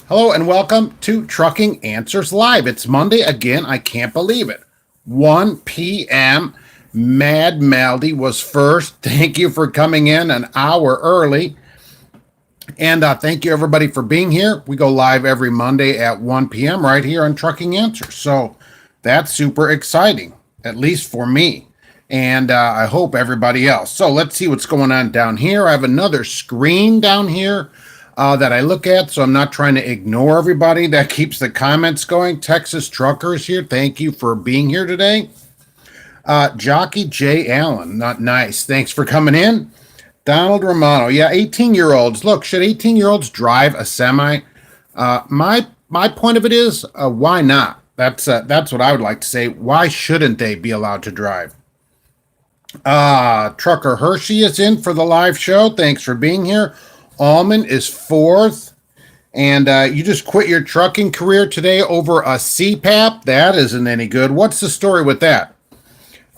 Hello and welcome to Trucking Answers Live. It's Monday again. I can't believe it. 1 p.m. Mad Maldy was first. Thank you for coming in an hour early. And thank you everybody for being here. We go live every Monday at 1 p.m. right here on Trucking Answers. So that's super exciting, at least for me. And I hope everybody else. So let's see what's going on down here. I have another screen down here that I look at, so I'm not trying to ignore everybody. That keeps the comments going. Texas Truckers here. Thank you for being here today. Jockey J. Allen. Not nice. Thanks for coming in. Donald Romano. Yeah, 18-year-olds. Look, should 18-year-olds drive a semi? My point of it is, why not? That's what I would like to say. Why shouldn't they be allowed to drive? Trucker Hershey is in for the live show. Thanks for being here. Allman is fourth. And you just quit your trucking career today over a CPAP? That isn't any good. What's the story with that?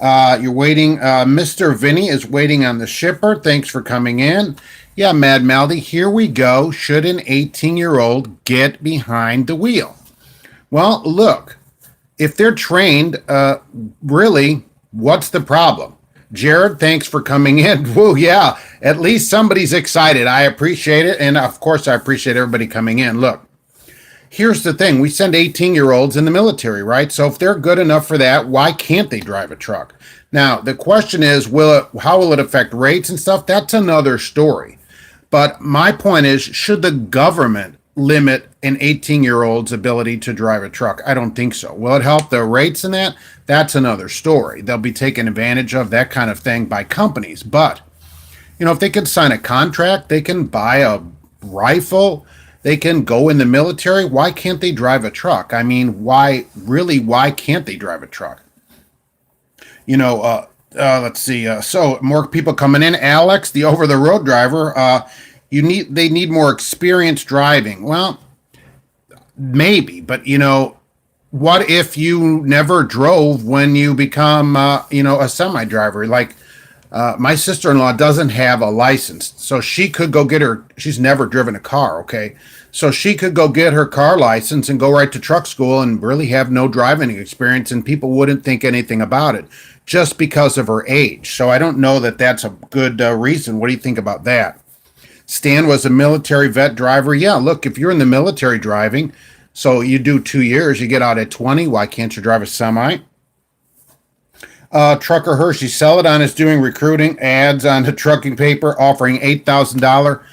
You're waiting. Mr. Vinny is waiting on the shipper. Thanks for coming in. Yeah, Mad Maldy, here we go. Should an 18-year-old get behind the wheel? Well, look, if they're trained, really, what's the problem? Jared, thanks for coming in. Whoa, yeah, at least somebody's excited. I appreciate it. And of course, I appreciate everybody coming in. Look, here's the thing. We send 18-year-olds in the military, right? So if they're good enough for that, why can't they drive a truck? Now, the question is, how will it affect rates and stuff? That's another story. But my point is, should the government limit an 18-year-old's ability to drive a truck? I don't think so. Will it help the rates in that? That's another story. They'll be taken advantage of, that kind of thing, by companies. But, if they can sign a contract, they can buy a rifle, they can go in the military. Why can't they drive a truck? I mean, why can't they drive a truck? Let's see. So more people coming in. Alex, the over-the-road driver, they need more experience driving. Well, maybe, but what if you never drove when you become, a semi driver? Like, my sister-in-law doesn't have a license, so she could go get she's never driven a car. Okay. So she could go get her car license and go right to truck school and really have no driving experience, and people wouldn't think anything about it just because of her age. So I don't know that that's a good reason. What do you think about that? Stan was a military vet driver. Yeah, look, if you're in the military driving, so you do 2 years, you get out at 20. Why can't you drive a semi? Trucker Hershey Celadon is doing recruiting ads on the trucking paper offering $8,000.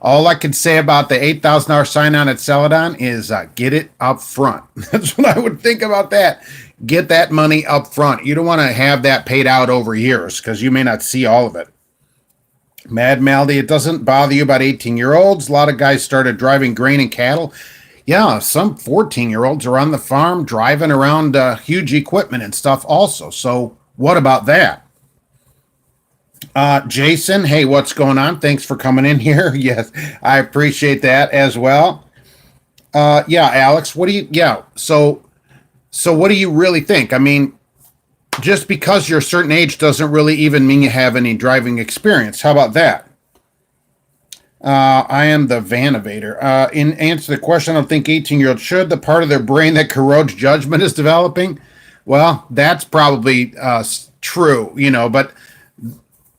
All I can say about the $8,000 sign-on at Celadon is get it up front. That's what I would think about that. Get that money up front. You don't want to have that paid out over years because you may not see all of it. Mad Maldy, it doesn't bother you about 18-year-olds. A lot of guys started driving grain and cattle. Yeah, some 14-year-olds are on the farm driving around huge equipment and stuff also. So what about that? Jason, hey, what's going on? Thanks for coming in here. Yes, I appreciate that as well. Alex, so what do you really think? I mean, just because you're a certain age doesn't really even mean you have any driving experience. How about that? I am the Vanovator. In answer to the question, I don't think 18-year-olds should. The part of their brain that corrodes judgment is developing. Well, that's probably true, but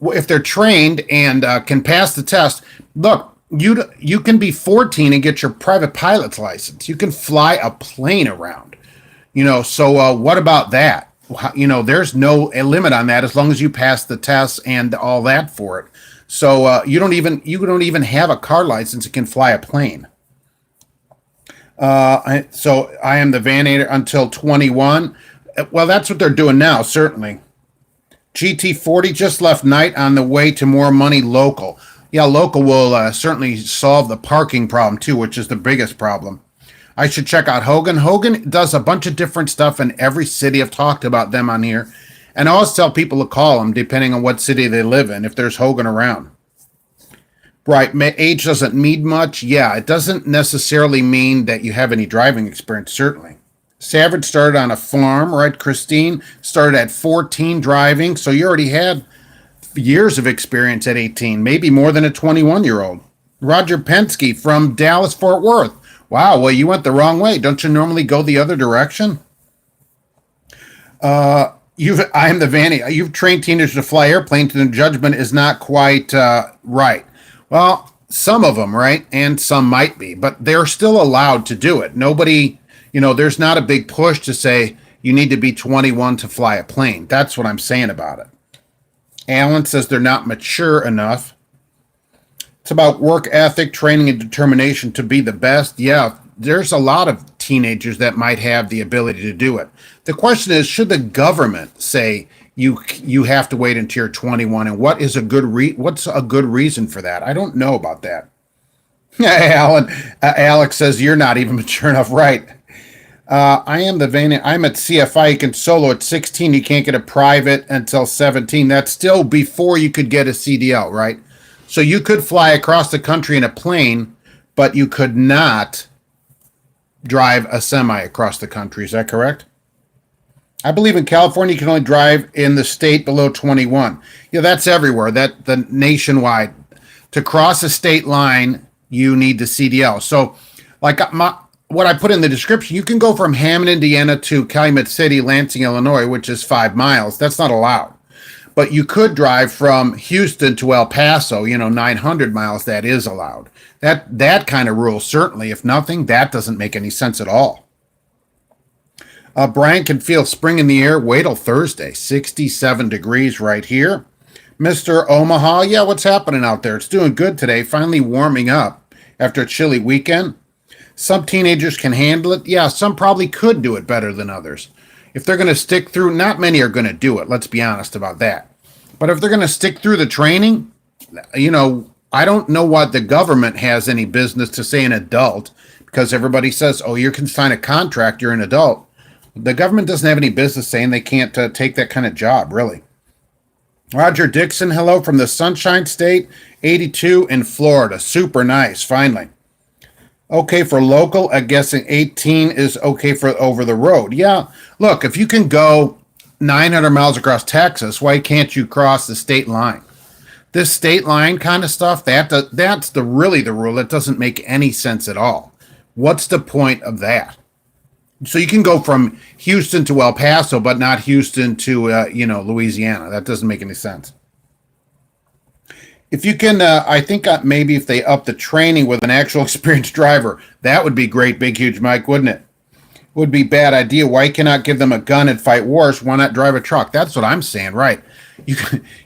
if they're trained and can pass the test, look, you can be 14 and get your private pilot's license. You can fly a plane around, so what about that? There's no limit on that as long as you pass the tests and all that for it. So you don't even have a car license and can fly a plane. So I am the Vanator until 21. Well, that's what they're doing now, certainly. GT40 just left Knight on the way to more money local. Yeah, local will certainly solve the parking problem too, which is the biggest problem. I should check out Hogan. Hogan does a bunch of different stuff in every city. I've talked about them on here. And I always tell people to call them depending on what city they live in, if there's Hogan around. Right, age doesn't mean much. Yeah, it doesn't necessarily mean that you have any driving experience, certainly. Savage started on a farm, right? Christine started at 14 driving, so you already had years of experience at 18, maybe more than a 21-year-old. Roger Penske from Dallas-Fort Worth. Wow, well, you went the wrong way. Don't you normally go the other direction? I am the Vanny. You've trained teenagers to fly airplanes, and the judgment is not quite right. Well, some of them, right, and some might be, but they're still allowed to do it. Nobody, there's not a big push to say you need to be 21 to fly a plane. That's what I'm saying about it. Alan says they're not mature enough. It's about work ethic, training, and determination to be the best. Yeah, there's a lot of teenagers that might have the ability to do it. The question is, should the government say you have to wait until you're 21, and what's a good reason for that? I don't know about that. Alan, Alex says you're not even mature enough, right? I am the vein. I'm at CFI. You can solo at 16. You can't get a private until 17. That's still before you could get a CDL, right? So you could fly across the country in a plane, but you could not drive a semi across the country. Is that correct? I believe in California you can only drive in the state below 21. Yeah, that's everywhere. That the nationwide. To cross a state line, you need the CDL. So, like what I put in the description, you can go from Hammond, Indiana to Calumet City, Lansing, Illinois, which is 5 miles. That's not allowed. But you could drive from Houston to El Paso, 900 miles. That is allowed. That kind of rule, certainly, if nothing, that doesn't make any sense at all. Brian can feel spring in the air. Wait till Thursday. 67 degrees right here. Mr. Omaha, yeah, what's happening out there? It's doing good today. Finally warming up after a chilly weekend. Some teenagers can handle it. Yeah, some probably could do it better than others. If they're going to stick through, not many are going to do it. Let's be honest about that. But if they're going to stick through the training, I don't know what the government has any business to say an adult, because everybody says, oh, you can sign a contract, you're an adult. The government doesn't have any business saying they can't take that kind of job, really. Roger Dixon, hello from the Sunshine State, 82 in Florida. Super nice, finally. Okay for local, I'm guessing 18 is okay for over the road. Yeah, look, if you can go 900 miles across Texas, why can't you cross the state line? This state line kind of stuff, that's really the rule. It doesn't make any sense at all. What's the point of that? So you can go from Houston to El Paso, but not Houston to, Louisiana. That doesn't make any sense. If you can, I think maybe if they up the training with an actual experienced driver, that would be great, Big Huge Mike, wouldn't it? Would be bad idea. Why cannot give them a gun and fight wars? Why not drive a truck? That's what I'm saying, right?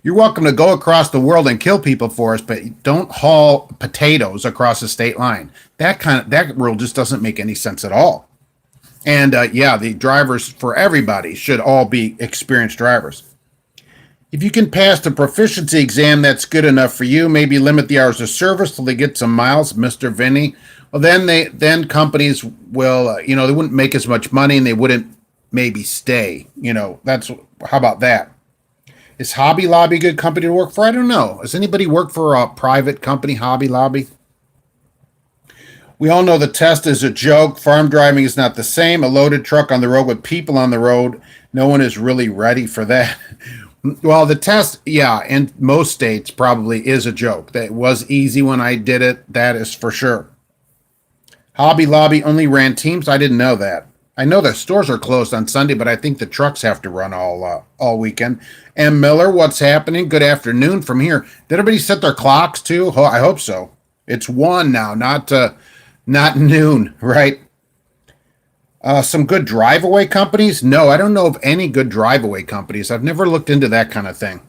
You're welcome to go across the world and kill people for us, but don't haul potatoes across the state line. That rule just doesn't make any sense at all. And the drivers for everybody should all be experienced drivers. If you can pass the proficiency exam, that's good enough for you. Maybe limit the hours of service till they get some miles, Mr. Vinny. Well, then companies will, they wouldn't make as much money and they wouldn't maybe stay. How about that? Is Hobby Lobby a good company to work for? I don't know. Has anybody worked for a private company, Hobby Lobby? We all know the test is a joke. Farm driving is not the same. A loaded truck on the road with people on the road. No one is really ready for that. Well, the test, in most states probably is a joke. That was easy when I did it. That is for sure. Hobby Lobby only ran teams. I didn't know that. I know the stores are closed on Sunday, but I think the trucks have to run all weekend. M. Miller, what's happening? Good afternoon from here. Did everybody set their clocks too? Oh, I hope so. It's 1 now, not noon, right? Some good drive-away companies? No, I don't know of any good drive-away companies. I've never looked into that kind of thing.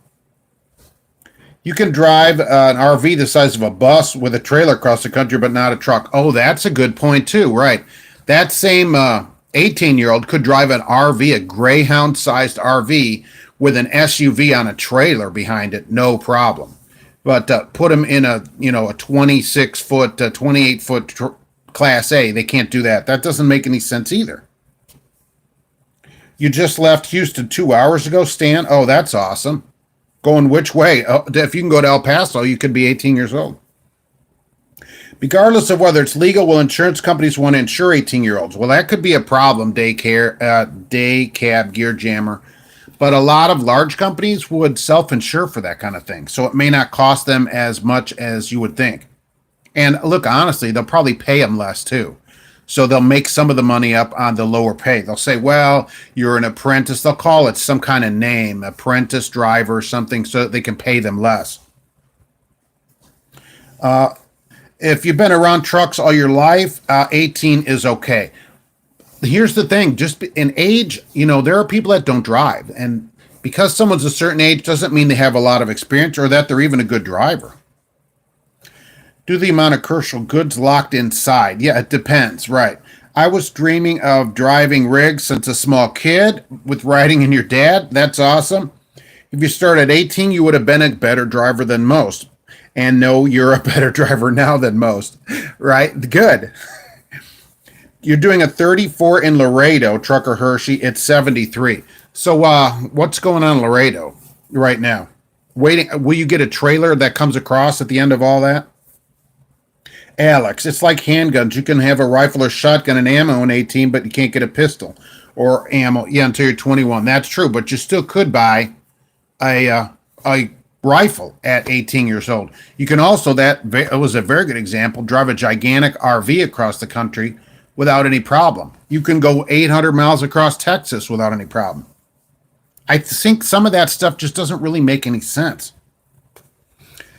You can drive an RV the size of a bus with a trailer across the country, but not a truck. Oh, that's a good point too, right? That same 18-year-old could drive an RV, a Greyhound-sized RV, with an SUV on a trailer behind it, no problem. But put them in a 26-foot, 28-foot Class A. They can't do that. That doesn't make any sense either. You just left Houston 2 hours ago, Stan? Oh, that's awesome. Going which way? Oh, if you can go to El Paso, you could be 18 years old. Regardless of whether it's legal, will insurance companies want to insure 18-year-olds? Well, that could be a problem, day cab, gear jammer. But a lot of large companies would self-insure for that kind of thing. So it may not cost them as much as you would think. And look, honestly, they'll probably pay them less too. So they'll make some of the money up on the lower pay. They'll say, well, you're an apprentice. They'll call it some kind of name, apprentice driver or something, so that they can pay them less. If you've been around trucks all your life, 18 is okay. Here's the thing, just in age, there are people that don't drive. And because someone's a certain age doesn't mean they have a lot of experience or that they're even a good driver. Do the amount of commercial goods locked inside? Yeah, it depends, right. I was dreaming of driving rigs since a small kid with riding in your dad. That's awesome. If you started at 18, you would have been a better driver than most. And no, you're a better driver now than most, right? Good. You're doing a 34 in Laredo, Trucker Hershey. It's 73. So what's going on in Laredo right now? Waiting. Will you get a trailer that comes across at the end of all that? Alex, it's like handguns. You can have a rifle or shotgun and ammo in 18, but you can't get a pistol or ammo. Yeah, until you're 21. That's true, but you still could buy a rifle at 18 years old. You can also, that was a very good example, drive a gigantic RV across the country without any problem. You can go 800 miles across Texas without any problem. I think some of that stuff just doesn't really make any sense.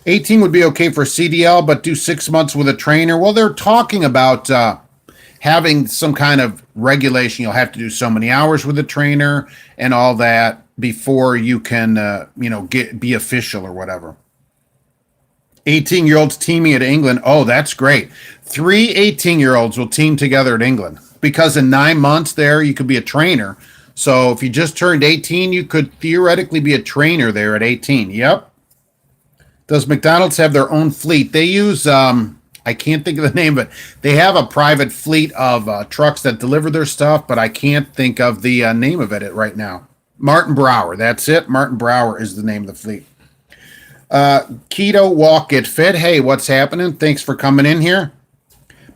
18 would be okay for CDL, but do 6 months with a trainer. Well, they're talking about having some kind of regulation. You'll have to do so many hours with a trainer and all that before you can, be official or whatever. 18-year-olds teaming at England. Oh, that's great. 3 18-year-olds will team together at England because in 9 months there, you could be a trainer. So if you just turned 18, you could theoretically be a trainer there at 18. Yep. Does McDonald's have their own fleet? They use, I can't think of the name, but they have a private fleet of trucks that deliver their stuff, but I can't think of the name of it right now. Martin Brower, that's it. Martin Brower is the name of the fleet. Keto Walk Get Fit. Hey, what's happening? Thanks for coming in here.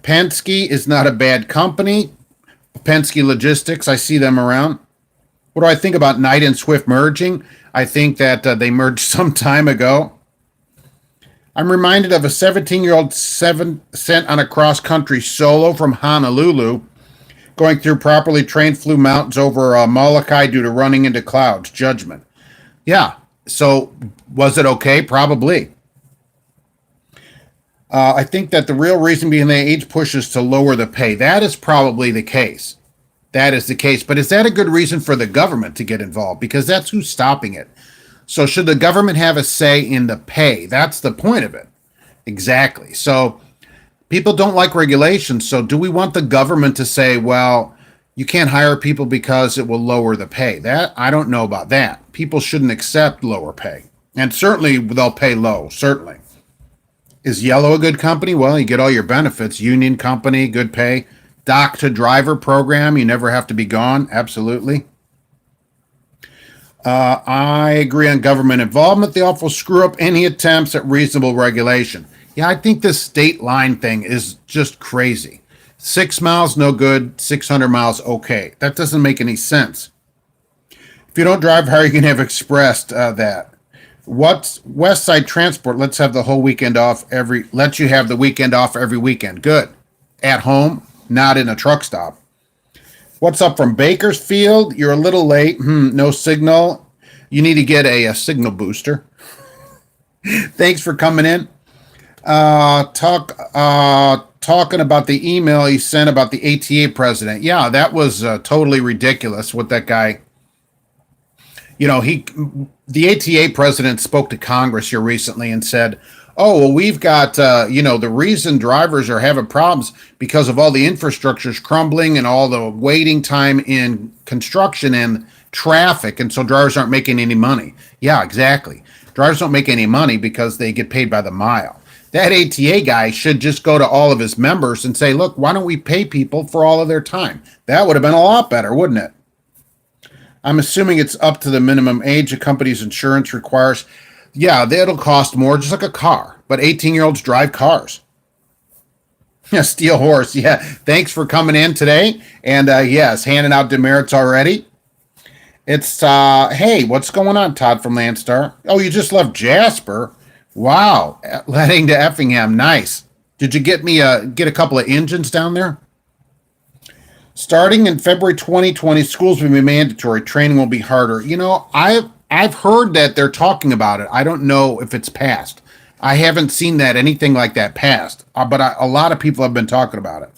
Penske is not a bad company. Penske Logistics, I see them around. What do I think about Knight and Swift merging? I think that they merged some time ago. I'm reminded of a 17-year-old sent on a cross-country solo from Honolulu, going through properly trained flew mountains over Molokai due to running into clouds. Judgment. Yeah. So was it okay? Probably. I think that the real reason being the age push is to lower the pay. That is probably the case. That is the case. But is that a good reason for the government to get involved? Because that's who's stopping it. So should the government have a say in the pay? That's the point of it. Exactly. So people don't like regulations. So do we want the government to say, well, you can't hire people because it will lower the pay? That I don't know about that. People shouldn't accept lower pay. And certainly they'll pay low, certainly. Is Yellow a good company? Well, you get all your benefits. Union company, good pay. Dock to driver program, you never have to be gone. Absolutely. I agree on government involvement. They also screw up any attempts at reasonable regulation. Yeah, I think this state line thing is just crazy. 6 miles, no good. 600 miles, okay. That doesn't make any sense. If you don't drive, how are you going to have expressed that? What's West Side Transport? Let's have the whole weekend off lets you have the weekend off every weekend. Good. At home, not in a truck stop. What's up from Bakersfield? You're a little late. No signal. You need to get a signal booster. Thanks for coming in. Talking about the email he sent about the ATA president. Yeah, that was totally ridiculous what that guy. The ATA president spoke to Congress here recently and said, oh, well, we've got, the reason drivers are having problems because of all the infrastructure's crumbling and all the waiting time in construction and traffic. And so drivers aren't making any money. Yeah, exactly. Drivers don't make any money because they get paid by the mile. That ATA guy should just go to all of his members and say, look, why don't we pay people for all of their time? That would have been a lot better, wouldn't it? I'm assuming it's up to the minimum age a company's insurance requires. Yeah, that'll cost more, just like a car. But 18-year-olds drive cars. Yeah, Steel Horse. Yeah, thanks for coming in today. And yes, handing out demerits already. It's, hey, what's going on, Todd from Landstar? Oh, you just left Jasper. Wow, heading to Effingham. Nice. Did you get a couple of engines down there? Starting in February 2020, schools will be mandatory. Training will be harder. I've heard that they're talking about it. I don't know if it's passed. I haven't seen that anything like that passed, but a lot of people have been talking about it.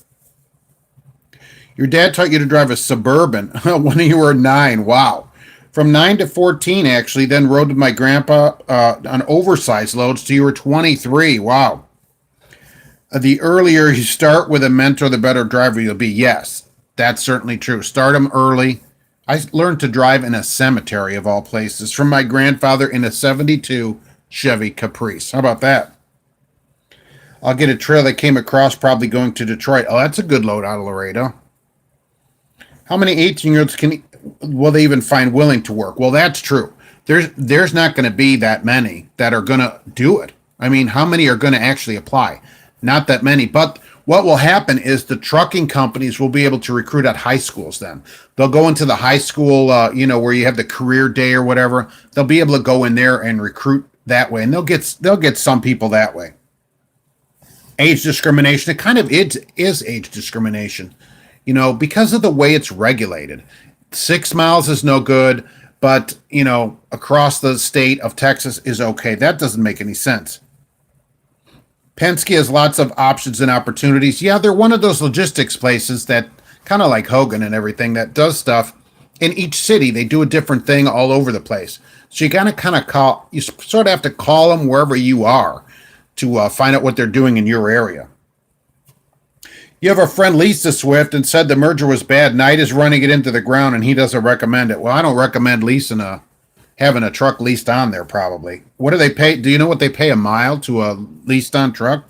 Your dad taught you to drive a Suburban when you were 9. Wow. From 9 to 14, actually, then rode with my grandpa on oversized loads till you were 23. Wow. The earlier you start with a mentor, the better driver you'll be. Yes, that's certainly true. Start them early. I learned to drive in a cemetery, of all places, from my grandfather in a 72 Chevy Caprice. How about that? I'll get a trail that came across, probably going to Detroit. Oh, that's a good load out of Laredo. How many 18-year-olds will they even find willing to work? Well, that's true. There's not going to be that many that are going to do it. I mean, how many are going to actually apply? Not that many. But what will happen is the trucking companies will be able to recruit at high schools then. They'll go into the high school, where you have the career day or whatever. They'll be able to go in there and recruit that way. And they'll get some people that way. Age discrimination. It kind of is age discrimination, because of the way it's regulated. 6 miles is no good, but, across the state of Texas is okay. That doesn't make any sense. Penske has lots of options and opportunities. Yeah, they're one of those logistics places that kind of like Hogan and everything that does stuff in each city. They do a different thing all over the place. So you gotta you sort of have to call them wherever you are to find out what they're doing in your area. You have a friend leased a Swift and said the merger was bad. Knight is running it into the ground and he doesn't recommend it. Well, I don't recommend having a truck leased on there, probably. What do they pay? Do you know what they pay a mile to a leased on truck?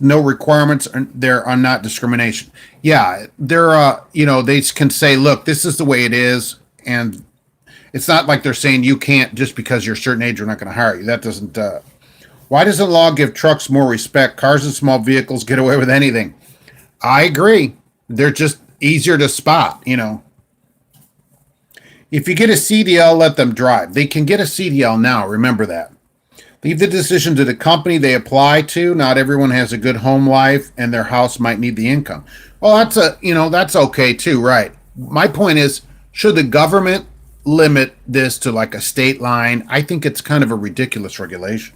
No requirements there are not discrimination. Yeah, they can say, look, this is the way it is. And it's not like they're saying you can't just because you're a certain age, we're not going to hire you. That doesn't, why doesn't law give trucks more respect? Cars and small vehicles get away with anything. I agree. They're just easier to spot, If you get a CDL, let them drive. They can get a CDL now. Remember that. Leave the decision to the company they apply to. Not everyone has a good home life, and their house might need the income. Well, that's okay too, right? My point is, should the government limit this to like a state line? I think it's kind of a ridiculous regulation.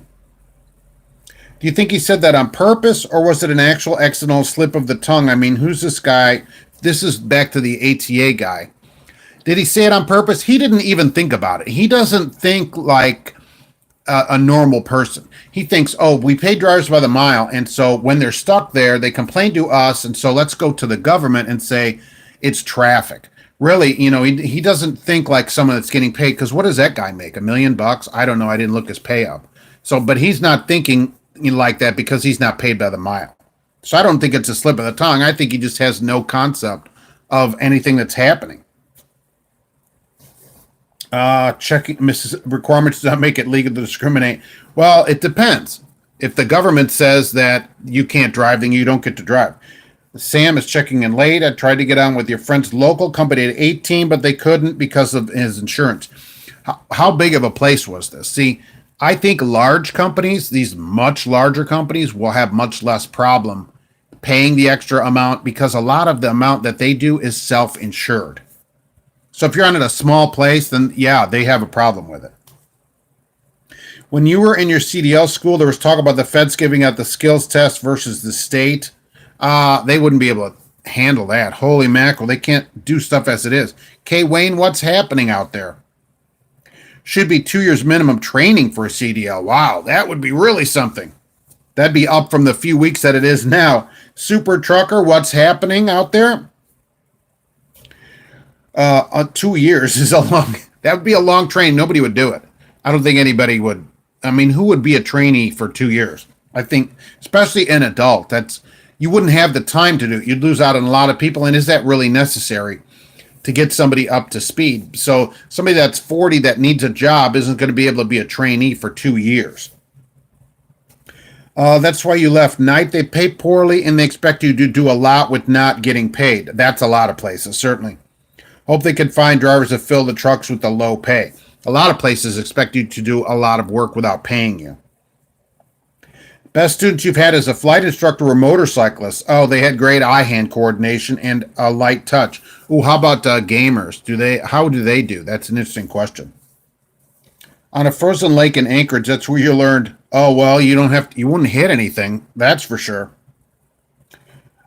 Do you think he said that on purpose, or was it an actual accidental slip of the tongue? I mean, who's this guy? This is back to the ATA guy. Did he say it on purpose? He didn't even think about it. He doesn't think like a normal person. He thinks, oh, we pay drivers by the mile, and so when they're stuck there, they complain to us, and so let's go to the government and say it's traffic. Really, he doesn't think like someone that's getting paid, because what does that guy make? $1 million? I don't know. I didn't look his pay up. So, but he's not thinking like that because he's not paid by the mile. So I don't think it's a slip of the tongue. I think he just has no concept of anything that's happening. Checking requirements do not make it legal to discriminate. Well, it depends. If the government says that you can't drive, then you don't get to drive. Sam is checking in late. I tried to get on with your friend's local company at 18, but they couldn't because of his insurance. How big of a place was this? See, I think large companies, these much larger companies, will have much less problem paying the extra amount because a lot of the amount that they do is self-insured. So if you're on at a small place, then yeah, they have a problem with it. When you were in your CDL school, there was talk about the feds giving out the skills test versus the state. They wouldn't be able to handle that. Holy mackerel, they can't do stuff as it is. Kay Wayne, what's happening out there? Should be 2 years minimum training for a CDL. Wow, that would be really something. That'd be up from the few weeks that it is now. Super Trucker, what's happening out there? 2 years is that would be a long train. Nobody would do it. I don't think anybody would. I mean, who would be a trainee for 2 years? I think, especially an adult, you wouldn't have the time to do it. You'd lose out on a lot of people. And is that really necessary to get somebody up to speed? So somebody that's 40 that needs a job isn't going to be able to be a trainee for 2 years. That's why you left Knight. They pay poorly and they expect you to do a lot with not getting paid. That's a lot of places, certainly. Hope they can find drivers to fill the trucks with the low pay. A lot of places expect you to do a lot of work without paying you. Best students you've had as a flight instructor or motorcyclist? Oh, they had great eye-hand coordination and a light touch. Oh, how about gamers? How do they do? That's an interesting question. On a frozen lake in Anchorage, that's where you learned. Oh well, you wouldn't hit anything. That's for sure.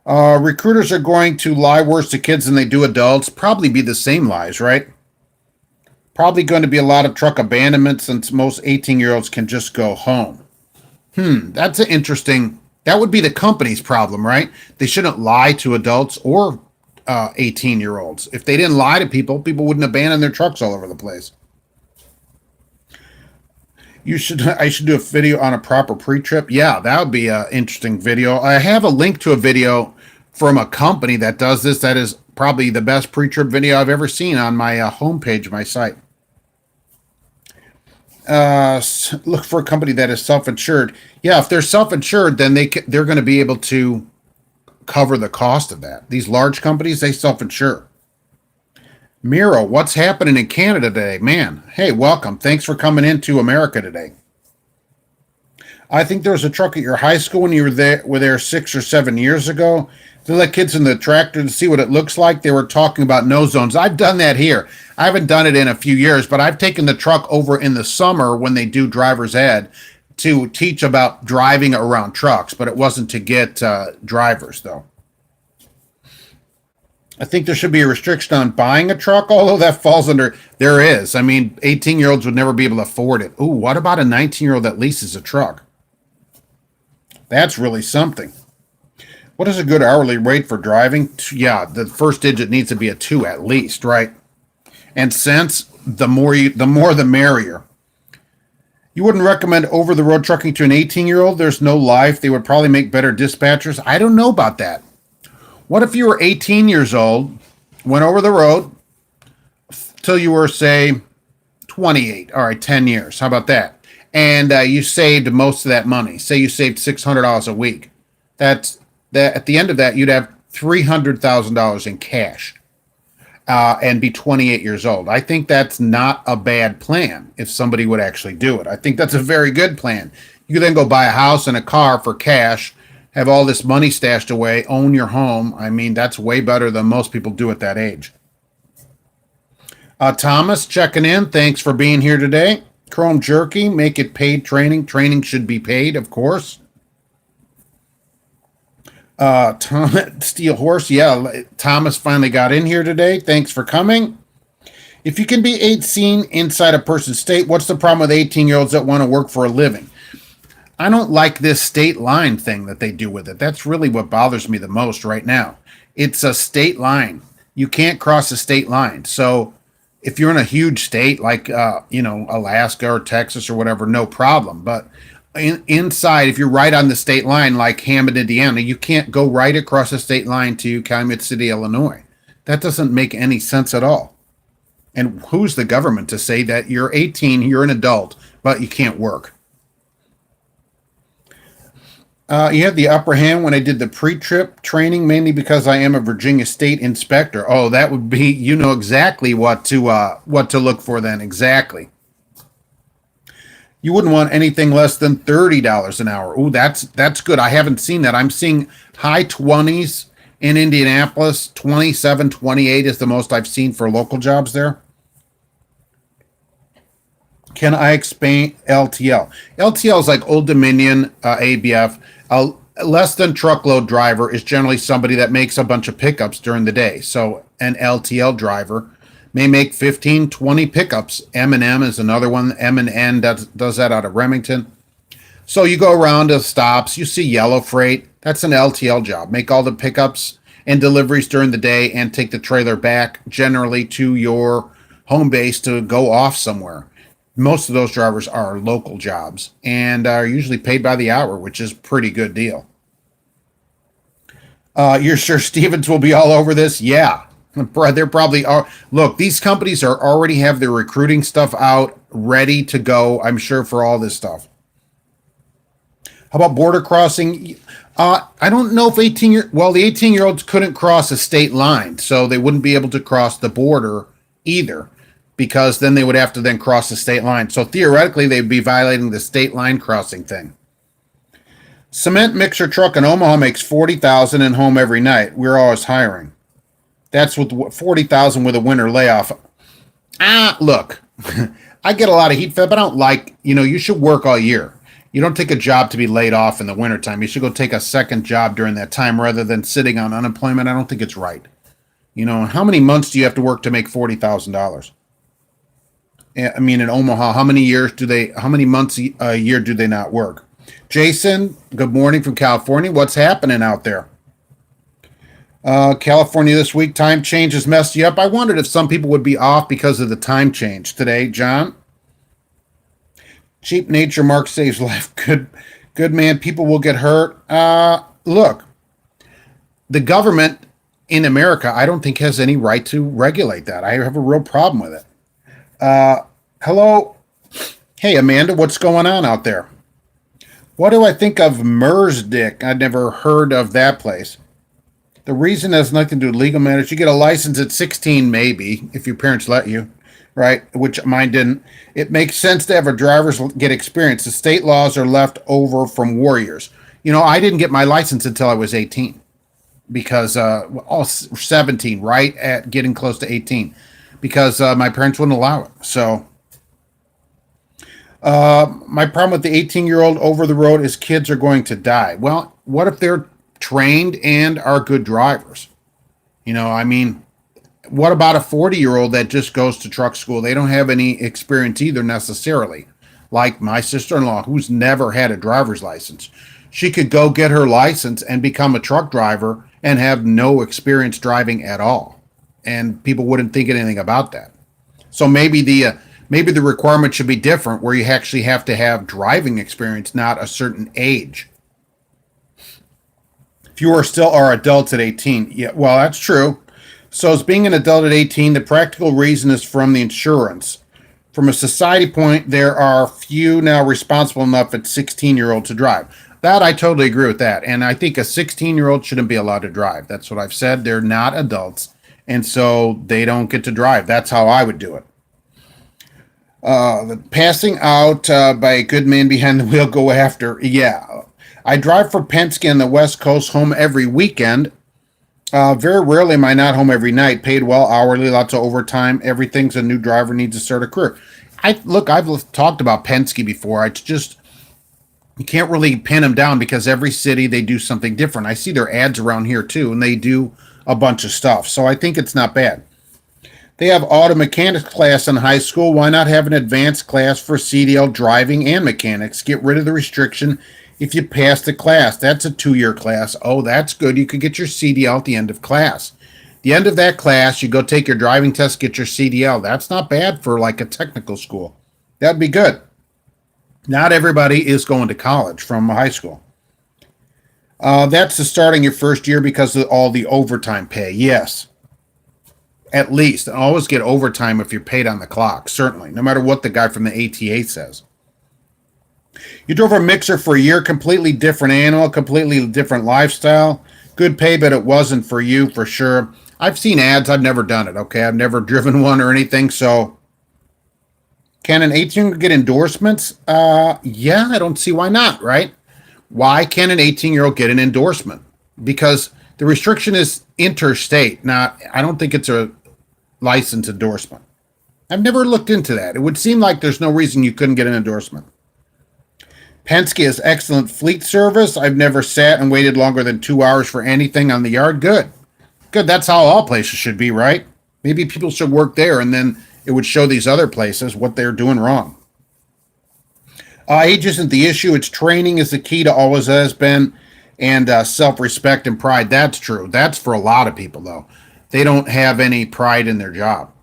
Recruiters are going to lie worse to kids than they do adults. Probably be the same lies, right? Probably going to be a lot of truck abandonment since most 18-year-olds can just go home. That's an interesting. That would be the company's problem, right? They shouldn't lie to adults or 18-year-olds. If they didn't lie to people, people wouldn't abandon their trucks all over the place. I should do a video on a proper pre-trip. Yeah, that would be an interesting video. I have a link to a video from a company that does this. That is probably the best pre-trip video I've ever seen on my homepage of my site. Look for a company that is self-insured. Yeah, if they're self-insured, then they're going to be able to cover the cost of that. These large companies, they self-insure. Miro, what's happening in Canada today? Man, hey, welcome. Thanks for coming into America today. I think there was a truck at your high school when you were there 6 or 7 years ago. They let kids in the tractor to see what it looks like. They were talking about no zones. I've done that here. I haven't done it in a few years, but I've taken the truck over in the summer when they do driver's ed to teach about driving around trucks, but it wasn't to get drivers, though. I think there should be a restriction on buying a truck, although that falls under, there is. I mean, 18-year-olds would never be able to afford it. Ooh, what about a 19-year-old that leases a truck? That's really something. What is a good hourly rate for driving? Yeah, the first digit needs to be a 2 at least, right? And cents, the more the merrier. You wouldn't recommend over-the-road trucking to an 18-year-old? There's no life. They would probably make better dispatchers. I don't know about that. What if you were 18 years old, went over the road till you were, say, 28? All right, 10 years. How about that? And you saved most of that money. Say you saved $600 a week. At the end of that, you'd have $300,000 in cash and be 28 years old. I think that's not a bad plan if somebody would actually do it. I think that's a very good plan. You could then go buy a house and a car for cash, have all this money stashed away, own your home. I mean, that's way better than most people do at that age. Thomas checking in. Thanks for being here today. Chrome Jerky, make it paid training. Training should be paid, of course. Steel Horse, yeah, Thomas finally got in here today. Thanks for coming. If you can be 18 inside a person's state, what's the problem with 18-year-olds that want to work for a living? I don't like this state line thing that they do with it. That's really what bothers me the most right now. It's a state line. You can't cross a state line. So if you're in a huge state like, Alaska or Texas or whatever, no problem. But inside, if you're right on the state line like Hammond, Indiana, you can't go right across the state line to Calumet City, Illinois. That doesn't make any sense at all. And who's the government to say that you're 18, you're an adult, but you can't work? You had the upper hand when I did the pre-trip training, mainly because I am a Virginia State inspector. Oh, that would be, you know exactly what to look for then. Exactly. You wouldn't want anything less than $30 an hour. Oh, that's good. I haven't seen that. I'm seeing high 20s in Indianapolis. 27, 28 is the most I've seen for local jobs there. Can I explain LTL? LTL is like Old Dominion, ABF. A less than truckload driver is generally somebody that makes a bunch of pickups during the day. So an LTL driver may make 15, 20 pickups. M&M is another one. M&N does that out of Remington. So you go around to stops. You see yellow freight. That's an LTL job. Make all the pickups and deliveries during the day and take the trailer back generally to your home base to go off somewhere. Most of those drivers are local jobs and are usually paid by the hour, which is a pretty good deal. You're sure Stevens will be all over this? Yeah, they're probably are. Look, these companies already have their recruiting stuff out, ready to go, I'm sure, for all this stuff. How about border crossing? I don't know if the 18-year-olds couldn't cross a state line, so they wouldn't be able to cross the border either, because then they would have to then cross the state line. So theoretically, they'd be violating the state line crossing thing. Cement mixer truck in Omaha makes 40,000 and home every night. We're always hiring. That's with 40,000 with a winter layoff. Look, I get a lot of heat fed, but I don't like, you should work all year. You don't take a job to be laid off in the wintertime. You should go take a second job during that time rather than sitting on unemployment. I don't think it's right. How many months do you have to work to make $40,000? I mean, in Omaha, how many months a year do they not work? Jason, good morning from California. What's happening out there? California this week, time change has messed you up. I wondered if some people would be off because of the time change today. John? Cheap nature, Mark saves life. Good man. People will get hurt. Look, the government in America, I don't think has any right to regulate that. I have a real problem with it. Hello. Hey, Amanda, what's going on out there? What do I think of Mersdick? I'd never heard of that place. The reason has nothing to do with legal matters. You get a license at 16, maybe, if your parents let you, right? Which mine didn't. It makes sense to have a driver's get experience. The state laws are left over from warriors. I didn't get my license until I was 18 because, 17, right? At getting close to 18 because my parents wouldn't allow it. So, my problem with the 18-year-old over the road is kids are going to die. Well, what if they're trained and are good drivers? What about a 40-year-old that just goes to truck school? They don't have any experience either necessarily. Like my sister-in-law, who's never had a driver's license. She could go get her license and become a truck driver and have no experience driving at all. And people wouldn't think anything about that. So maybe the requirement should be different where you actually have to have driving experience, not a certain age. Fewer still are adults at 18. Yeah, well, that's true. So as being an adult at 18, the practical reason is from the insurance. From a society point, there are few now responsible enough at 16-year-old to drive. That I totally agree with that. And I think a 16-year-old shouldn't be allowed to drive. That's what I've said. They're not adults. And so they don't get to drive. That's how I would do it. The passing out by a good man behind the wheel go after. Yeah. I drive for Penske on the West Coast, home every weekend. Very rarely am I not home every night. Paid well, hourly, lots of overtime. Everything's a new driver needs to start a career. I've talked about Penske before. You can't really pin them down because every city they do something different. I see their ads around here too, and they do a bunch of stuff. So I think it's not bad. They have auto mechanics class in high school. Why not have an advanced class for CDL driving and mechanics? Get rid of the restriction if you pass the class. That's a 2-year class. Oh, that's good. You could get your CDL at the end of class. The end of that class, you go take your driving test, get your CDL. That's not bad for like a technical school. That'd be good. Not everybody is going to college from high school. That's the starting your first year because of all the overtime pay. Yes. At least. And always get overtime if you're paid on the clock. Certainly. No matter what the guy from the ATA says. You drove a mixer for a year, completely different animal, completely different lifestyle. Good pay, but it wasn't for you for sure. I've seen ads. I've never done it, okay? I've never driven one or anything, so. Can an 18-year-old get endorsements? Yeah, I don't see why not, right? Why can't an 18-year-old get an endorsement? Because the restriction is interstate. Now, I don't think it's a license endorsement. I've never looked into that. It would seem like there's no reason you couldn't get an endorsement. Penske has excellent fleet service. I've never sat and waited longer than 2 hours for anything on the yard. Good. Good. That's how all places should be, right? Maybe people should work there and then it would show these other places what they're doing wrong. Age isn't the issue. It's training is the key to always has been, and self-respect and pride. That's true. That's for a lot of people, though. They don't have any pride in their job.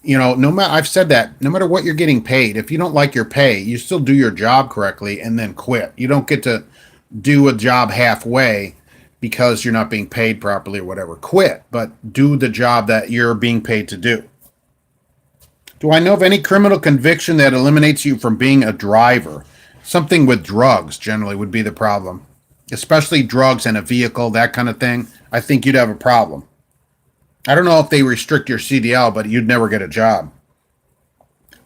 No matter, I've said that, no matter what you're getting paid, if you don't like your pay, you still do your job correctly and then quit. You don't get to do a job halfway because you're not being paid properly or whatever. Quit, but do the job that you're being paid to do. Do I know of any criminal conviction that eliminates you from being a driver? Something with drugs generally would be the problem, especially drugs and a vehicle, that kind of thing. I think you'd have a problem. I don't know if they restrict your CDL, but you'd never get a job.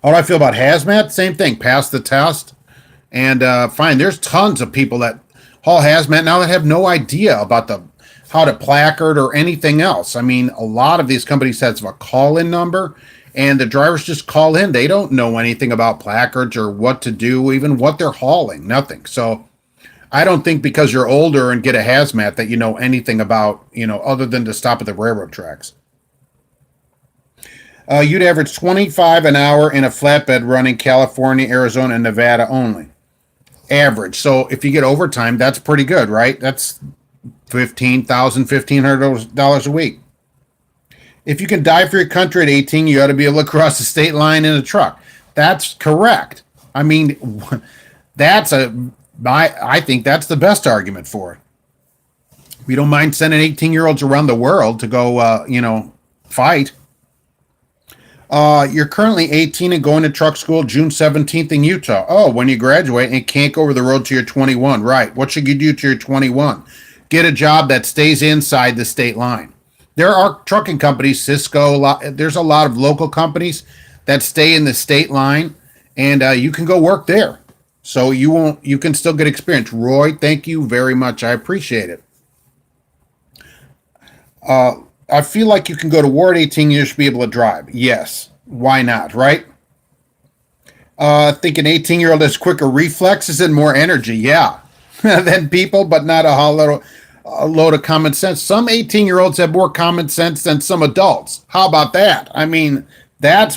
How do I feel about hazmat? Same thing. Pass the test and fine. There's tons of people that haul hazmat now that have no idea about the how to placard or anything else. I mean, a lot of these companies have a call-in number, and the drivers just call in. They don't know anything about placards or what to do, even what they're hauling. Nothing. So I don't think because you're older and get a hazmat that you know anything about, other than to stop at the railroad tracks. You'd average 25 an hour in a flatbed running California, Arizona, and Nevada only. Average. So if you get overtime, that's pretty good, right? That's $1,500 a week. If you can die for your country at 18, you ought to be able to cross the state line in a truck. That's correct. I mean, I think that's the best argument for it. We don't mind sending 18-year-olds around the world to go, fight. You're currently 18 and going to truck school June 17th in Utah. Oh, when you graduate and can't go over the road till you're 21. Right. What should you do till you're 21? Get a job that stays inside the state line. There are trucking companies, Cisco, there's a lot of local companies that stay in the state line, and you can go work there. So you can still get experience. Roy, thank you very much. I appreciate it. I feel like you can go to war at 18 years to be able to drive. Yes. Why not, right? I think an 18-year-old has quicker reflexes and more energy. Yeah. Than people, but not a load of common sense. Some 18-year-olds have more common sense than some adults. How about that? I mean,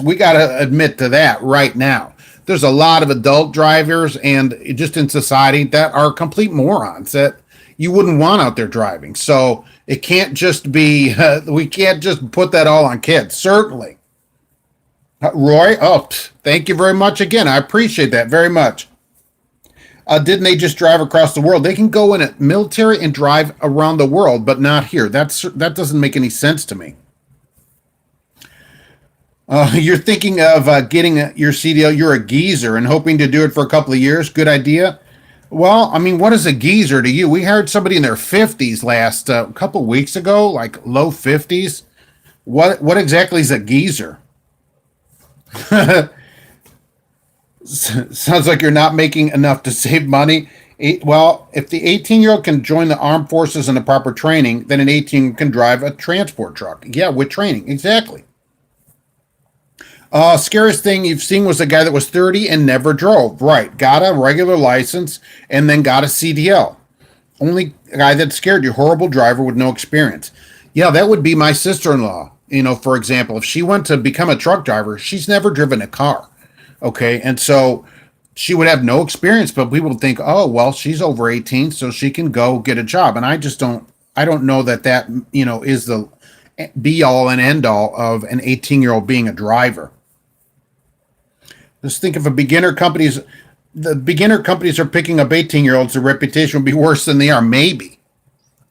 we got to admit to that right now. There's a lot of adult drivers and just in society that are complete morons that you wouldn't want out there driving. So it can't just be, we can't just put that all on kids, certainly. Roy, thank you very much again. I appreciate that very much. Didn't they just drive across the world? They can go in a military and drive around the world, but not here. That doesn't make any sense to me. You're thinking of getting your CDL. You're a geezer and hoping to do it for a couple of years. Good idea. Well, I mean, what is a geezer to you? We heard somebody in their 50s last couple weeks ago, like low 50s. What exactly is a geezer? Sounds like you're not making enough to save money. Well, if the 18-year-old can join the armed forces in the proper training, then an 18 can drive a transport truck. Yeah, with training. Exactly. Scariest thing you've seen was a guy that was 30 and never drove. Right. Got a regular license and then got a CDL. Only guy that scared you. Horrible driver with no experience. Yeah, that would be my sister-in-law. For example, if she went to become a truck driver, she's never driven a car. Okay. And so she would have no experience, but people would think, oh, well, she's over 18, so she can go get a job. And I don't know that, is the be all and end all of an 18-year-old being a driver. Just think of the beginner companies are picking up 18-year-olds. Their reputation will be worse than they are. Maybe.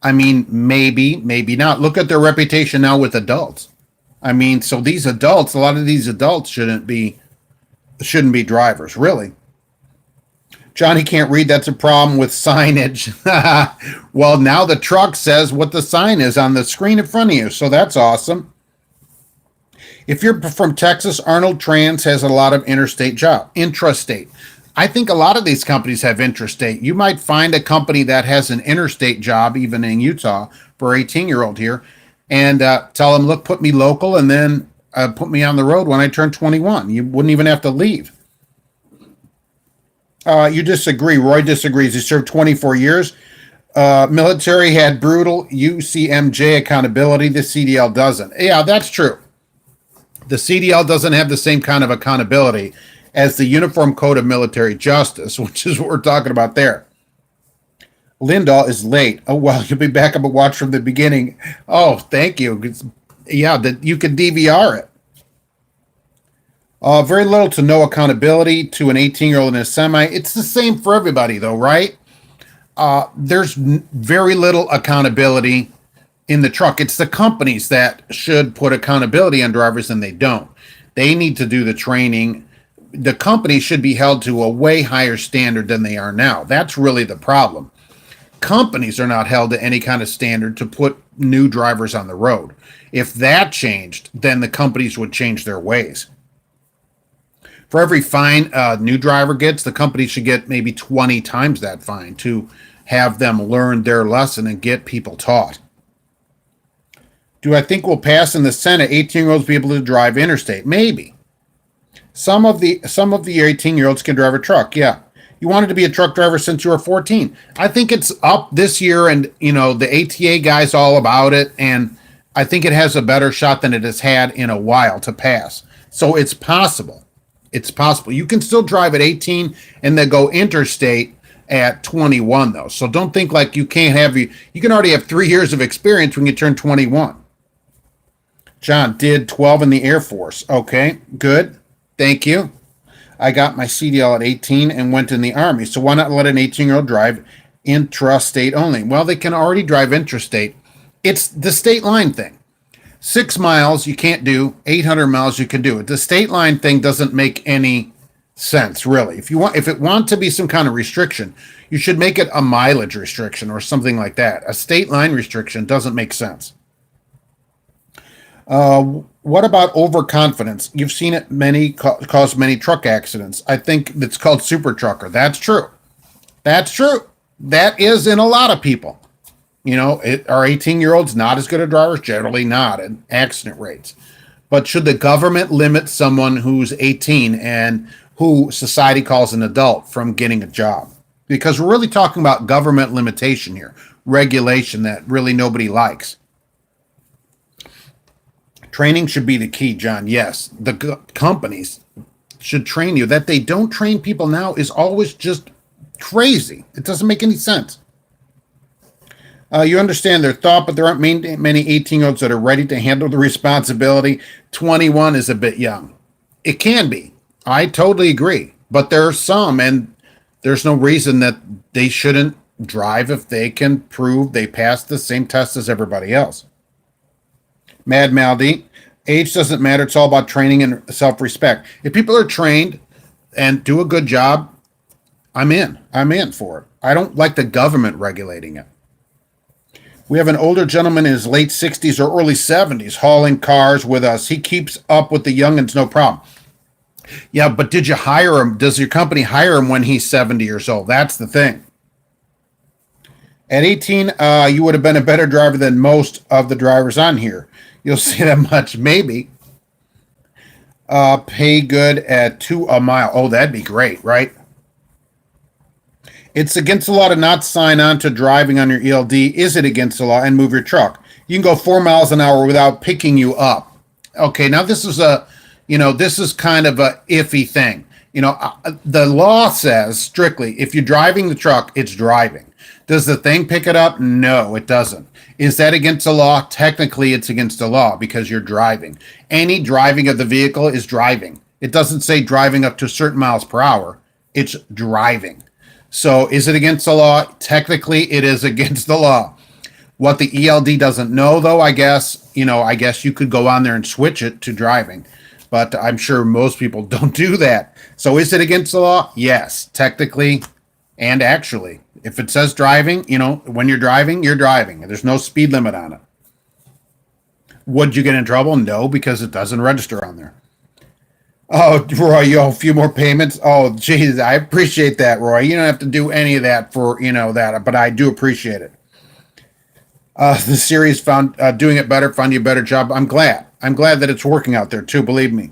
I mean, maybe not. Look at their reputation now with adults. I mean, so a lot of these adults shouldn't be drivers, really. Johnny can't read. That's a problem with signage. Well, now the truck says what the sign is on the screen in front of you. So that's awesome. If you're from Texas, Arnold Trans has a lot of intrastate. I think a lot of these companies have intrastate. You might find a company that has an interstate job, even in Utah, for an 18-year-old here, and tell them, look, put me local, and then put me on the road when I turn 21. You wouldn't even have to leave. You disagree. Roy disagrees. He served 24 years. Military had brutal UCMJ accountability. The CDL doesn't. Yeah, that's true. The CDL doesn't have the same kind of accountability as the Uniform Code of Military Justice, which is what we're talking about there. Lindahl is late. Oh, well, you'll be back up and watch from the beginning. Oh, thank you. You can DVR it. Very little to no accountability to an 18-year-old in a semi. It's the same for everybody, though, right? There's very little accountability in the truck. It's the companies that should put accountability on drivers, and they don't. They need to do the training. The company should be held to a way higher standard than they are now. That's really the problem. Companies are not held to any kind of standard to put new drivers on the road. If that changed, then the companies would change their ways. For every fine a new driver gets, the company should get maybe 20 times that fine to have them learn their lesson and get people taught. Do I think we'll pass in the Senate 18-year-olds be able to drive interstate? Maybe. Some of the 18-year-olds can drive a truck. Yeah. You wanted to be a truck driver since you were 14. I think it's up this year, and the ATA guy's all about it, and I think it has a better shot than it has had in a while to pass. So it's possible. It's possible. You can still drive at 18 and then go interstate at 21, though. So don't think like you can't have you can already have 3 years of experience when you turn 21. John did 12 in the Air Force. Okay, good. Thank you. I got my CDL at 18 and went in the Army. So why not let an 18-year-old drive intrastate only? Well, they can already drive intrastate. It's the state line thing. 6 miles you can't do, 800 miles you can do it. The state line thing doesn't make any sense, really. If it wants to be some kind of restriction, you should make it a mileage restriction or something like that. A state line restriction doesn't make sense. What about overconfidence? You've seen it cause many truck accidents. I think it's called super trucker. That's true. That's true. That is in a lot of people. Are 18-year-olds not as good at drivers? Generally not in accident rates. But should the government limit someone who's 18 and who society calls an adult from getting a job? Because we're really talking about government limitation here, regulation that really nobody likes. Training should be the key, John. Yes, the companies should train you. That they don't train people now is always just crazy. It doesn't make any sense. You understand their thought, but there aren't many 18-year-olds that are ready to handle the responsibility. 21 is a bit young. It can be. I totally agree. But there are some, and there's no reason that they shouldn't drive if they can prove they passed the same test as everybody else. Mad Maldi, age doesn't matter. It's all about training and self-respect. If people are trained and do a good job, I'm in. I'm in for it. I don't like the government regulating it. We have an older gentleman in his late 60s or early 70s hauling cars with us. He keeps up with the youngins, no problem. Yeah, but did you hire him? Does your company hire him when he's 70 years old? That's the thing. At 18, you would have been a better driver than most of the drivers on here. You'll see that much, maybe. Pay good at $2 a mile. Oh, that'd be great, right? It's against the law to not sign on to driving on your ELD. Is it against the law? And move your truck. You can go 4 miles an hour without picking you up. Okay, now this is this is kind of a iffy thing. The law says strictly, if you're driving the truck, it's driving. Does the thing pick it up? No, it doesn't. Is that against the law? Technically, it's against the law because you're driving. Any driving of the vehicle is driving. It doesn't say driving up to certain miles per hour. It's driving. So is it against the law? Technically, it is against the law. What the ELD doesn't know, though, I guess you could go on there and switch it to driving. But I'm sure most people don't do that. So is it against the law? Yes, technically and actually. If it says driving, when you're driving, you're driving. There's no speed limit on it. Would you get in trouble? No, because it doesn't register on there. Oh, Roy, you owe a few more payments. Oh, geez, I appreciate that, Roy. You don't have to do any of that for, that, but I do appreciate it. The series found doing it better, found you a better job. I'm glad. I'm glad that it's working out there too, believe me.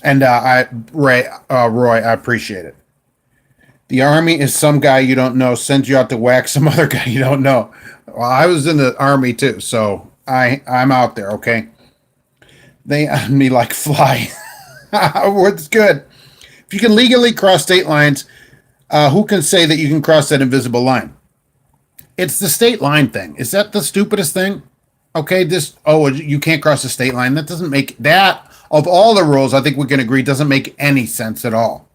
And Roy, I appreciate it. The Army is some guy you don't know, sends you out to whack some other guy you don't know. Well, I was in the Army too, so I'm out there, okay? They on me like fly. It's good. If you can legally cross state lines, who can say that you can cross that invisible line? It's the state line thing. Is that the stupidest thing? Okay, you can't cross the state line. That doesn't make that, of all the rules, I think we can agree, doesn't make any sense at all.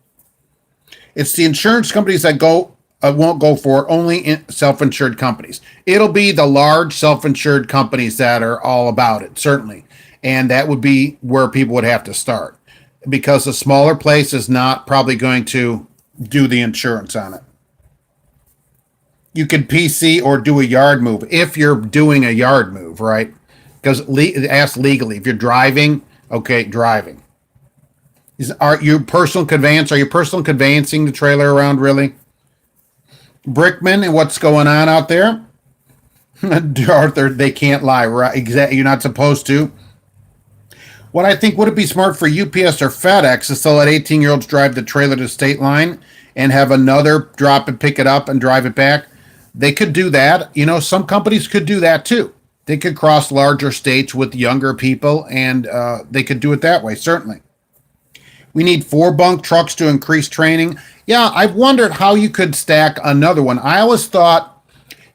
It's the insurance companies that won't go for it, only self-insured companies. It'll be the large self-insured companies that are all about it, certainly. And that would be where people would have to start, because a smaller place is not probably going to do the insurance on it. You could PC or do a yard move if you're doing a yard move, right? Because ask legally. If you're driving, okay, driving. Are you personal conveyance? Are you personal conveyancing the trailer around, really? Brickman and what's going on out there? Arthur, they can't lie, right? Exactly. You're not supposed to. What I think would it be smart for UPS or FedEx is to let 18-year-olds drive the trailer to state line and have another drop and pick it up and drive it back. They could do that. Some companies could do that too. They could cross larger states with younger people, and they could do it that way, certainly. We need 4-bunk trucks to increase training. Yeah, I've wondered how you could stack another one. I always thought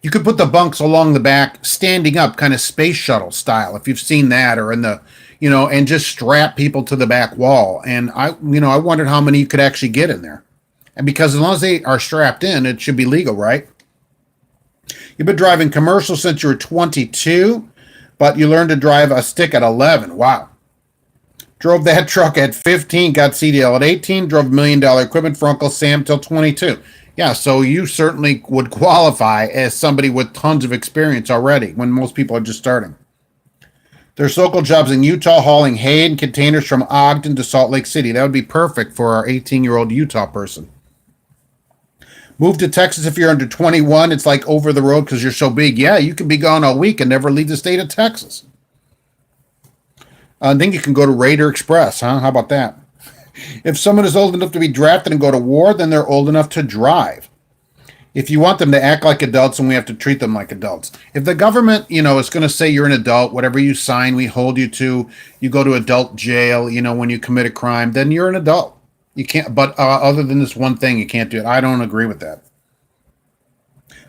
you could put the bunks along the back, standing up, kind of space shuttle style, if you've seen that, or in the, and just strap people to the back wall. And I wondered how many you could actually get in there. And because as long as they are strapped in, it should be legal, right? You've been driving commercial since you were 22, but you learned to drive a stick at 11. Wow. Drove that truck at 15, got CDL at 18, drove $1 million equipment for Uncle Sam till 22. Yeah, so you certainly would qualify as somebody with tons of experience already when most people are just starting. There's local jobs in Utah hauling hay and containers from Ogden to Salt Lake City. That would be perfect for our 18-year-old Utah person. Move to Texas if you're under 21. It's like over the road because you're so big. Yeah, you can be gone all week and never leave the state of Texas. Then you can go to Raider Express, huh? How about that? If someone is old enough to be drafted and go to war, then they're old enough to drive. If you want them to act like adults, then we have to treat them like adults. If the government, is going to say you're an adult, whatever you sign, we hold you to, you go to adult jail, when you commit a crime, then you're an adult. You can't, but other than this one thing, you can't do it. I don't agree with that.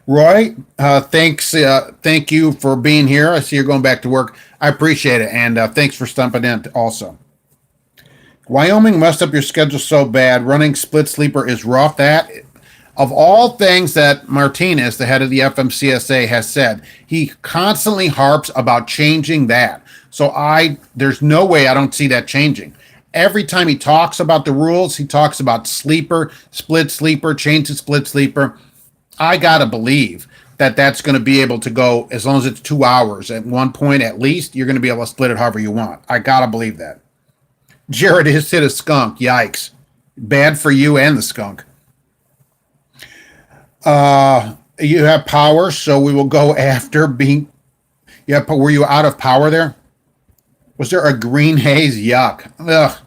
Roy, thanks. Thank you for being here. I see you're going back to work. I appreciate it. And thanks for stumping in also. Wyoming messed up your schedule so bad. Running split sleeper is rough. That, of all things that Martinez, the head of the FMCSA, has said, he constantly harps about changing that. So there's no way I don't see that changing. Every time he talks about the rules, he talks about sleeper, split sleeper, change to split sleeper. I got to believe that that's going to be able to go as long as it's 2 hours. At one point, at least, you're going to be able to split it however you want. I got to believe that. Jared has hit a skunk. Yikes. Bad for you and the skunk. You have power, so we will go after being... Yeah, were you out of power there? Was there a green haze? Yuck. Ugh.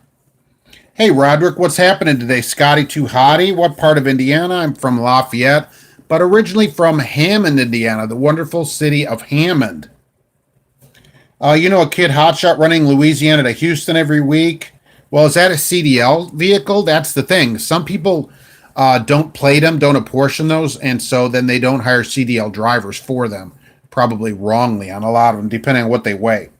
Hey, Roderick, what's happening today? Scotty too hottie? What part of Indiana? I'm from Lafayette, but originally from Hammond, Indiana, the wonderful city of Hammond. A kid hotshot running Louisiana to Houston every week. Well, is that a CDL vehicle? That's the thing. Some people don't plate them, don't apportion those, and so then they don't hire CDL drivers for them, probably wrongly on a lot of them, depending on what they weigh.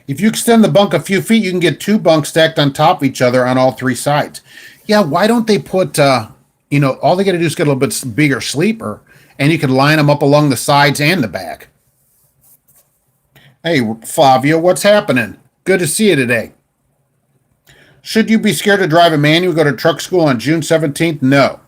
If you extend the bunk a few feet, you can get 2 bunks stacked on top of each other on all 3 sides. Yeah, why don't they put, all they got to do is get a little bit bigger sleeper, and you can line them up along the sides and the back. Hey, Flavio, what's happening? Good to see you today. Should you be scared to drive a manual, go to truck school on June 17th? No.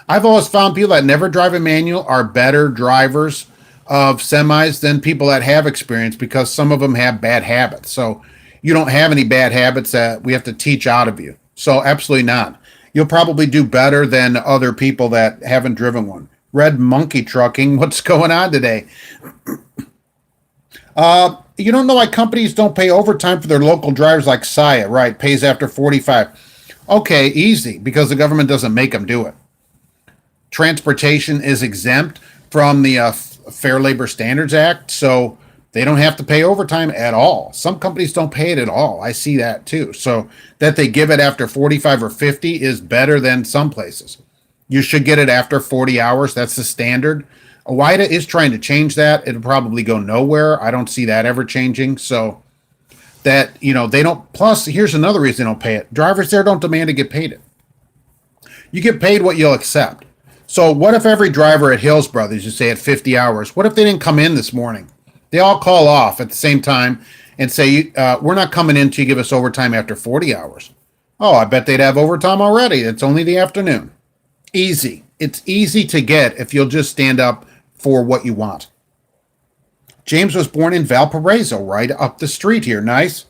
I've always found people that never drive a manual are better drivers of semis than people that have experience because some of them have bad habits. So you don't have any bad habits that we have to teach out of you. So absolutely not. You'll probably do better than other people that haven't driven one. Red Monkey Trucking, what's going on today? You don't know why companies don't pay overtime for their local drivers like Saya, right? Pays after 45. Okay, easy, because the government doesn't make them do it. Transportation is exempt from the Fair Labor Standards Act, so they don't have to pay overtime at all. Some companies don't pay it at all. I see that too. So that they give it after 45 or 50 is better than some places. You should get it after 40 hours. That's the standard. OIDA is trying to change that. It'll probably go nowhere. I don't see that ever changing. So that, they don't. Plus, here's another reason they don't pay it. Drivers there don't demand to get paid it. You get paid what you'll accept. So what if every driver at Hills Brothers, you say at 50 hours, what if they didn't come in this morning? They all call off at the same time and say, we're not coming in till you give us overtime after 40 hours. Oh, I bet they'd have overtime already. It's only the afternoon. Easy. It's easy to get if you'll just stand up for what you want. James was born in Valparaiso, right up the street here. Nice.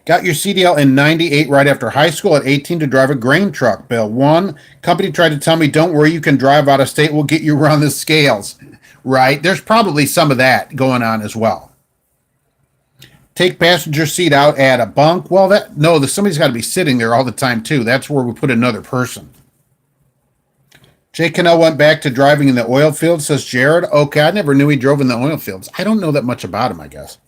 Got your CDL in 98 right after high school at 18 to drive a grain truck. Bill, one company tried to tell me, don't worry, you can drive out of state. We'll get you around the scales. Right? There's probably some of that going on as well. Take passenger seat out at a bunk. Well, somebody's got to be sitting there all the time too. That's where we put another person. Jay Cannell went back to driving in the oil fields, says Jared. Okay, I never knew he drove in the oil fields. I don't know that much about him, I guess.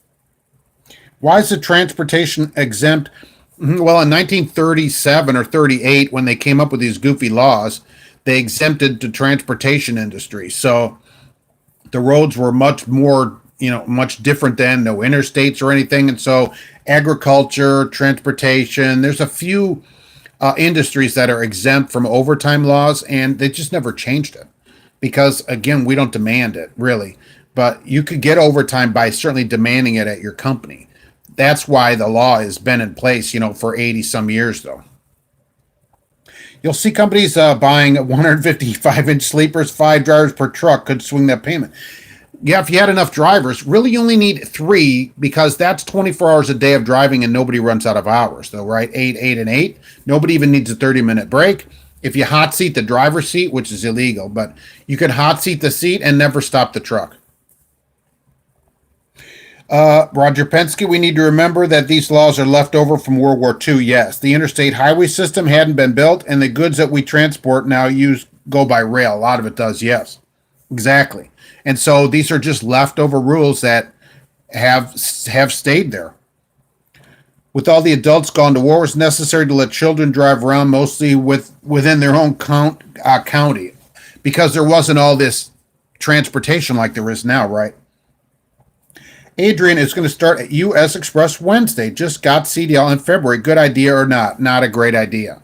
Why is the transportation exempt? Well, in 1937 or 38, when they came up with these goofy laws, they exempted the transportation industry. So the roads were much more, much different then, no interstates or anything. And so agriculture, transportation, there's a few industries that are exempt from overtime laws, and they just never changed it because, again, we don't demand it really, but you could get overtime by certainly demanding it at your company. That's why the law has been in place, for 80 some years though. You'll see companies buying 155-inch sleepers, 5 drivers per truck could swing that payment. Yeah, if you had enough drivers, really you only need 3 because that's 24 hours a day of driving and nobody runs out of hours though, right? 8, 8, and 8. Nobody even needs a 30-minute break. If you hot seat the driver's seat, which is illegal, but you could hot seat the seat and never stop the truck. Roger Penske, we need to remember that these laws are left over from World War II. Yes, the interstate highway system hadn't been built, and the goods that we transport now go by rail. A lot of it does, yes. Exactly. And so these are just leftover rules that have stayed there. With all the adults gone to war, it's necessary to let children drive around mostly within their own county because there wasn't all this transportation like there is now, right? Adrian is going to start at U.S. Express Wednesday. Just got CDL in February. Good idea or not? Not a great idea.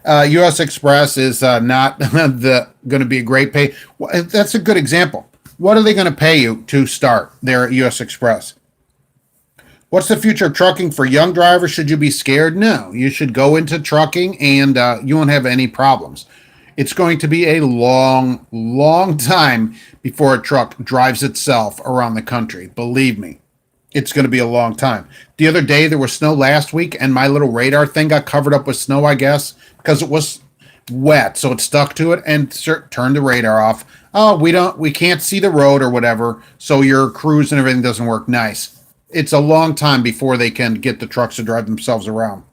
U.S. Express is not going to be a great pay. Well, that's a good example. What are they going to pay you to start there at U.S. Express? What's the future of trucking for young drivers? Should you be scared? No. You should go into trucking and you won't have any problems. It's going to be a long, long time before a truck drives itself around the country. Believe me, it's going to be a long time. The other day, there was snow last week, and my little radar thing got covered up with snow, I guess, because it was wet. So it stuck to it and turned the radar off. Oh, we can't see the road or whatever. So your cruise and everything doesn't work nice. It's a long time before they can get the trucks to drive themselves around.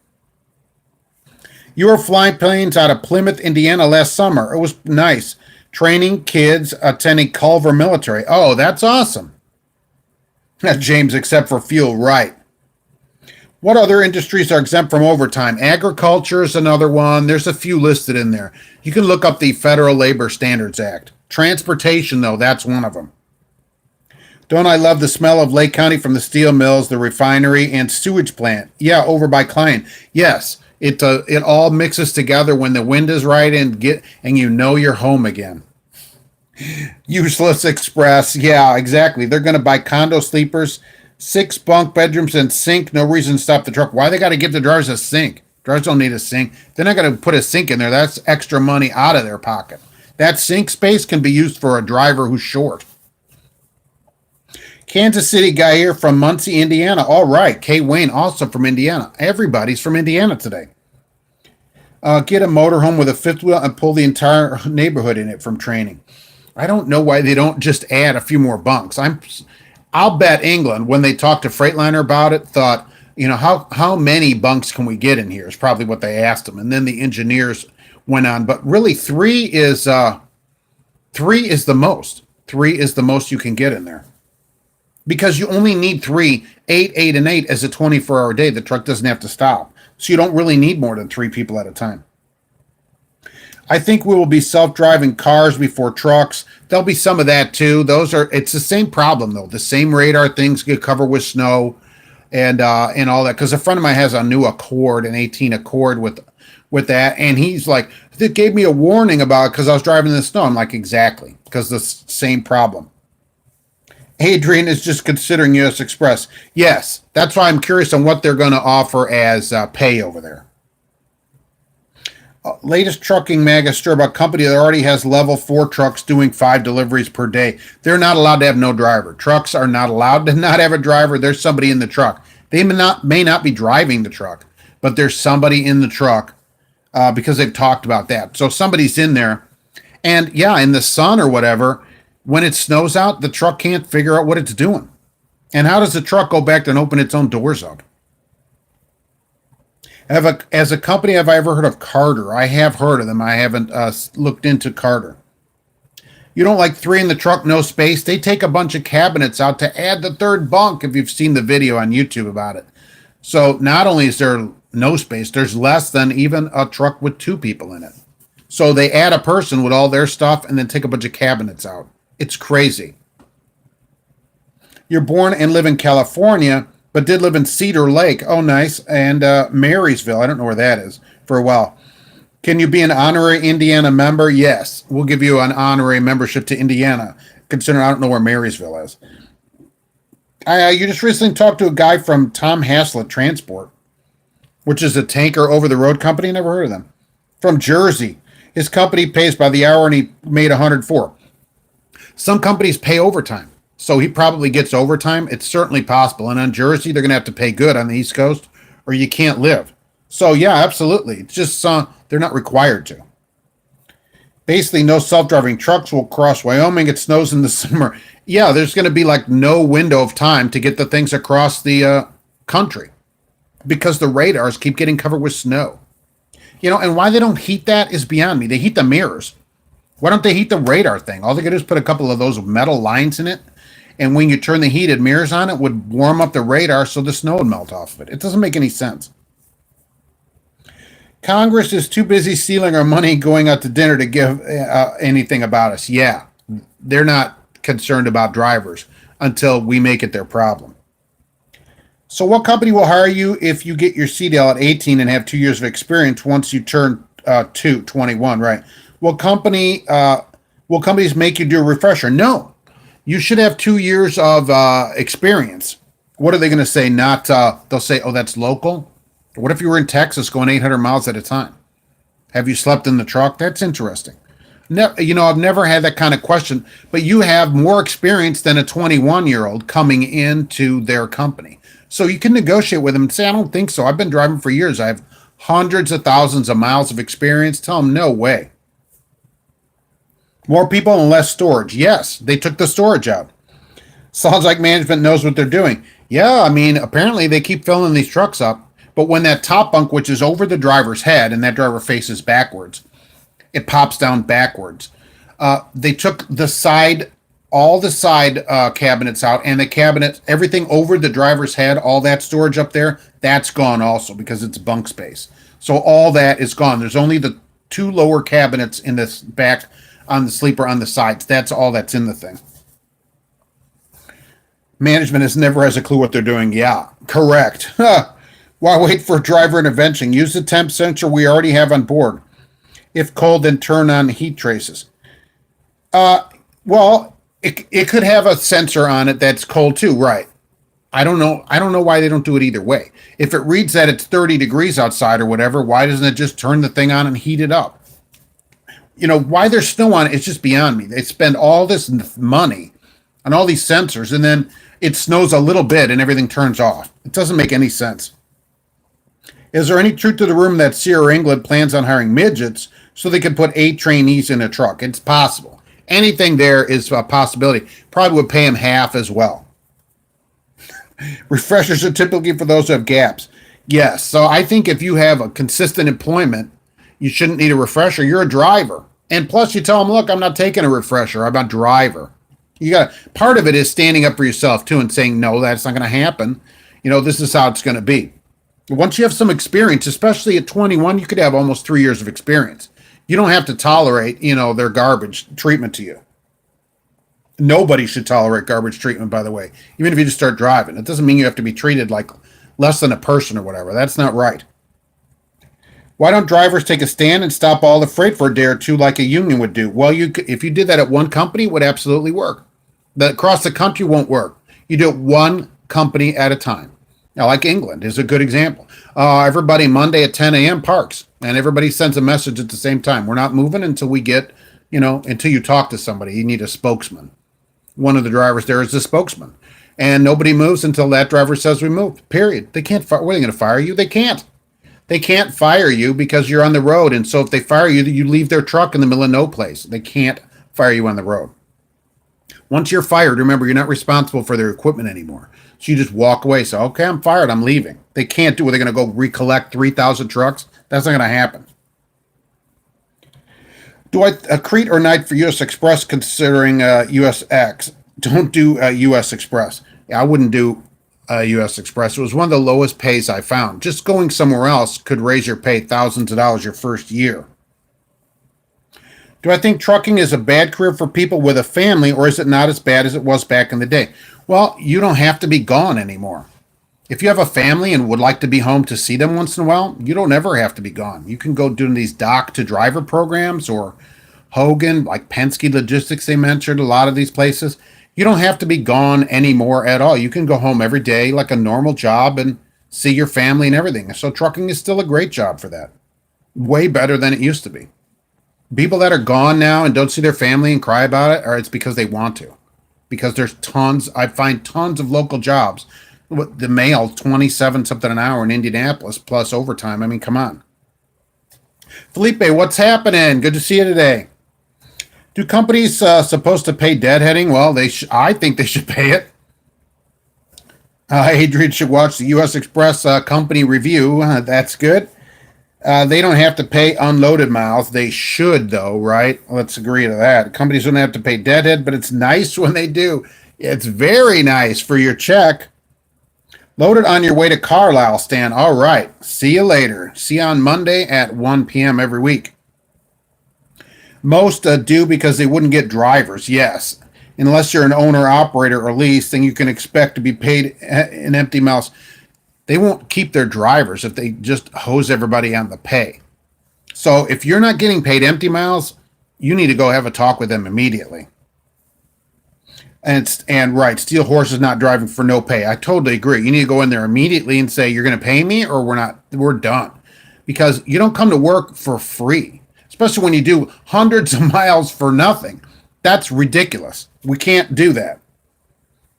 You were flying planes out of Plymouth, Indiana last summer. It was nice. Training kids, attending Culver Military. Oh, that's awesome. James, except for fuel, right. What other industries are exempt from overtime? Agriculture is another one. There's a few listed in there. You can look up the Federal Labor Standards Act. Transportation, though, that's one of them. Don't I love the smell of Lake County from the steel mills, the refinery, and sewage plant? Yeah, over by Klein. Yes. It all mixes together when the wind is right and you're home again. Useless Express. Yeah, exactly. They're going to buy condo sleepers, 6 bunk bedrooms and sink. No reason to stop the truck. Why they got to give the drivers a sink? Drivers don't need a sink. They're not going to put a sink in there. That's extra money out of their pocket. That sink space can be used for a driver who's short. Kansas City guy here from Muncie, Indiana. All right. Kay Wayne, also from Indiana. Everybody's from Indiana today. Get a motorhome with a 5th wheel and pull the entire neighborhood in it from training. I don't know why they don't just add a few more bunks. I'll bet England, when they talked to Freightliner about it, thought, how many bunks can we get in here is probably what they asked them. And then the engineers went on. But really, 3 is the most. 3 is the most you can get in there. Because you only need 3, 8, 8, and 8 as a 24-hour day. The truck doesn't have to stop. So you don't really need more than 3 people at a time. I think we will be self-driving cars before trucks. There'll be some of that too. It's the same problem though. The same radar things get covered with snow and all that. Because a friend of mine has a new Accord, an 18 Accord with that. And he's like, they gave me a warning about it because I was driving in the snow. I'm like, exactly. Because the same problem. Adrian is just considering U.S. Express. Yes, that's why I'm curious on what they're going to offer as pay over there. Latest trucking mag is about company that already has level 4 trucks doing 5 deliveries per day. They're not allowed to have no driver. Trucks are not allowed to not have a driver. There's somebody in the truck. They may not be driving the truck, but there's somebody in the truck because they've talked about that. So somebody's in there, and yeah, in the sun or whatever, when it snows out, the truck can't figure out what it's doing. And how does the truck go back and open its own doors out? As a company, have I ever heard of Carter? I have heard of them. I haven't looked into Carter. You don't like three in the truck, no space? They take a bunch of cabinets out to add the third bunk, if you've seen the video on YouTube about it. So not only is there no space, there's less than even a truck with two people in it. So they add a person with all their stuff and then take a bunch of cabinets out. It's crazy. You're born and live in California, but did live in Cedar Lake. Oh, nice. And Marysville. I don't know where that is for a while. Can you be an honorary Indiana member? Yes. We'll give you an honorary membership to Indiana, considering I don't know where Marysville is. You just recently talked to a guy from Tom Haslett Transport, which is a tanker over-the-road company. Never heard of them. From Jersey. His company pays by the hour, and he made 104. Some companies pay overtime, so he probably gets overtime. It's certainly possible. And on Jersey, they're going to have to pay good on the East Coast, or you can't live. So, yeah, absolutely. It's just they're not required to. Basically, no self-driving trucks will cross Wyoming. It snows in the summer. Yeah, there's going to be like no window of time to get the things across the country because the radars keep getting covered with snow. You know, and why they don't heat that is beyond me. They heat the mirrors. Why don't they heat the radar thing? All they could do is put a couple of those metal lines in it, and when you turn the heated mirrors on, it would warm up the radar so the snow would melt off of it. It doesn't make any sense. Congress is too busy stealing our money going out to dinner to give anything about us. Yeah, they're not concerned about drivers until we make it their problem. So what company will hire you if you get your CDL at 18 and have 2 years of experience once you turn 21, right? Will companies make you do a refresher? No. You should have 2 years of experience. What are they going to say? They'll say, oh, that's local. What if you were in Texas going 800 miles at a time? Have you slept in the truck? That's interesting. I've never had that kind of question, but you have more experience than a 21-year-old coming into their company. So you can negotiate with them and say, I don't think so. I've been driving for years. I have hundreds of thousands of miles of experience. Tell them, no way. More people and less storage. Yes, they took the storage out. Sounds like management knows what they're doing. Yeah, I mean, apparently they keep filling these trucks up. But when that top bunk, which is over the driver's head, and that driver faces backwards, it pops down backwards. They took all the side cabinets out, and the cabinets, everything over the driver's head, all that storage up there, that's gone also because it's bunk space. So all that is gone. There's only the two lower cabinets in this back on the sleeper on the sides. That's all that's in the thing. Management never has a clue what they're doing. Yeah, correct. Why wait for a driver intervention? Use the temp sensor we already have on board. If cold, then turn on heat traces. Well, it could have a sensor on it that's cold too, right? I don't know why they don't do it either way. If it reads that it's 30 degrees outside or whatever, why doesn't it just turn the thing on and heat it up? You know, why there's snow on it, it's just beyond me. They spend all this money on all these sensors, and then it snows a little bit and everything turns off. It doesn't make any sense. Is there any truth to the rumor that Sierra England plans on hiring midgets so they can put 8 trainees in a truck? It's possible. Anything there is a possibility. Probably would pay them half as well. Refreshers are typically for those who have gaps. Yes. So I think if you have a consistent employment, you shouldn't need a refresher. You're a driver. And plus you tell them, look, I'm not taking a refresher. I'm a driver. Part of it is standing up for yourself too and saying, no, that's not going to happen. You know, this is how it's going to be. Once you have some experience, especially at 21, you could have almost 3 years of experience. You don't have to tolerate, their garbage treatment to you. Nobody should tolerate garbage treatment, by the way, even if you just start driving. It doesn't mean you have to be treated like less than a person or whatever. That's not right. Why don't drivers take a stand and stop all the freight for a day or two like a union would do? Well, if you did that at one company, it would absolutely work. But across the country won't work. You do it one company at a time. Now, like England is a good example. Everybody Monday at 10 a.m. parks, and everybody sends a message at the same time. We're not moving until we get, until you talk to somebody. You need a spokesman. One of the drivers there is the spokesman. and nobody moves until that driver says we moved. Period. They can't fire. What, are they going to fire you? They can't. They can't fire you because you're on the road. And so if they fire you, you leave their truck in the middle of no place. They can't fire you on the road. Once you're fired, remember, you're not responsible for their equipment anymore. So you just walk away. So, okay, I'm fired. I'm leaving. They can't do it. They're going to go recollect 3,000 trucks. That's not going to happen. Do I accrete or night for U.S. Express considering USX? Don't do U.S. Express. Yeah, I wouldn't do U.S. Express. It was one of the lowest pays I found. Just going somewhere else could raise your pay thousands of dollars your first year. Do I think trucking is a bad career for people with a family, or is it not as bad as it was back in the day? Well, you don't have to be gone anymore. If you have a family and would like to be home to see them once in a while, you don't ever have to be gone. You can go doing these dock to driver programs, or Hogan, like Penske Logistics, they mentioned a lot of these places. You don't have to be gone anymore at all. You can go home every day like a normal job and see your family and everything. So trucking is still a great job for that. Way better than it used to be. People that are gone now and don't see their family and cry about it, or it's because they want to. Because there's tons, I find tons of local jobs. The mail, 27 something an hour in Indianapolis plus overtime. I mean, come on. Felipe, what's happening? Good to see you today. Do companies supposed to pay deadheading? Well, I think they should pay it. Adrian should watch the U.S. Express company review. That's good. They don't have to pay unloaded miles. They should, though, right? Let's agree to that. Companies don't have to pay deadhead, but it's nice when they do. It's very nice for your check. Load it on your way to Carlisle, Stan. All right. See you later. See you on Monday at 1 p.m. every week. Most do because they wouldn't get drivers, yes. Unless you're an owner-operator or lease, then you can expect to be paid in empty miles. They won't keep their drivers if they just hose everybody on the pay. So if you're not getting paid empty miles, you need to go have a talk with them immediately. And right, Steel Horse is not driving for no pay. I totally agree. You need to go in there immediately and say, you're going to pay me or we're done. Because you don't come to work for free, especially when you do hundreds of miles for nothing. That's ridiculous. We can't do that.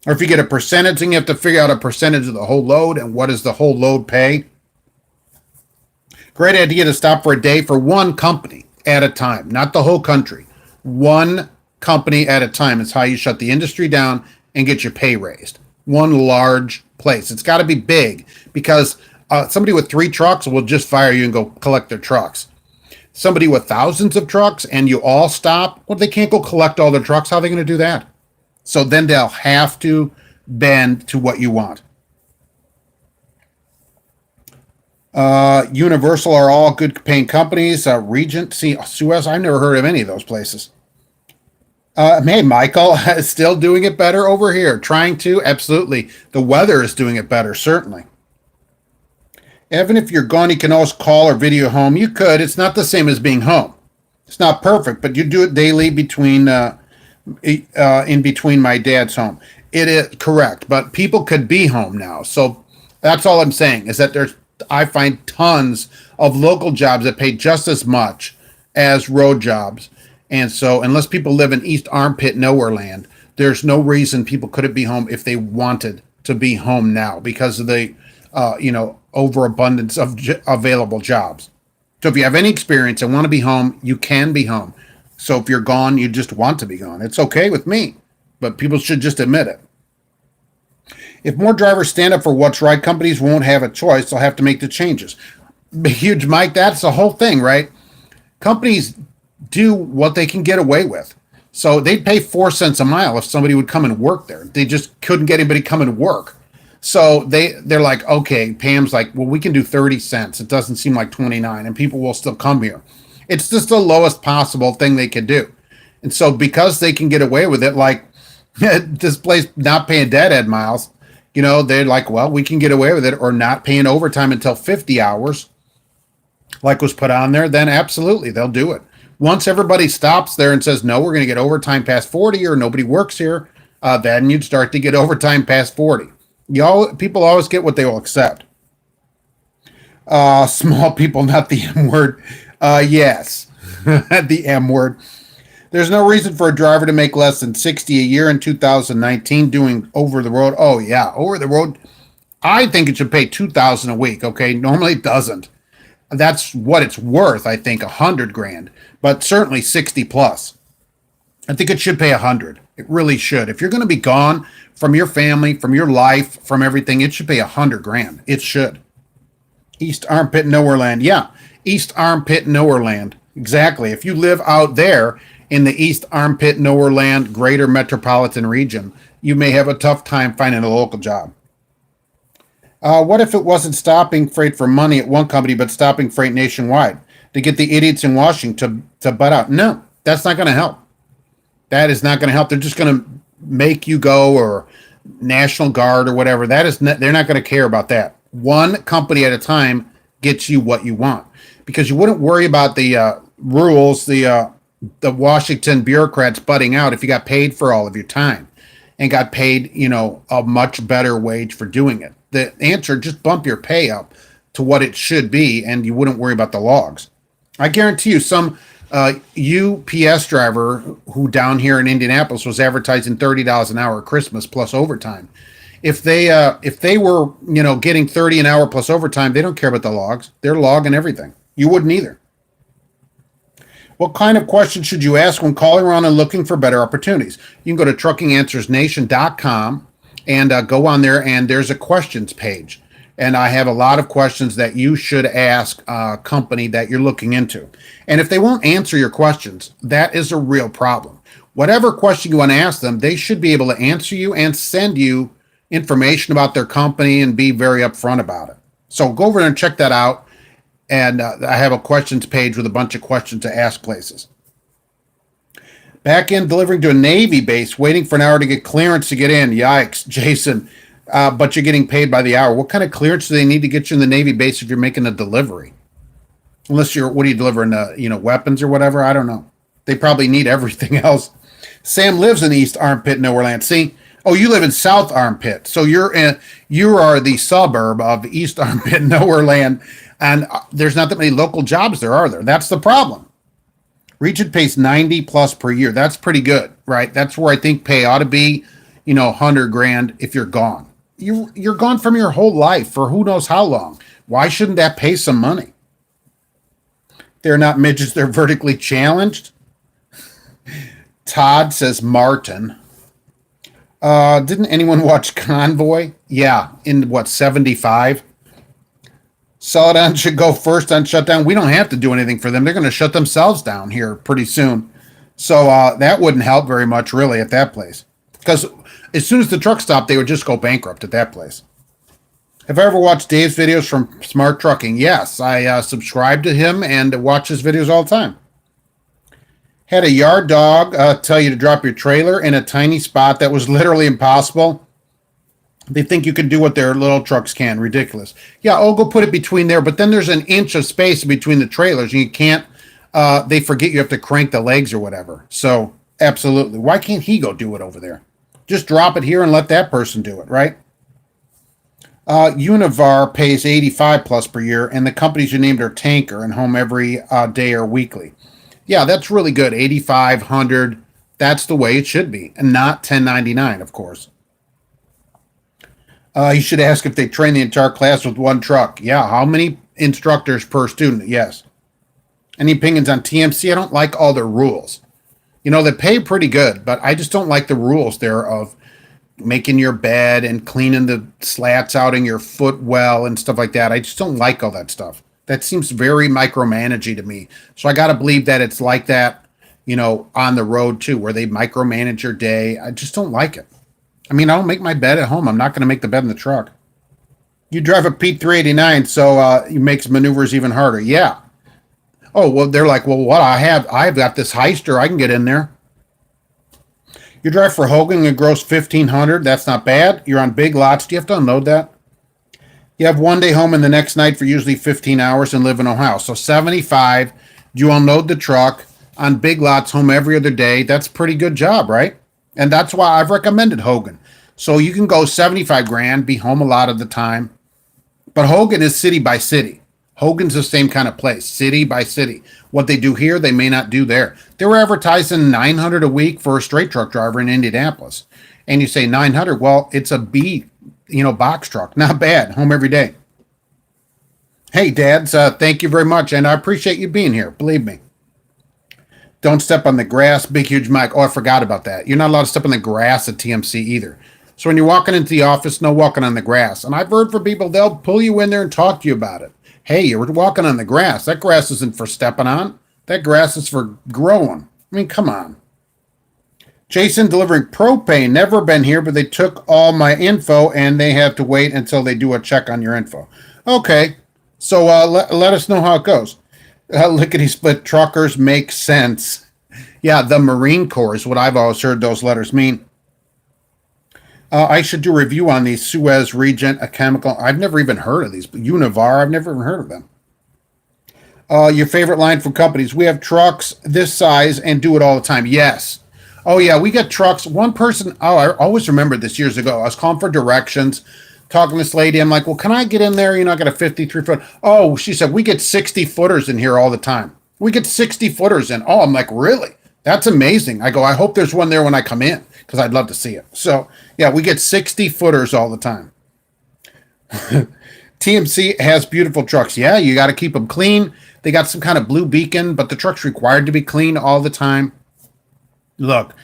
Or if you get a percentage, then you have to figure out a percentage of the whole load and what does the whole load pay. Great idea to stop for a day for one company at a time, not the whole country. One company at a time is how you shut the industry down and get your pay raised. One large place. It's got to be big because somebody with 3 trucks will just fire you and go collect their trucks. Somebody with thousands of trucks and you all stop, well, they can't go collect all their trucks. How are they going to do that? So then they'll have to bend to what you want. Universal are all good paying companies. Regent, Suez, I've never heard of any of those places. Hey, Michael is still doing it better over here. Trying to, absolutely. The weather is doing it better, certainly. Even if you're gone, you can always call or video home. You could. It's not the same as being home. It's not perfect, but you do it daily between in between my dad's home. It is correct, but people could be home now. So that's all I'm saying is that I find tons of local jobs that pay just as much as road jobs. And so unless people live in East Armpit Nowhere land, there's no reason people couldn't be home if they wanted to be home now because of the overabundance of available jobs. So if you have any experience and want to be home, you can be home. So if you're gone, you just want to be gone. It's okay with me, but people should just admit it. If more drivers stand up for what's right, companies won't have a choice. They'll have to make the changes. Huge, Mike, that's the whole thing, right? Companies do what they can get away with. So they'd pay 4 cents a mile if somebody would come and work there. They just couldn't get anybody come and work. So they're like, okay, Pam's like, well, we can do 30 cents. It doesn't seem like 29 and people will still come here. It's just the lowest possible thing they could do. And so because they can get away with it, like this place not paying deadhead miles, they're like, well, we can get away with it or not paying overtime until 50 hours like was put on there, then absolutely, they'll do it. Once everybody stops there and says, no, we're going to get overtime past 40 or nobody works here, then you'd start to get overtime past 40. People always get what they will accept. Small people, not the M word. Yes, the M word. There's no reason for a driver to make less than 60 a year in 2019 doing over the road. Oh yeah, over the road. I think it should pay 2,000 a week. Okay, normally it doesn't. That's what it's worth. I think 100 grand, but certainly 60 plus. I think it should pay 100. It really should. If you're going to be gone from your family, from your life, from everything, it should pay 100 grand. It should. East Armpit Nowhere Land. Yeah, East Armpit Nowhere Land. Exactly. If you live out there in the East Armpit Nowhere Land greater metropolitan region, you may have a tough time finding a local job. What if it wasn't stopping freight for money at one company, but stopping freight nationwide to get the idiots in Washington to butt out? No, that's not going to help. That is not going to help. They're just going to make you go, or National Guard or whatever. They're not going to care about that. One company at a time gets you what you want, because you wouldn't worry about the rules, the Washington bureaucrats butting out if you got paid for all of your time and got paid, a much better wage for doing it. The answer, just bump your pay up to what it should be, and you wouldn't worry about the logs. I guarantee you some UPS driver who down here in Indianapolis was advertising $30 an hour at Christmas plus overtime. If they were, getting 30 an hour plus overtime, they don't care about the logs. They're logging everything. You wouldn't either. What kind of questions should you ask when calling around and looking for better opportunities? You can go to truckinganswersnation.com and go on there, and there's a questions page. And I have a lot of questions that you should ask a company that you're looking into. And if they won't answer your questions, that is a real problem. Whatever question you want to ask them, they should be able to answer you and send you information about their company and be very upfront about it. So go over there and check that out. And I have a questions page with a bunch of questions to ask places. Back in delivering to a Navy base, waiting for an hour to get clearance to get in. Yikes, Jason. But you're getting paid by the hour. What kind of clearance do they need to get you in the Navy base if you're making a delivery? Unless what are you delivering? Weapons or whatever? I don't know. They probably need everything else. Sam lives in East Armpit Nowhere Land. See? Oh, you live in South Armpit. So you are the suburb of East Armpit Nowhere Land. And there's not that many local jobs there, are there? That's the problem. Region pays 90 plus per year. That's pretty good, right? That's where I think pay ought to be, 100 grand if you're gone. You're gone from your whole life for who knows how long. Why shouldn't that pay some money? They're not midgets, they're vertically challenged. Todd says Martin. Didn't anyone watch Convoy? Yeah, in 75? Celadon should go first on shutdown. We don't have to do anything for them. They're going to shut themselves down here pretty soon. So that wouldn't help very much, really, at that place. Because as soon as the truck stopped, they would just go bankrupt at that place. Have I ever watched Dave's videos from Smart Trucking? Yes, I subscribe to him and watch his videos all the time. Had a yard dog tell you to drop your trailer in a tiny spot that was literally impossible. They think you can do what their little trucks can. Ridiculous. Yeah, go put it between there, but then there's an inch of space between the trailers, and you can't, they forget you have to crank the legs or whatever. So, absolutely. Why can't he go do it over there? Just drop it here and let that person do it, right? Univar pays 85 plus per year, and the companies you named are Tanker and Home Every Day or Weekly. Yeah, that's really good. 85, 100. That's the way it should be, and not 1099, of course. You should ask if they train the entire class with one truck. Yeah, how many instructors per student? Yes. Any opinions on TMC? I don't like all their rules. They pay pretty good, but I just don't like the rules there of making your bed and cleaning the slats out in your footwell and stuff like that. I just don't like all that stuff. That seems very micromanaging to me. So I got to believe that it's like that, on the road too, where they micromanage your day. I just don't like it. I don't make my bed at home. I'm not going to make the bed in the truck. You drive a Pete 389, so it makes maneuvers even harder. Yeah. Oh, well, they're like, well, what I've got this heister. I can get in there. You drive for Hogan and gross $1,500. That's not bad. You're on big lots. Do you have to unload that? You have one day home and the next night for usually 15 hours and live in Ohio. So 75. You unload the truck on big lots, home every other day. That's a pretty good job, right? And that's why I've recommended Hogan. So you can go 75 grand, be home a lot of the time. But Hogan is city by city. Hogan's the same kind of place, city by city. What they do here, they may not do there. They were advertising 900 a week for a straight truck driver in Indianapolis. And you say 900, well, it's a B, box truck. Not bad. Home every day. Hey, Dads, thank you very much. And I appreciate you being here. Believe me. Don't step on the grass. Big, huge mic. Oh, I forgot about that. You're not allowed to step on the grass at TMC either. So when you're walking into the office, no walking on the grass. And I've heard from people, they'll pull you in there and talk to you about it. Hey, you were walking on the grass. That grass isn't for stepping on. That grass is for growing. I mean, come on. Jason delivering propane. Never been here, but they took all my info and they have to wait until they do a check on your info. Okay. So let us know how it goes. Lickety split truckers make sense. Yeah, the Marine Corps is what I've always heard those letters mean. I should do a review on these Suez Regent, a chemical. I've never even heard of these. Univar, I've never even heard of them. Your favorite line from companies. We have trucks this size and do it all the time. Yes. Oh, yeah, we get trucks. One person, I always remembered this years ago. I was calling for directions, talking to this lady. I'm like, well, can I get in there? I got a 53-foot. Oh, she said, we get 60 footers in here all the time. We get 60 footers in. Oh, I'm like, really? That's amazing. I go, I hope there's one there when I come in because I'd love to see it. So, yeah, we get 60 footers all the time. TMC has beautiful trucks. Yeah, you got to keep them clean. They got some kind of blue beacon, but the truck's required to be clean all the time. Look,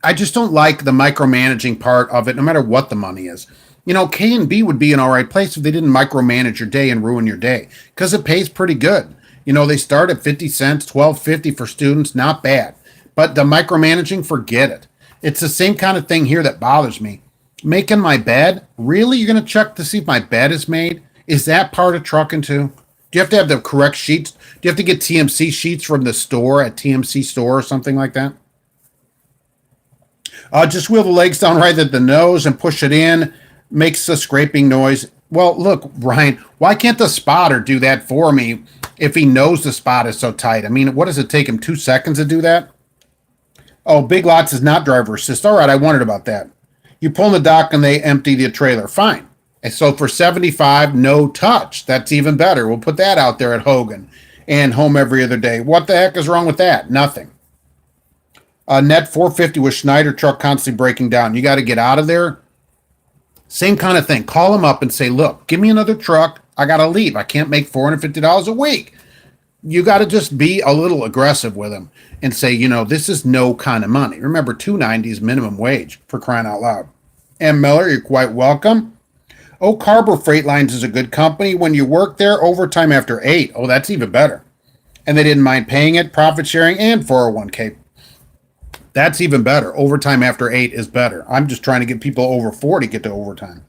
I just don't like the micromanaging part of it, no matter what the money is. K&B would be an all right place if they didn't micromanage your day and ruin your day because it pays pretty good. They start at 50 cents, $12.50 for students, not bad. But the micromanaging, forget it. It's the same kind of thing here that bothers me. Making my bed, really? You're going to check to see if my bed is made? Is that part of trucking too? Do you have to have the correct sheets? Do you have to get TMC sheets from the store at TMC store or something like that? Just wheel the legs down right at the nose and push it in. Makes a scraping noise. Well, look, Ryan, why can't the spotter do that for me if he knows the spot is so tight? I mean, what does it take him, 2 seconds to do that? Oh, Big Lots is not driver assist. All right, I wondered about that. You pull in the dock and they empty the trailer. Fine. And so for $75, no touch. That's even better. We'll put that out there at Hogan and home every other day. What the heck is wrong with that? Nothing. Net 450 with Schneider truck constantly breaking down. You got to get out of there. Same kind of thing. Call them up and say, look, give me another truck. I got to leave. I can't make $450 a week. You got to just be a little aggressive with them and say, this is no kind of money. Remember, $2.90 is minimum wage, for crying out loud. M. Miller, you're quite welcome. Oak Harbor Freight Lines is a good company. When you work there, overtime after 8. Oh, that's even better. And they didn't mind paying it, profit sharing, and 401k. That's even better. Overtime after 8 is better. I'm just trying to get people over 40 get to overtime.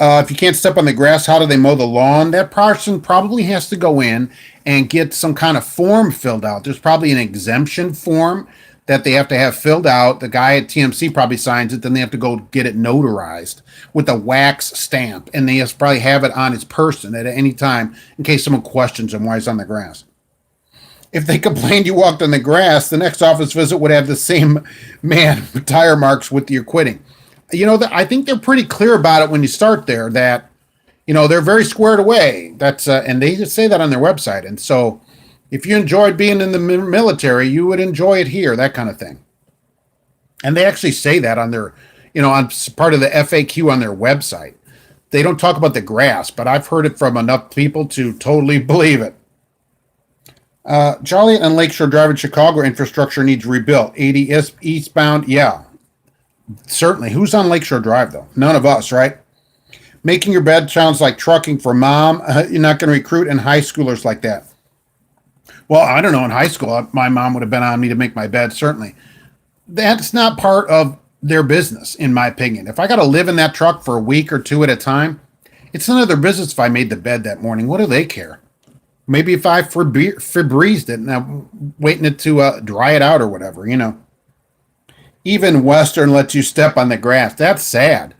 If you can't step on the grass, how do they mow the lawn? That person probably has to go in and get some kind of form filled out. There's probably an exemption form that they have to have filled out. The guy at TMC probably signs it. Then they have to go get it notarized with a wax stamp. And they probably have it on his person at any time in case someone questions him why he's on the grass. If they complained you walked on the grass, the next office visit would have the same tire marks with your quitting. I think they're pretty clear about it when you start there that, they're very squared away. That's and they just say that on their website. And so if you enjoyed being in the military, you would enjoy it here, that kind of thing. And they actually say that on their, on part of the FAQ on their website. They don't talk about the grass, but I've heard it from enough people to totally believe it. Charlie and Lakeshore Drive in Chicago infrastructure needs rebuilt. 80 eastbound, yeah, certainly. Who's on Lakeshore Drive, though? None of us, right? Making your bed sounds like trucking for mom. You're not going to recruit in high schoolers like that. Well, I don't know. In high school, my mom would have been on me to make my bed, certainly. That's not part of their business, in my opinion. If I got to live in that truck for a week or two at a time, it's none of their business if I made the bed that morning. What do they care? Maybe if I Febrezed it and I'm waiting it to dry it out or whatever, Even Western lets you step on the grass. That's sad.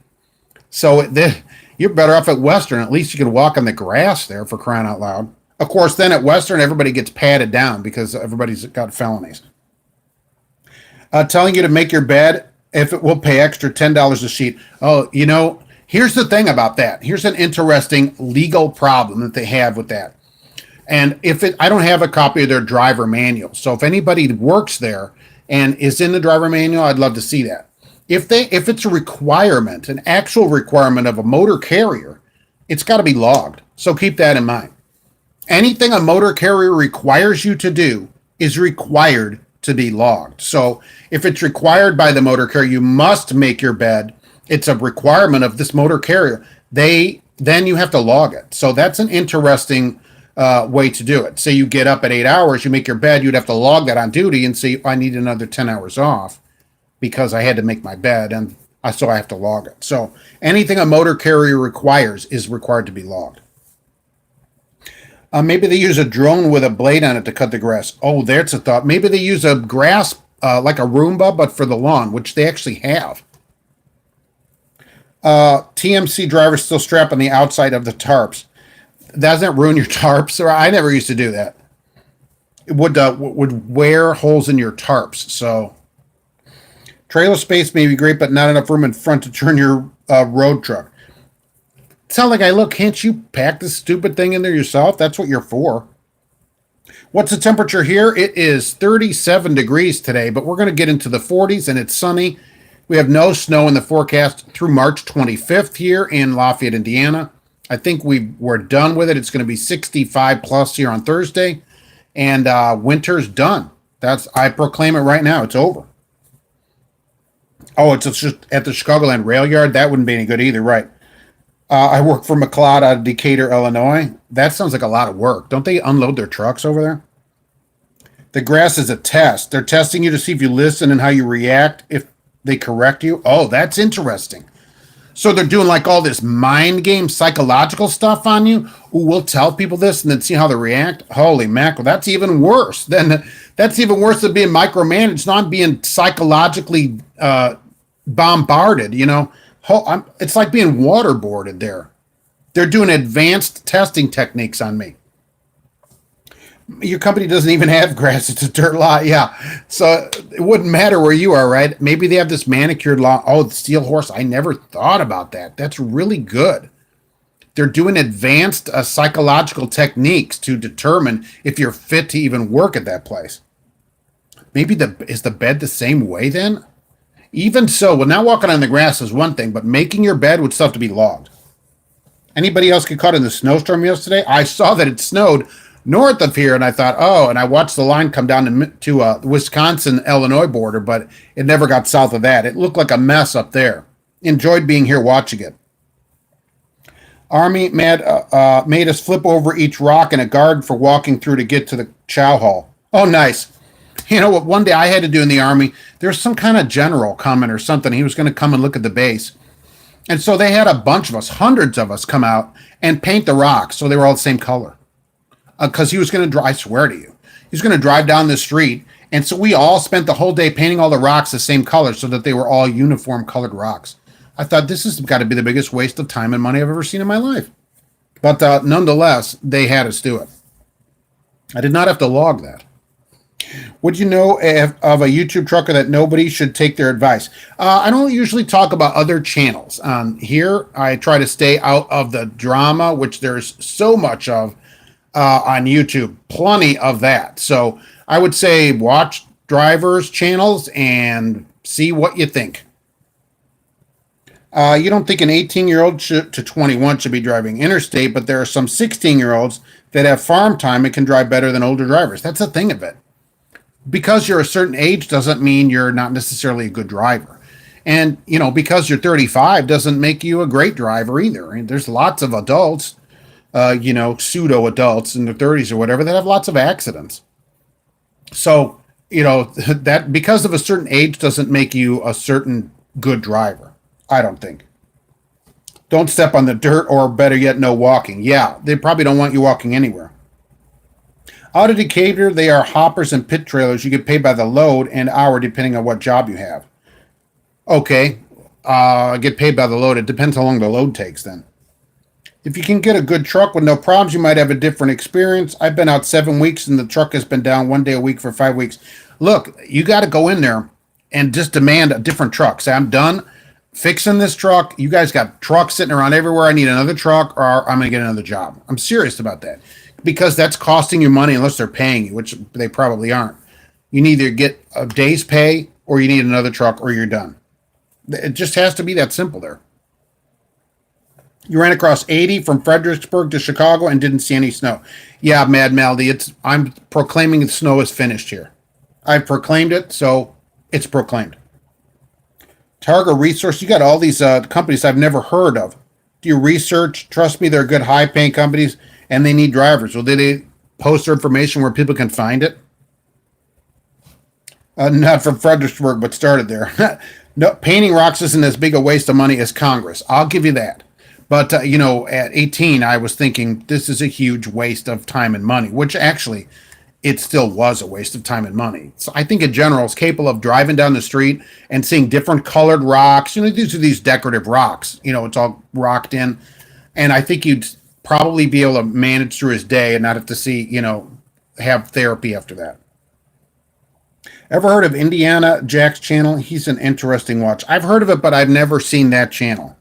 So you're better off at Western. At least you can walk on the grass there, for crying out loud. Of course, then at Western, everybody gets patted down because everybody's got felonies. Telling you to make your bed, if it will pay extra $10 a sheet. Oh, Here's the thing about that. Here's an interesting legal problem that they have with that. And I don't have a copy of their driver manual. So if anybody works there and is in the driver manual, I'd love to see that. If it's a requirement, an actual requirement of a motor carrier, it's got to be logged. So keep that in mind. Anything a motor carrier requires you to do is required to be logged. So if it's required by the motor carrier, you must make your bed. It's a requirement of this motor carrier. Then you have to log it. So that's an interesting way to do it. Say you get up at 8 hours, you make your bed, you'd have to log that on duty and say, I need another 10 hours off because I had to make my bed, and so I have to log it. So anything a motor carrier requires is required to be logged. Maybe they use a drone with a blade on it to cut the grass. Oh, that's a thought. Maybe they use a grass, like a Roomba, but for the lawn, which they actually have. TMC drivers still strap on the outside of the tarps. Doesn't ruin your tarps. Or I never used to do that. It would wear holes in your tarps. So trailer space may be great, but not enough room in front to turn your road truck. Sound like I look, can't you pack this stupid thing in there yourself? That's what you're for. What's the temperature here? It is 37 degrees today, but we're going to get into the 40s and it's sunny. We have no snow in the forecast through March 25th here in Lafayette, Indiana. I think we're done with it. It's going to be 65 plus here on Thursday, and winter's done. I proclaim it right now. It's over. Oh, it's just at the Chicagoland rail yard. That wouldn't be any good either, right? I work for McLeod out of Decatur, Illinois. That sounds like a lot of work. Don't they unload their trucks over there? The grass is a test. They're testing you to see if you listen and how you react, if they correct you. Oh, that's interesting. So they're doing like all this mind game psychological stuff on you. Ooh, we'll tell people this and then see how they react. Holy mackerel, that's even worse than being micromanaged, not being psychologically bombarded, you know. It's like being waterboarded there. They're doing advanced testing techniques on me. Your company doesn't even have grass. It's a dirt lot. Yeah. So it wouldn't matter where you are, right? Maybe they have this manicured lawn. Oh, the steel horse. I never thought about that. That's really good. They're doing advanced psychological techniques to determine if you're fit to even work at that place. Maybe is the bed the same way then? Even so, well, now walking on the grass is one thing, but making your bed would still have to be logged. Anybody else get caught in the snowstorm yesterday? I saw that it snowed north of here, and I thought, and I watched the line come down to Wisconsin-Illinois border, but it never got south of that. It looked like a mess up there. Enjoyed being here watching it. Army made us flip over each rock and a guard for walking through to get to the chow hall. Oh, nice. You know what? One day I had to do in the Army, there's some kind of general coming or something. He was going to come and look at the base. And so they had a bunch of us, hundreds of us, come out and paint the rocks so they were all the same color. Because he was going to drive, I swear to you, he was going to drive down the street. And so we all spent the whole day painting all the rocks the same color so that they were all uniform colored rocks. I thought this has got to be the biggest waste of time and money I've ever seen in my life. But nonetheless, they had us do it. I did not have to log that. Would you know of a YouTube trucker that nobody should take their advice? I don't usually talk about other channels. Here, I try to stay out of the drama, which there's so much of on YouTube. Plenty of that. So I would say watch drivers' channels and see what you think. You don't think an 18-year-old to 21 should be driving interstate, but there are some 16-year-olds that have farm time and can drive better than older drivers. That's the thing of it. Because you're a certain age doesn't mean you're not necessarily a good driver. And, because you're 35 doesn't make you a great driver either. And there's lots of adults, pseudo adults in their 30s or whatever that have lots of accidents. So, that because of a certain age doesn't make you a certain good driver. I don't think. Don't step on the dirt, or better yet, no walking. Yeah, they probably don't want you walking anywhere. Out of Decatur, they are hoppers and pit trailers. You get paid by the load and hour depending on what job you have. Okay, get paid by the load. It depends how long the load takes then. If you can get a good truck with no problems, you might have a different experience. I've been out 7 weeks and the truck has been down 1 day a week for 5 weeks. Look, you got to go in there and just demand a different truck. Say, I'm done. fixing this truck. You guys got trucks sitting around everywhere. I need another truck or I'm going to get another job. I'm serious about that because that's costing you money unless they're paying you, which they probably aren't. You need to get a day's pay or you need another truck or you're done. It just has to be that simple there. You ran across 80 from Fredericksburg to Chicago and didn't see any snow. Yeah, Mad Maldy, I'm proclaiming the snow is finished here. I've proclaimed it, so it's proclaimed. Targa Resource, you got all these companies I've never heard of. Do you research? Trust me, they're good, high-paying companies, and they need drivers. Well, did they post their information where people can find it? Not from Fredericksburg, but started there. No, painting rocks isn't as big a waste of money as Congress. I'll give you that. But, at 18, I was thinking this is a huge waste of time and money, which actually it still was a waste of time and money. So I think in general, it's capable of driving down the street and seeing different colored rocks. These are these decorative rocks. It's all rocked in. And I think you'd probably be able to manage through his day and not have to see, have therapy after that. Ever heard of Indiana Jack's channel? He's an interesting watch. I've heard of it, but I've never seen that channel.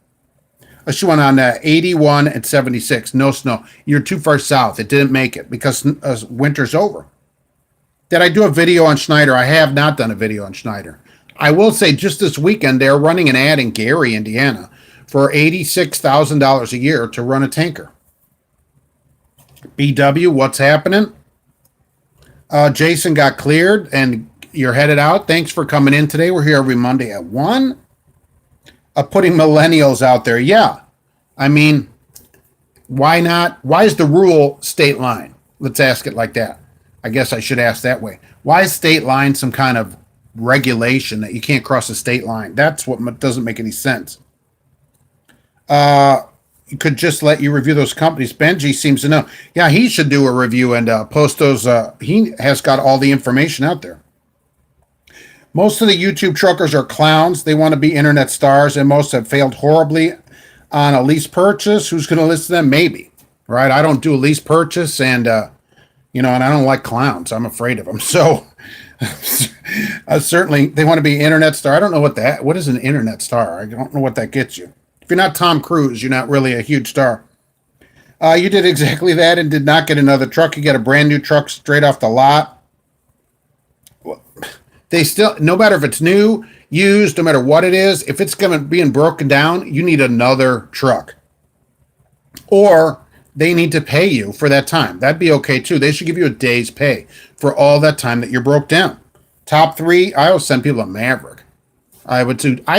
She went on 81 and 76. No snow. You're too far south. It didn't make it because winter's over. Did I do a video on Schneider? I have not done a video on Schneider. I will say just this weekend, they're running an ad in Gary, Indiana for $86,000 a year to run a tanker. BW, what's happening? Jason got cleared and you're headed out. Thanks for coming in today. We're here every Monday at 1. Putting millennials out there. Yeah. I mean, why not? Why is the rule state line? Let's ask it like that. I guess I should ask that way. Why is state line some kind of regulation that you can't cross a state line? That's what doesn't make any sense. You could just let you review those companies. Benji seems to know. Yeah, he should do a review and post those. He has got all the information out there. Most of the YouTube truckers are clowns. They want to be internet stars, and most have failed horribly on a lease purchase. Who's going to listen to them? Maybe, right? I don't do a lease purchase, and and I don't like clowns. I'm afraid of them. So certainly they want to be internet star. I don't know what is an internet star? I don't know what that gets you. If you're not Tom Cruise, you're not really a huge star. You did exactly that and did not get another truck. You got a brand new truck straight off the lot. They still, no matter if it's new, used, no matter what it is, if it's going to be broken down, you need another truck. Or they need to pay you for that time. That'd be okay too. They should give you a day's pay for all that time that you're broke down. Top 3, I always send people a Maverick. I'd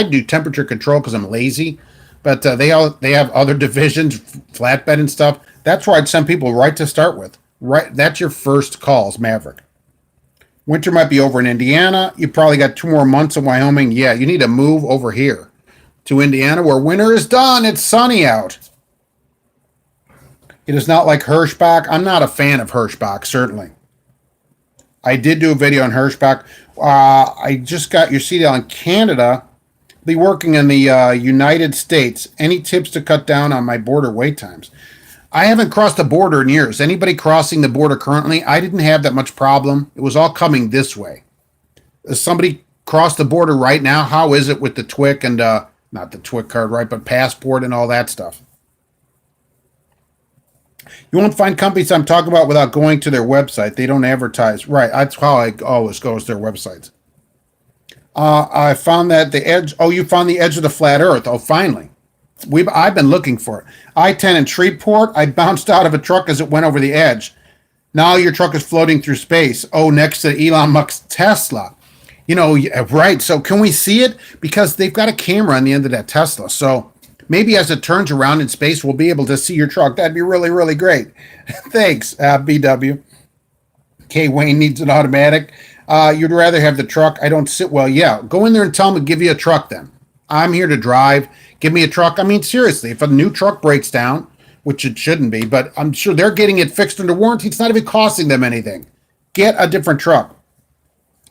do temperature control because I'm lazy, but they have other divisions, flatbed and stuff. That's where I'd send people right to start with. Right, that's your first calls, Maverick. Winter might be over in Indiana. You probably got 2 more months in Wyoming. Yeah, you need to move over here to Indiana where winter is done. It's sunny out. It is not like Hirschbach. I'm not a fan of Hirschbach, certainly. I did do a video on Hirschbach. I just got your CDL in Canada. Be working in the United States. Any tips to cut down on my border wait times? I haven't crossed the border in years. Anybody crossing the border currently? I didn't have that much problem. It was all coming this way. Does somebody cross the border right now? How is it with the TWIC and, not the TWIC card, right, but passport and all that stuff? You won't find companies I'm talking about without going to their website. They don't advertise. Right, that's how I always go, is their websites. I found that the edge. Oh, you found the edge of the flat earth. Oh, finally. I've been looking for it. I-10 in Shreveport, I bounced out of a truck as it went over the edge. Now your truck is floating through space. Oh, next to Elon Musk's Tesla. Right. So can we see it? Because they've got a camera on the end of that Tesla. So maybe as it turns around in space, we'll be able to see your truck. That'd be really, really great. Thanks, BW. K. Wayne needs an automatic. You'd rather have the truck. I don't sit well. Yeah, go in there and tell them to give you a truck then. I'm here to drive. Give me a truck. I mean, seriously, if a new truck breaks down, which it shouldn't be, but I'm sure they're getting it fixed under warranty. It's not even costing them anything. Get a different truck.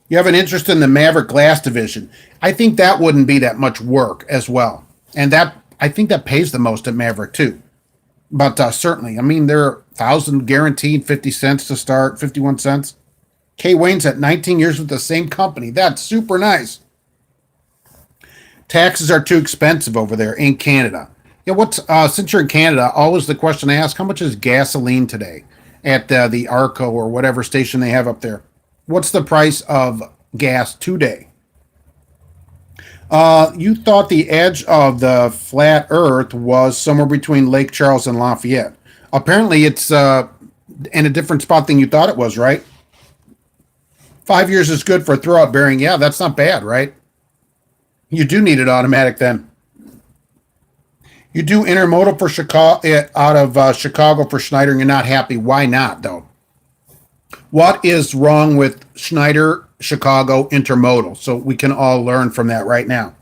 You have an interest in the Maverick Glass division. I think that wouldn't be that much work as well. And I think that pays the most at Maverick too. But certainly, I mean, they're 1,000 guaranteed, 50 cents to start, 51 cents. K. Wayne's at 19 years with the same company. That's super nice. Taxes are too expensive over there in Canada. Yeah, what's since you're in Canada, always the question I ask: how much is gasoline today at the Arco or whatever station they have up there? What's the price of gas today? You thought the edge of the flat Earth was somewhere between Lake Charles and Lafayette. Apparently, it's in a different spot than you thought it was, right? 5 years is good for a throwout bearing. Yeah, that's not bad, right? You do need it automatic then. You do intermodal for Chicago out of Chicago for Schneider, and you're not happy. Why not, though? What is wrong with Schneider Chicago intermodal? So we can all learn from that right now.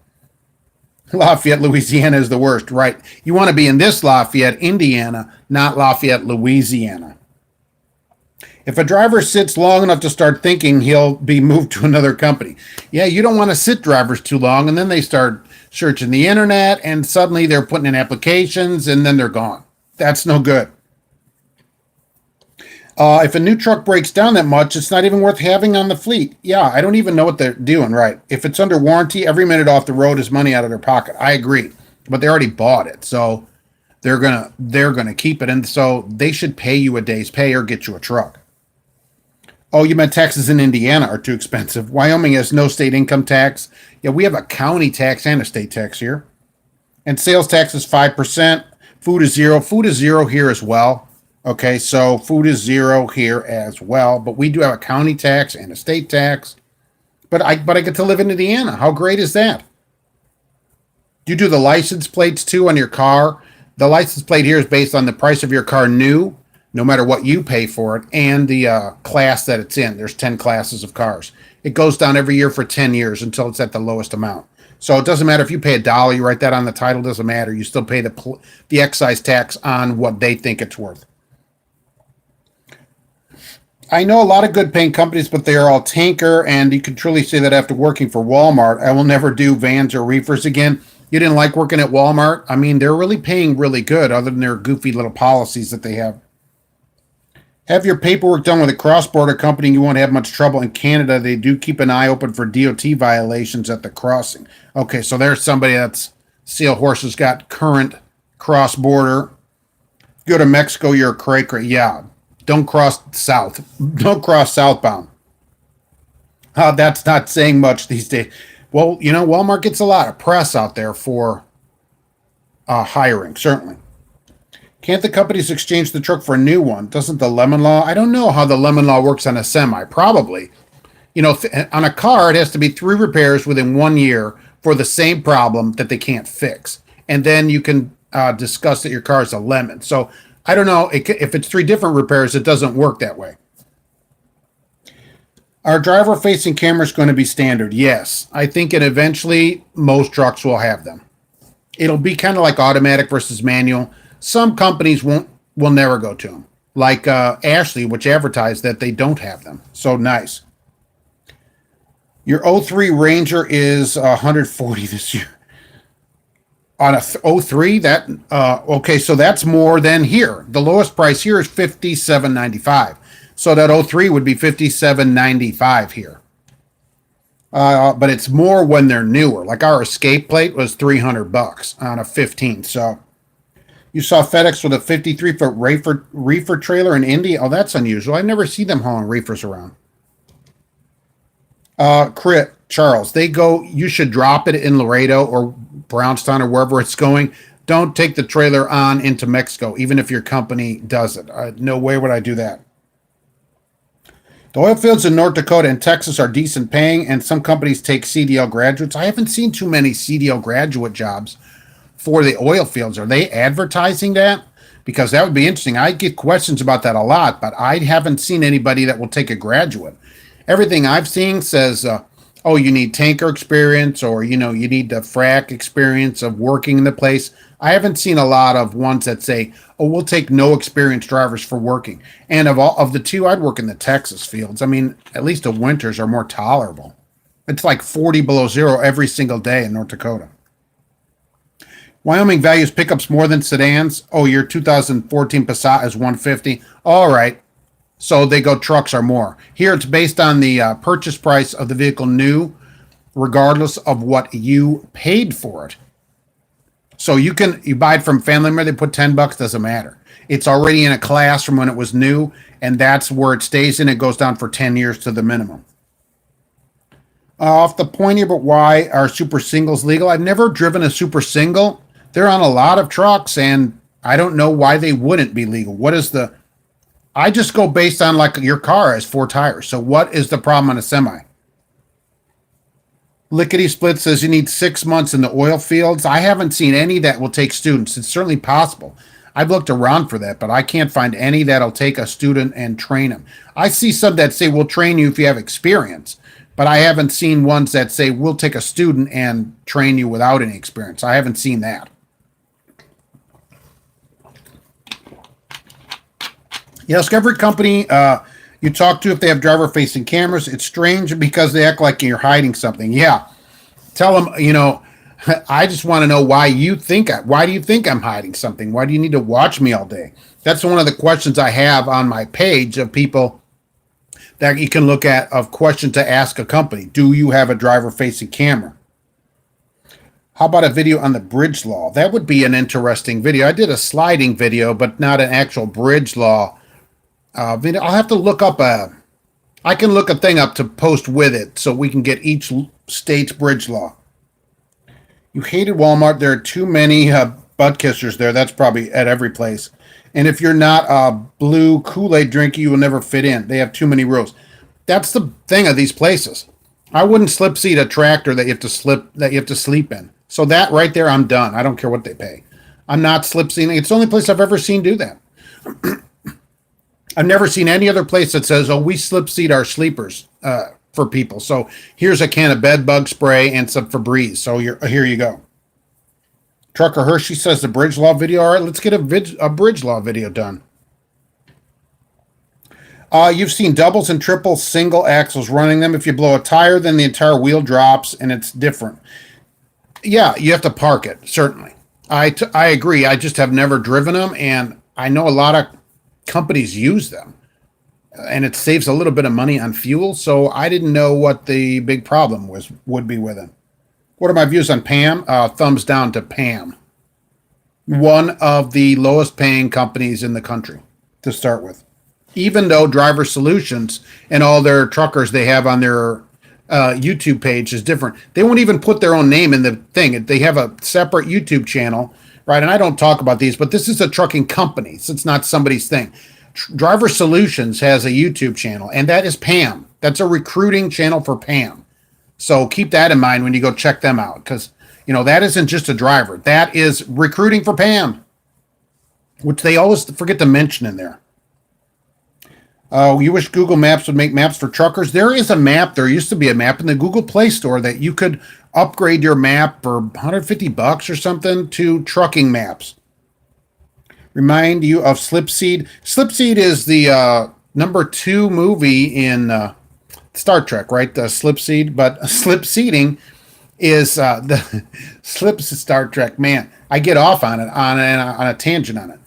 Lafayette, Louisiana is the worst, right? You want to be in this Lafayette, Indiana, not Lafayette, Louisiana. If a driver sits long enough to start thinking, he'll be moved to another company. Yeah, you don't want to sit drivers too long, and then they start searching the internet, and suddenly they're putting in applications, and then they're gone. That's no good. If a new truck breaks down that much, it's not even worth having on the fleet. Yeah, I don't even know what they're doing, right? If it's under warranty, every minute off the road is money out of their pocket. I agree, but they already bought it, so they're gonna keep it, and so they should pay you a day's pay or get you a truck. Oh, you meant Texas and Indiana are too expensive. Wyoming has no state income tax. Yeah, we have a county tax and a state tax here. And sales tax is 5%. Food is zero. Food is zero here as well. Okay, so food is zero here as well. But we do have a county tax and a state tax. But I get to live in Indiana. How great is that? You do the license plates too on your car. The license plate here is based on the price of your car new, no matter what you pay for it, and the class that it's in. There's 10 classes of cars. It goes down every year for 10 years until it's at the lowest amount. So it doesn't matter if you pay $1, you write that on the title, doesn't matter. You still pay the excise tax on what they think it's worth. I know a lot of good paying companies, but they are all tanker, and you can truly say that after working for Walmart. I will never do vans or reefers again. You didn't like working at Walmart? I mean, they're really paying really good other than their goofy little policies that they have. Have your paperwork done with a cross-border company and you won't have much trouble. In Canada, they do keep an eye open for DOT violations at the crossing. Okay, so there's somebody that's Seal Horses got current cross-border. Go to Mexico, you're a cray. Yeah, don't cross south. Don't cross southbound. That's not saying much these days. Well, you know, Walmart gets a lot of press out there for hiring, certainly. Can't the companies exchange the truck for a new one? Doesn't the lemon law? I don't know how the lemon law works on a semi. Probably. You know, on a car, it has to be 3 repairs within 1 year for the same problem that they can't fix. And then you can discuss that your car is a lemon. So I don't know. If it's 3 different repairs, it doesn't work that way. Are driver-facing cameras going to be standard? Yes. I think it eventually most trucks will have them. It'll be kind of like automatic versus manual. Some companies will never go to them, like Ashley, which advertised that they don't have them. So nice. Your '03 Ranger is 140 this year. On a '03, that okay, so that's more than here. The lowest price here is $57.95. So that '03 would be $57.95 here. But it's more when they're newer. Like our Escape plate was $300 on a 15. So. You saw FedEx with a 53-foot reefer trailer in Indy. Oh, that's unusual. I've never seen them hauling reefers around. Crit, Charles, they go, you should drop it in Laredo or Brownstown or wherever it's going. Don't take the trailer on into Mexico, even if your company does it. No way would I do that. The oil fields in North Dakota and Texas are decent paying, and some companies take CDL graduates. I haven't seen too many CDL graduate jobs for the oil fields. Are they advertising that? Because that would be interesting. I get questions about that a lot, but I haven't seen anybody that will take a graduate. Everything I've seen says, oh, you need tanker experience, or, you know, you need the frac experience of working in the place. I haven't seen a lot of ones that say, oh, we'll take no experienced drivers for working. And of the two, I'd work in the Texas fields. I mean, at least the winters are more tolerable. It's like 40 below zero every single day in North Dakota. Wyoming values pickups more than sedans. Oh, your 2014 Passat is 150. All right. So they go trucks are more. Here it's based on the purchase price of the vehicle new regardless of what you paid for it. So you buy it from family member, they put $10, doesn't matter. It's already in a class from when it was new, and that's where it stays in. It goes down for 10 years to the minimum. Off the point here, but why are super singles legal? I've never driven a super single. They're on a lot of trucks, and I don't know why they wouldn't be legal. I just go based on like your car has 4 tires. So what is the problem on a semi? Lickety Split says you need 6 months in the oil fields. I haven't seen any that will take students. It's certainly possible. I've looked around for that, but I can't find any that'll take a student and train them. I see some that say we'll train you if you have experience, but I haven't seen ones that say we'll take a student and train you without any experience. I haven't seen that. You ask every company you talk to if they have driver-facing cameras. It's strange because they act like you're hiding something. Yeah. Tell them, I just want to know why do you think I'm hiding something? Why do you need to watch me all day? That's one of the questions I have on my page of people that you can look at of questions to ask a company. Do you have a driver-facing camera? How about a video on the bridge law? That would be an interesting video. I did a sliding video, but not an actual bridge law video. I'll have to look up I can look a thing up to post with it so we can get each state's bridge law. You hated Walmart. There are too many butt kissers there. That's probably at every place. And if you're not a blue Kool-Aid drinker, you will never fit in. They have too many rules. That's the thing of these places. I wouldn't slip seat a tractor that you have to sleep in. So that right there, I'm done. I don't care what they pay. I'm not slip seating. It's the only place I've ever seen do that. I've never seen any other place that says, oh, we slip seat our sleepers for people. So here's a can of bed bug spray and some Febreze. So here you go. Trucker Hershey says the bridge law video. All right, let's get a bridge law video done. You've seen doubles and triples, single axles running them. If you blow a tire, then the entire wheel drops and it's different. Yeah, you have to park it, certainly. I agree. I just have never driven them, and I know a lot of companies use them. And it saves a little bit of money on fuel, so I didn't know what the big problem would be with it. What are my views on Pam? Thumbs down to Pam. One of the lowest paying companies in the country to start with. Even though Driver Solutions and all their truckers they have on their YouTube page is different. They won't even put their own name in the thing. They have a separate YouTube channel, right? And I don't talk about these, but this is a trucking company, so it's not somebody's thing. Driver Solutions has a YouTube channel, and that is Pam. That's a recruiting channel for Pam. So keep that in mind when you go check them out, because that isn't just a driver. That is recruiting for Pam, which they always forget to mention in there. You wish Google Maps would make maps for truckers? There is a map. There used to be a map in the Google Play Store that you could upgrade your map for $150 or something to trucking maps. Remind you of Slipseed. Slipseed is the number 2 movie in Star Trek, right? The Slipseed, but slipseeding is the slips Star Trek. Man, I get off on it on a tangent on it.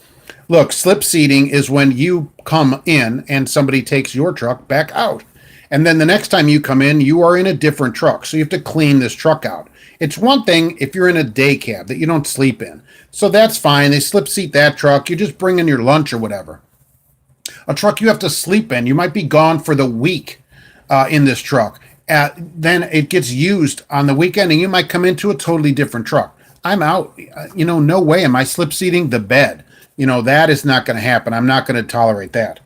Look, slip seating is when you come in and somebody takes your truck back out. And then the next time you come in, you are in a different truck. So you have to clean this truck out. It's one thing if you're in a day cab that you don't sleep in. So that's fine. They slip seat that truck. You just bring in your lunch or whatever. A truck you have to sleep in. You might be gone for the week in this truck. Then it gets used on the weekend and you might come into a totally different truck. I'm out. No way am I slip seating the bed. That is not going to happen. I'm not going to tolerate that.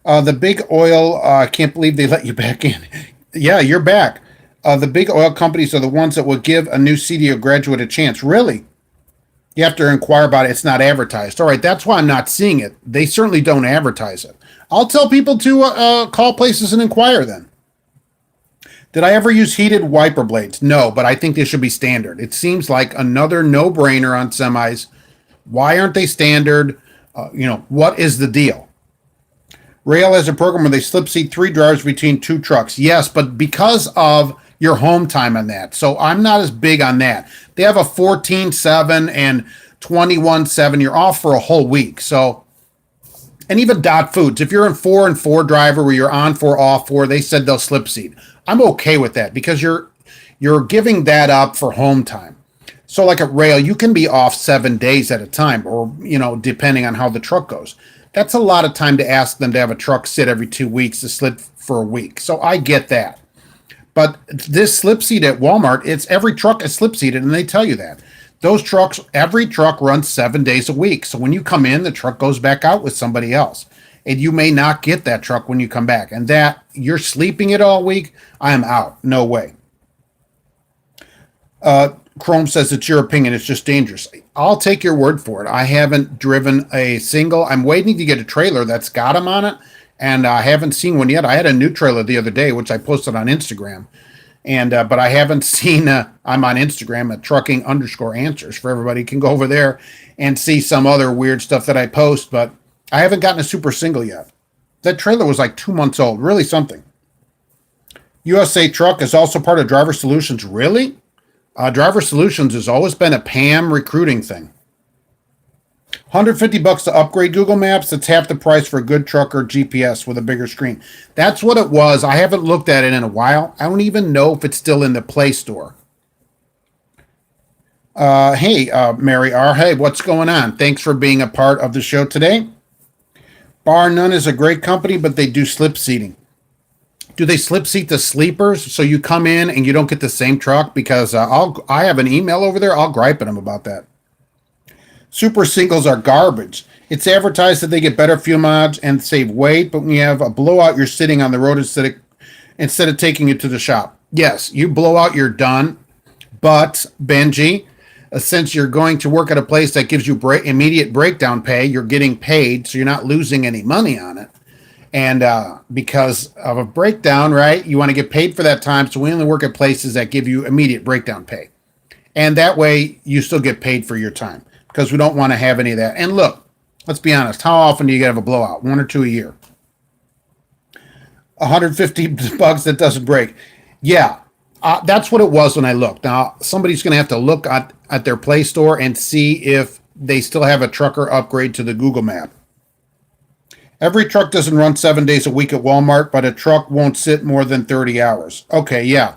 The big oil, I can't believe they let you back in. Yeah, you're back. The big oil companies are the ones that will give a new CDL graduate a chance. Really? You have to inquire about it. It's not advertised. All right, that's why I'm not seeing it. They certainly don't advertise it. I'll tell people to call places and inquire then. Did I ever use heated wiper blades? No, but I think they should be standard. It seems like another no-brainer on semis. Why aren't they standard? What is the deal? Rail has a program where they slip seat 3 drivers between 2 trucks. Yes, but because of your home time on that. So I'm not as big on that. They have a 14-7 and 21-7. You're off for a whole week. So, and even Dot Foods, if you're in 4 and 4 driver where you're on 4, off 4, they said they'll slip seat. I'm okay with that because you're giving that up for home time. So like at rail, you can be off 7 days at a time, or depending on how the truck goes. That's a lot of time to ask them to have a truck sit every 2 weeks to slip for a week. So I get that. But this slip seat at Walmart, it's every truck is slip seated, and they tell you that. Those trucks, every truck runs 7 days a week. So when you come in, the truck goes back out with somebody else. And you may not get that truck when you come back. And that you're sleeping it all week, I am out. No way. Chrome says it's your opinion. It's just dangerous. I'll take your word for it. I haven't driven a single. I'm waiting to get a trailer that's got them on it, and I haven't seen one yet. I had a new trailer the other day, which I posted on Instagram, and but I haven't seen. I'm on Instagram at trucking_answers for everybody. Can go over there and see some other weird stuff that I post, but I haven't gotten a super single yet. That trailer was like 2 months old. Really something. USA Truck is also part of Driver Solutions. Really? Driver Solutions has always been a PAM recruiting thing. $150 to upgrade Google Maps. That's half the price for a good truck or GPS with a bigger screen. That's what it was. I haven't looked at it in a while. I don't even know if it's still in the Play Store. Hey, Mary R. Hey, what's going on? Thanks for being a part of the show today. Bar None is a great company, but they do slip seating. Do they slip seat the sleepers so you come in and you don't get the same truck? Because I have an email over there. I'll gripe at them about that. Super singles are garbage. It's advertised that they get better fuel mileage and save weight, but when you have a blowout, you're sitting on the road instead of taking it to the shop. Yes, you blow out, you're done. But Benji, since you're going to work at a place that gives you immediate breakdown pay, you're getting paid, so you're not losing any money on it. And because of a breakdown, right, you want to get paid for that time. So we only work at places that give you immediate breakdown pay. And that way you still get paid for your time because we don't want to have any of that. And look, let's be honest. How often do you have a blowout? 1 or 2 a year. $150 that doesn't break. Yeah, that's what it was when I looked. Now, somebody's going to have to look at their Play Store and see if they still have a trucker upgrade to the Google map. Every truck doesn't run 7 days a week at Walmart, but a truck won't sit more than 30 hours. Okay, yeah.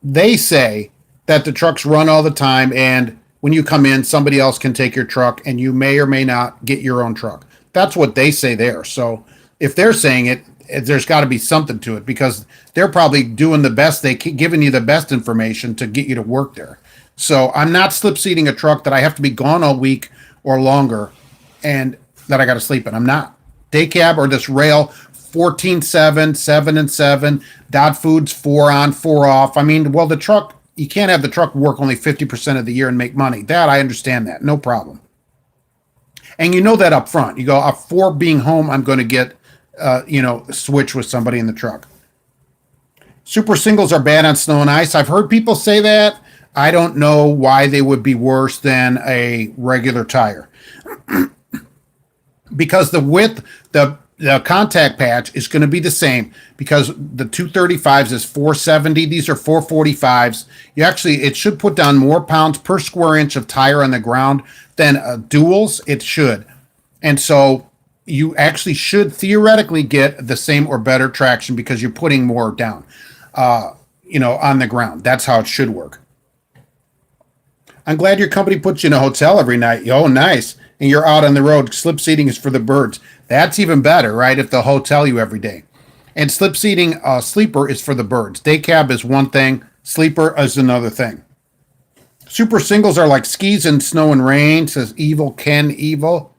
They say that the trucks run all the time, and when you come in, somebody else can take your truck, and you may or may not get your own truck. That's what they say there. So if they're saying it, there's got to be something to it because they're probably doing the best. They keep giving you the best information to get you to work there. So I'm not slip seating a truck that I have to be gone all week or longer and that I got to sleep in. I'm not. Day cab or this rail 14-7, 7-7, Dot Foods 4 on, 4 off. I mean, well, the truck, you can't have the truck work only 50% of the year and make money. That, I understand that. No problem. And you know that up front. You go, for being home, I'm going to get, switch with somebody in the truck. Super singles are bad on snow and ice. I've heard people say that. I don't know why they would be worse than a regular tire. Because the width, the contact patch is going to be the same because the 235s is 470. These are 445s. It should put down more pounds per square inch of tire on the ground than duals. It should. And so you actually should theoretically get the same or better traction because you're putting more down, on the ground. That's how it should work. I'm glad your company puts you in a hotel every night. Oh, nice. And you're out on the road. Slip seating is for the birds. That's even better, right? If they'll hotel you every day. And slip seating, sleeper is for the birds. Day cab is one thing. Sleeper is another thing. Super singles are like skis in snow and rain, says Evil Ken Evil.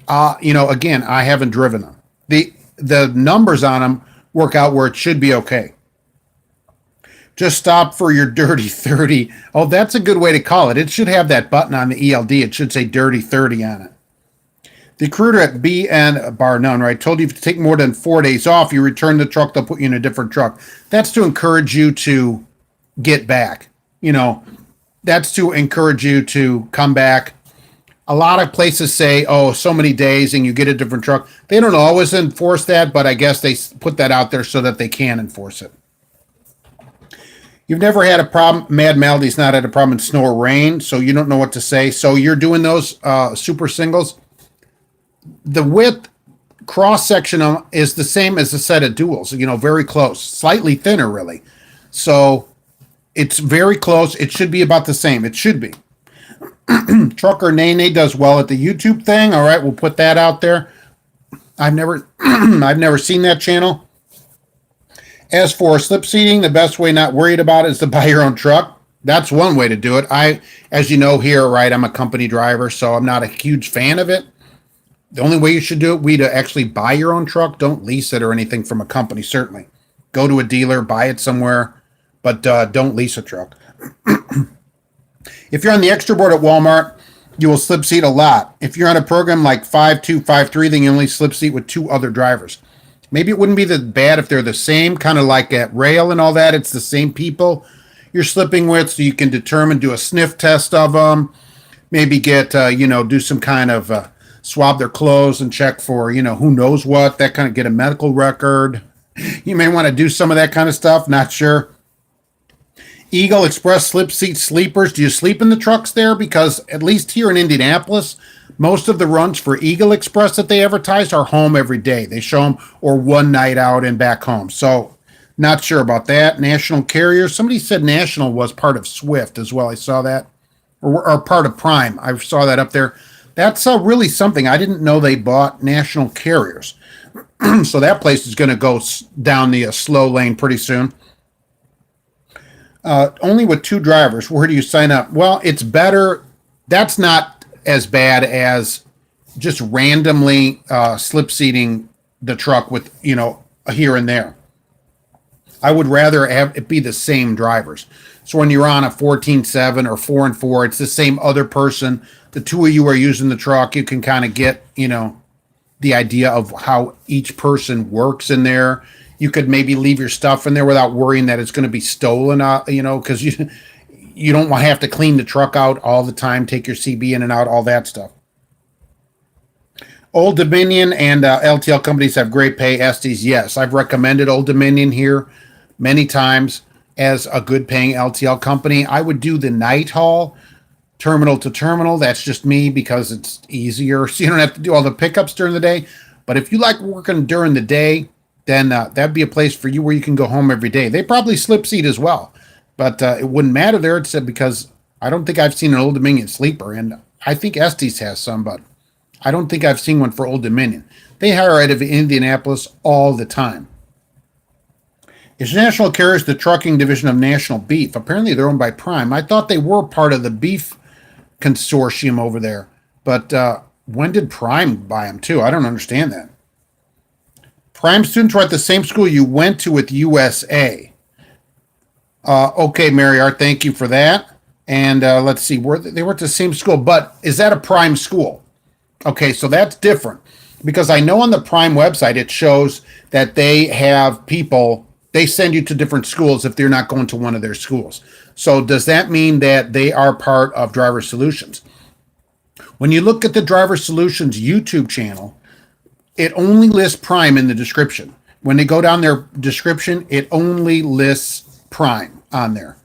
Again, I haven't driven them. The numbers on them work out where it should be okay. Just stop for your dirty 30. Oh, that's a good way to call it. It should have that button on the ELD. It should say dirty 30 on it. The recruiter at BN Bar None, right, told you if you take more than 4 days off, you return the truck, they'll put you in a different truck. That's to encourage you to get back. That's to encourage you to come back. A lot of places say, so many days and you get a different truck. They don't always enforce that, but I guess they put that out there so that they can enforce it. You've never had a problem. Mad Melody's not had a problem in snow or rain, so you don't know what to say. So you're doing those super singles. The width cross section is the same as a set of duals, very close, slightly thinner, really. So it's very close. It should be about the same. It should be. Trucker Nene does well at the YouTube thing. All right, we'll put that out there. I've never, I've never seen that channel. As for slip seating, the best way not worried about it is to buy your own truck. That's one way to do it. As you know here, right, I'm a company driver, so I'm not a huge fan of it. The only way you should do it would be to actually buy your own truck. Don't lease it or anything from a company, certainly. Go to a dealer, buy it somewhere, but don't lease a truck. If you're on the extra board at Walmart, you will slip seat a lot. If you're on a program like 5-2, 5-3, then you only slip seat with 2 other drivers. Maybe it wouldn't be that bad if they're the same, kind of like at rail and all that. It's the same people you're slipping with, so you can do a sniff test of them. Maybe get, do some kind of swab their clothes and check for, who knows what, that kind of get a medical record. You may want to do some of that kind of stuff. Not sure. Eagle Express slip seat sleepers. Do you sleep in the trucks there? Because at least here in Indianapolis, most of the runs for Eagle Express that they advertise are home every day. They show them or one night out and back home. So not sure about that. National carriers. Somebody said National was part of Swift as well. I saw that. Or part of Prime. I saw that up there. That's really something. I didn't know they bought national carriers. So that place is going to go down the slow lane pretty soon. Only with 2 drivers. Where do you sign up? Well, it's better. That's not as bad as just randomly slip seating the truck with, here and there. I would rather have it be the same drivers. So when you're on a 14-7 or 4-4, it's the same other person. The 2 of you are using the truck. You can kind of get, the idea of how each person works in there. You could maybe leave your stuff in there without worrying that it's going to be stolen, because you don't want to have to clean the truck out all the time, take your CB in and out, all that stuff. Old Dominion and LTL companies have great pay. Estes, yes. I've recommended Old Dominion here many times as a good paying LTL company. I would do the night haul, terminal to terminal. That's just me because it's easier. So you don't have to do all the pickups during the day. But if you like working during the day, then that'd be a place for you where you can go home every day. They probably slip seat as well, but it wouldn't matter there. It's because I don't think I've seen an Old Dominion sleeper, and I think Estes has some, but I don't think I've seen one for Old Dominion. They hire out of Indianapolis all the time. Is National Carriers the trucking division of National Beef? Apparently they're owned by Prime. I thought they were part of the beef consortium over there, but when did Prime buy them too? I don't understand that. Prime students were at the same school you went to with USA. Okay, Mary Art, thank you for that. And let's see, they were at the same school, but is that a Prime school? Okay, so that's different. Because I know on the Prime website, it shows that they have people, they send you to different schools if they're not going to one of their schools. So does that mean that they are part of Driver Solutions? When you look at the Driver Solutions YouTube channel, it only lists Prime in the description. When they go down their description, it only lists Prime on there.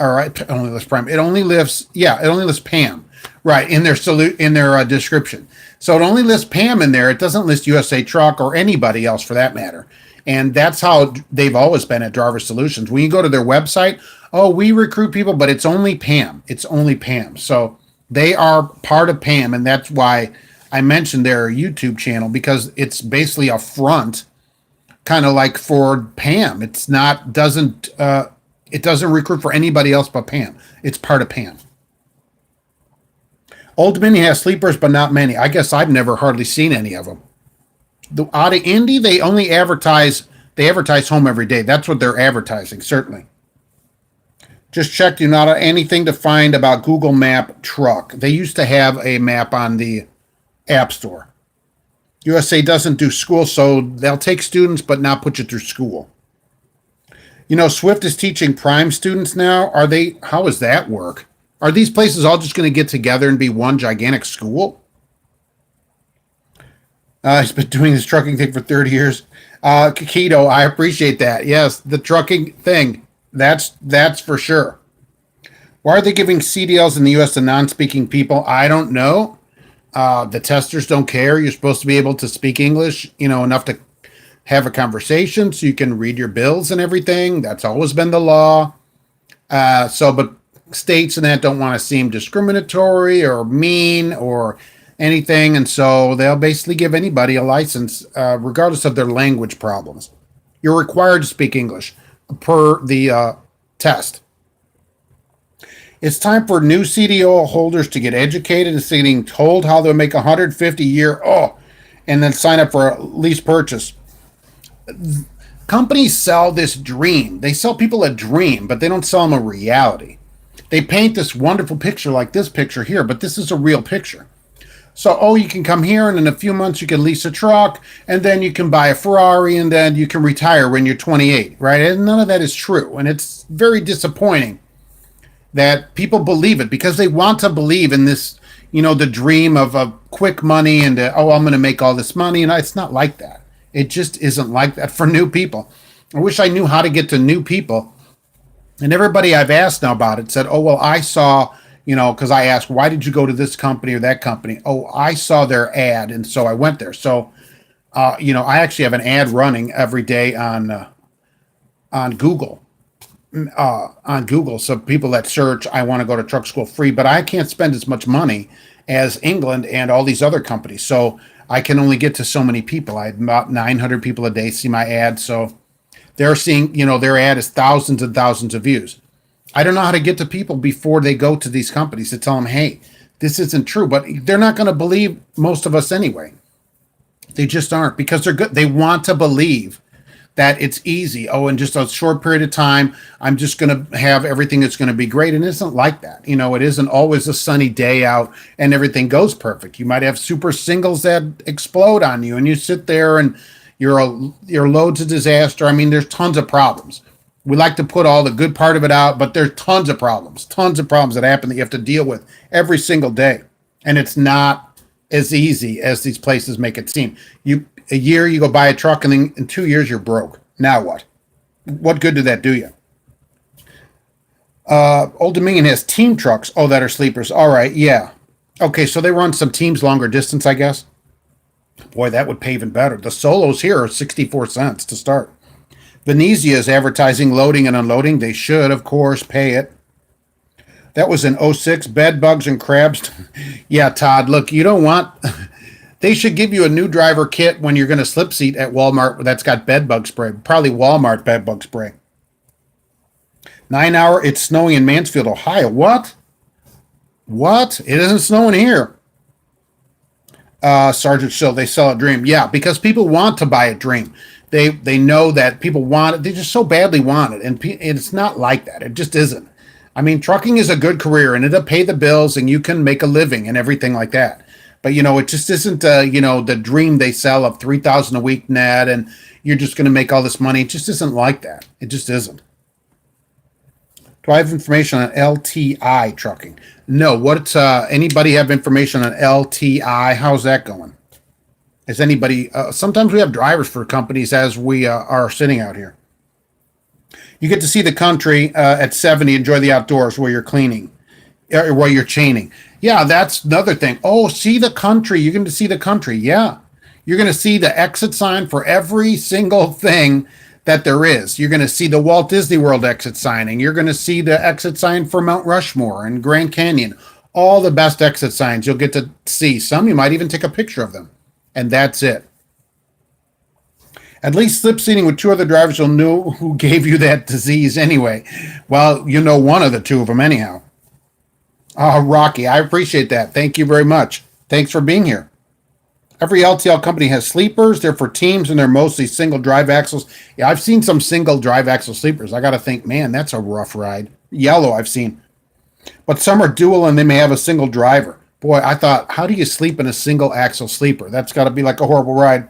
All right, it only lists Prime. It only lists Pam, right, in their description. So it only lists Pam in there. It doesn't list USA Truck or anybody else for that matter. And that's how they've always been at Driver Solutions. When you go to their website, we recruit people, but it's only Pam. It's only Pam. So they are part of Pam, and that's why I mentioned their YouTube channel, because it's basically a front, kind of like for Pam. It doesn't recruit for anybody else but Pam. It's part of Pam. Old Dominion has sleepers, but not many. I guess I've never hardly seen any of them. Out of Indy, they only advertise home every day. That's what they're advertising, certainly. Just checked, not anything to find about Google Map truck. They used to have a map on the App Store. USA doesn't do school, so they'll take students but not put you through school. Swift is teaching Prime students now. How does that work? Are these places all just going to get together and be one gigantic school? He's been doing this trucking thing for 30 years. Keto, I appreciate that. Yes, the trucking thing. That's for sure. Why are they giving CDLs in the U.S. to non-speaking people? I don't know. The testers don't care. You're supposed to be able to speak English, enough to have a conversation so you can read your bills and everything. That's always been the law. But states and that don't want to seem discriminatory or mean or anything. And so they'll basically give anybody a license, regardless of their language problems. You're required to speak English per the test. It's time for new CDL holders to get educated instead of getting told how they'll make $150 a year. And then sign up for a lease purchase. Companies sell this dream. They sell people a dream, but they don't sell them a reality. They paint this wonderful picture like this picture here, but this is a real picture. So, you can come here and in a few months you can lease a truck and then you can buy a Ferrari and then you can retire when you're 28, right? And none of that is true. And it's very disappointing that people believe it because they want to believe in this, the dream of quick money and, I'm going to make all this money. And it's not like that. It just isn't like that for new people. I wish I knew how to get to new people. And everybody I've asked now about it said, I saw, because I asked, why did you go to this company or that company? I saw their ad. And so I went there. So, I actually have an ad running every day on Google. On Google. So people that search, I want to go to truck school free, but I can't spend as much money as England and all these other companies. So I can only get to so many people. I have about 900 people a day see my ad. So they're seeing, their ad is thousands and thousands of views. I don't know how to get to people before they go to these companies to tell them, hey, this isn't true, but they're not going to believe most of us anyway. They just aren't because they're good. They want to believe that it's easy. In just a short period of time, I'm just going to have everything that's going to be great. And it isn't like that. It isn't always a sunny day out and everything goes perfect. You might have super singles that explode on you and you sit there and your load's a disaster. I mean, there's tons of problems. We like to put all the good part of it out, but there's tons of problems that happen that you have to deal with every single day. And it's not as easy as these places make it seem. A year you go buy a truck and then in 2 years you're broke. Now what? What good did that do you? Old Dominion has team trucks. That are sleepers. All right. Yeah. Okay. So they run some teams longer distance, I guess. Boy, that would pay even better. The solos here are 64 cents to start. Venezia is advertising loading and unloading. They should, of course, pay it. That was in 06. Bed bugs and crabs. Yeah, Todd, look, you don't want... They should give you a new driver kit when you're going to slip seat at Walmart that's got bed bug spray. Probably Walmart bed bug spray. 9 hour, it's snowing in Mansfield, Ohio. What? It isn't snowing here. Sergeant Shill, they sell a dream. Yeah, because people want to buy a dream. They know that people want it. They just so badly want it. And it's not like that. It just isn't. I mean, trucking is a good career and it'll pay the bills and you can make a living and everything like that. But, it just isn't, the dream they sell of $3,000 a week net and you're just going to make all this money. It just isn't like that. It just isn't. Do I have information on LTI trucking? No. Anybody have information on LTI? How's that going? Is anybody, sometimes we have drivers for companies as we are sitting out here. You get to see the country at 70, enjoy the outdoors while you're cleaning, while you're chaining. Yeah, that's another thing. See the country. You're going to see the country. Yeah. You're going to see the exit sign for every single thing that there is. You're going to see the Walt Disney World exit sign, and you're going to see the exit sign for Mount Rushmore and Grand Canyon. All the best exit signs you'll get to see. Some you might even take a picture of them. And that's it. At least slip seating with two other drivers will know who gave you that disease anyway. Well, one of the two of them anyhow. Rocky, I appreciate that. Thank you very much. Thanks for being here. Every LTL company has sleepers. They're for teams, and they're mostly single drive axles. Yeah, I've seen some single drive axle sleepers. I got to think, man, that's a rough ride. Yellow, I've seen. But some are dual, and they may have a single driver. Boy, I thought, how do you sleep in a single axle sleeper? That's got to be like a horrible ride.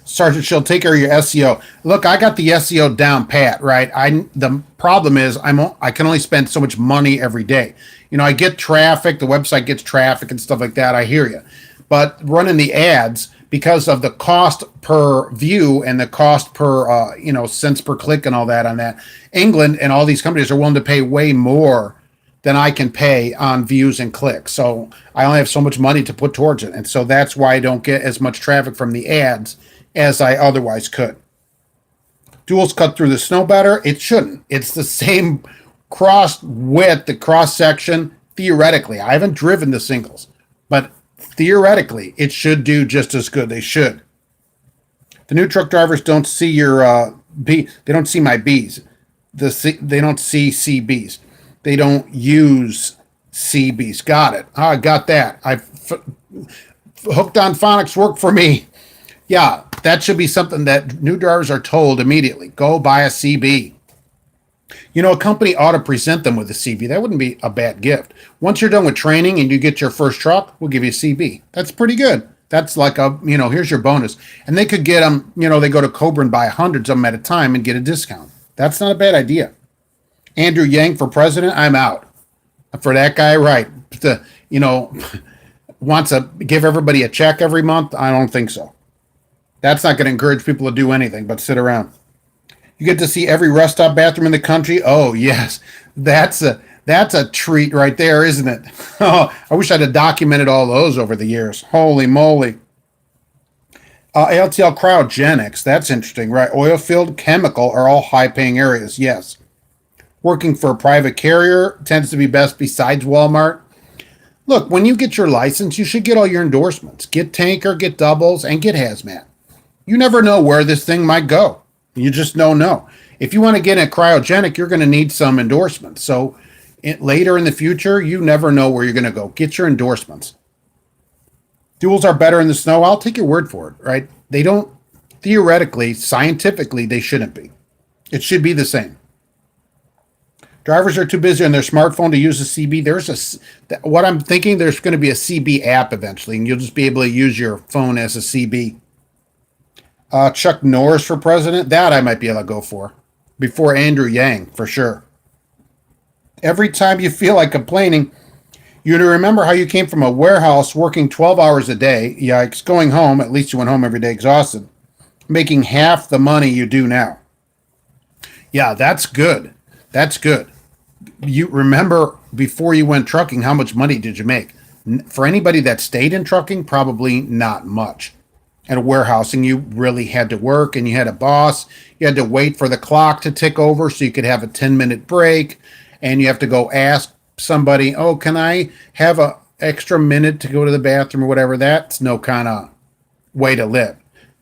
Sergeant Shill, take care of your SEO. Look, I got the SEO down pat, right? The problem is I can only spend so much money every day. I get traffic, the website gets traffic and stuff like that. I hear you. But running the ads, because of the cost per view and the cost per, cents per click and all that on that, England and all these companies are willing to pay way more than I can pay on views and clicks. So I only have so much money to put towards it. And so that's why I don't get as much traffic from the ads as I otherwise could. Duals cut through the snow better? It shouldn't. It's the same cross width, the cross section, theoretically. I haven't driven the singles, but theoretically, it should do just as good. They should. The new truck drivers don't see your B. They don't see my Bs. They don't see CBs. They don't use CBs. Got it. I got that. Hooked on phonics work for me. Yeah, that should be something that new drivers are told immediately. Go buy a CB. You know, a company ought to present them with a CB. That wouldn't be a bad gift. Once you're done with training and you get your first truck, we'll give you a CB. That's pretty good. That's like here's your bonus. And they could get them, they go to Cobra and buy hundreds of them at a time and get a discount. That's not a bad idea. Andrew Yang for president, I'm out. For that guy, right. Wants to give everybody a check every month? I don't think so. That's not going to encourage people to do anything but sit around. You get to see every rest stop bathroom in the country. Oh, yes. That's a treat right there, isn't it? Oh, I wish I'd have documented all those over the years. Holy moly. LTL cryogenics. That's interesting, right? Oil field, chemical are all high-paying areas. Yes. Working for a private carrier tends to be best besides Walmart. Look, when you get your license, you should get all your endorsements. Get tanker, get doubles, and get hazmat. You never know where this thing might go. You just don't know. If you want to get a cryogenic, you're going to need some endorsements. So later in the future, you never know where you're going to go. Get your endorsements. Duals are better in the snow. I'll take your word for it, right? They don't, theoretically, scientifically, they shouldn't be. It should be the same. Drivers are too busy on their smartphone to use a CB. What I'm thinking, there's going to be a CB app eventually, and you'll just be able to use your phone as a CB. Chuck Norris for president, that I might be able to go for. Before Andrew Yang, for sure. Every time you feel like complaining, you remember how you came from a warehouse working 12 hours a day, yikes, going home, at least you went home every day exhausted, making half the money you do now. Yeah, that's good. That's good. You remember before you went trucking, how much money did you make? For anybody that stayed in trucking, probably not much. At a warehousing, you really had to work and you had a boss. You had to wait for the clock to tick over so you could have a 10-minute break. And you have to go ask somebody, oh, can I have an extra minute to go to the bathroom or whatever? That's no kind of way to live.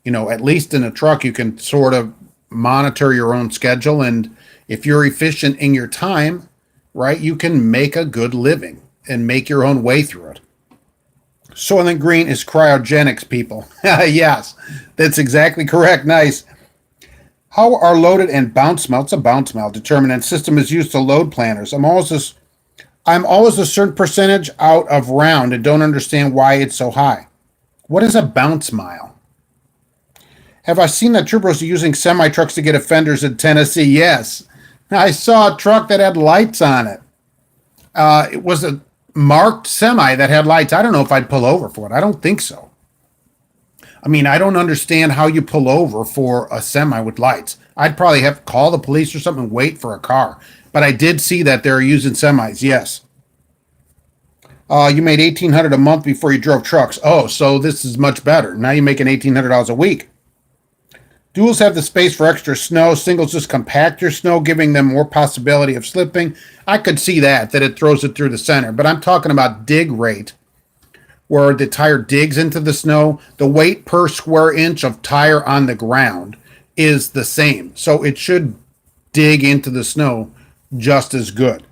At least in a truck, you can sort of monitor your own schedule. And if you're efficient in your time, right, you can make a good living and make your own way through it. Soylent Green is cryogenics, people. Yes, that's exactly correct. Nice. How are loaded and bounce mile? It's a bounce mile determinant system is used to load planners. I'm always a certain percentage out of round and don't understand why it's so high. What is a bounce mile? Have I seen that troopers are using semi-trucks to get offenders in Tennessee? Yes. I saw a truck that had lights on it. It was a marked semi that had lights. I don't know if I'd pull over for it. I don't think so. I mean, I don't understand how you pull over for a semi with lights. I'd probably have to call the police or something and wait for a car. But I did see that they're using semis, yes. You made $1,800 a month before you drove trucks. Oh, so this is much better. Now you're making $1,800 a week. Duals have the space for extra snow. Singles just compact your snow, giving them more possibility of slipping. I could see that it throws it through the center. But I'm talking about dig rate, where the tire digs into the snow. The weight per square inch of tire on the ground is the same. So it should dig into the snow just as good.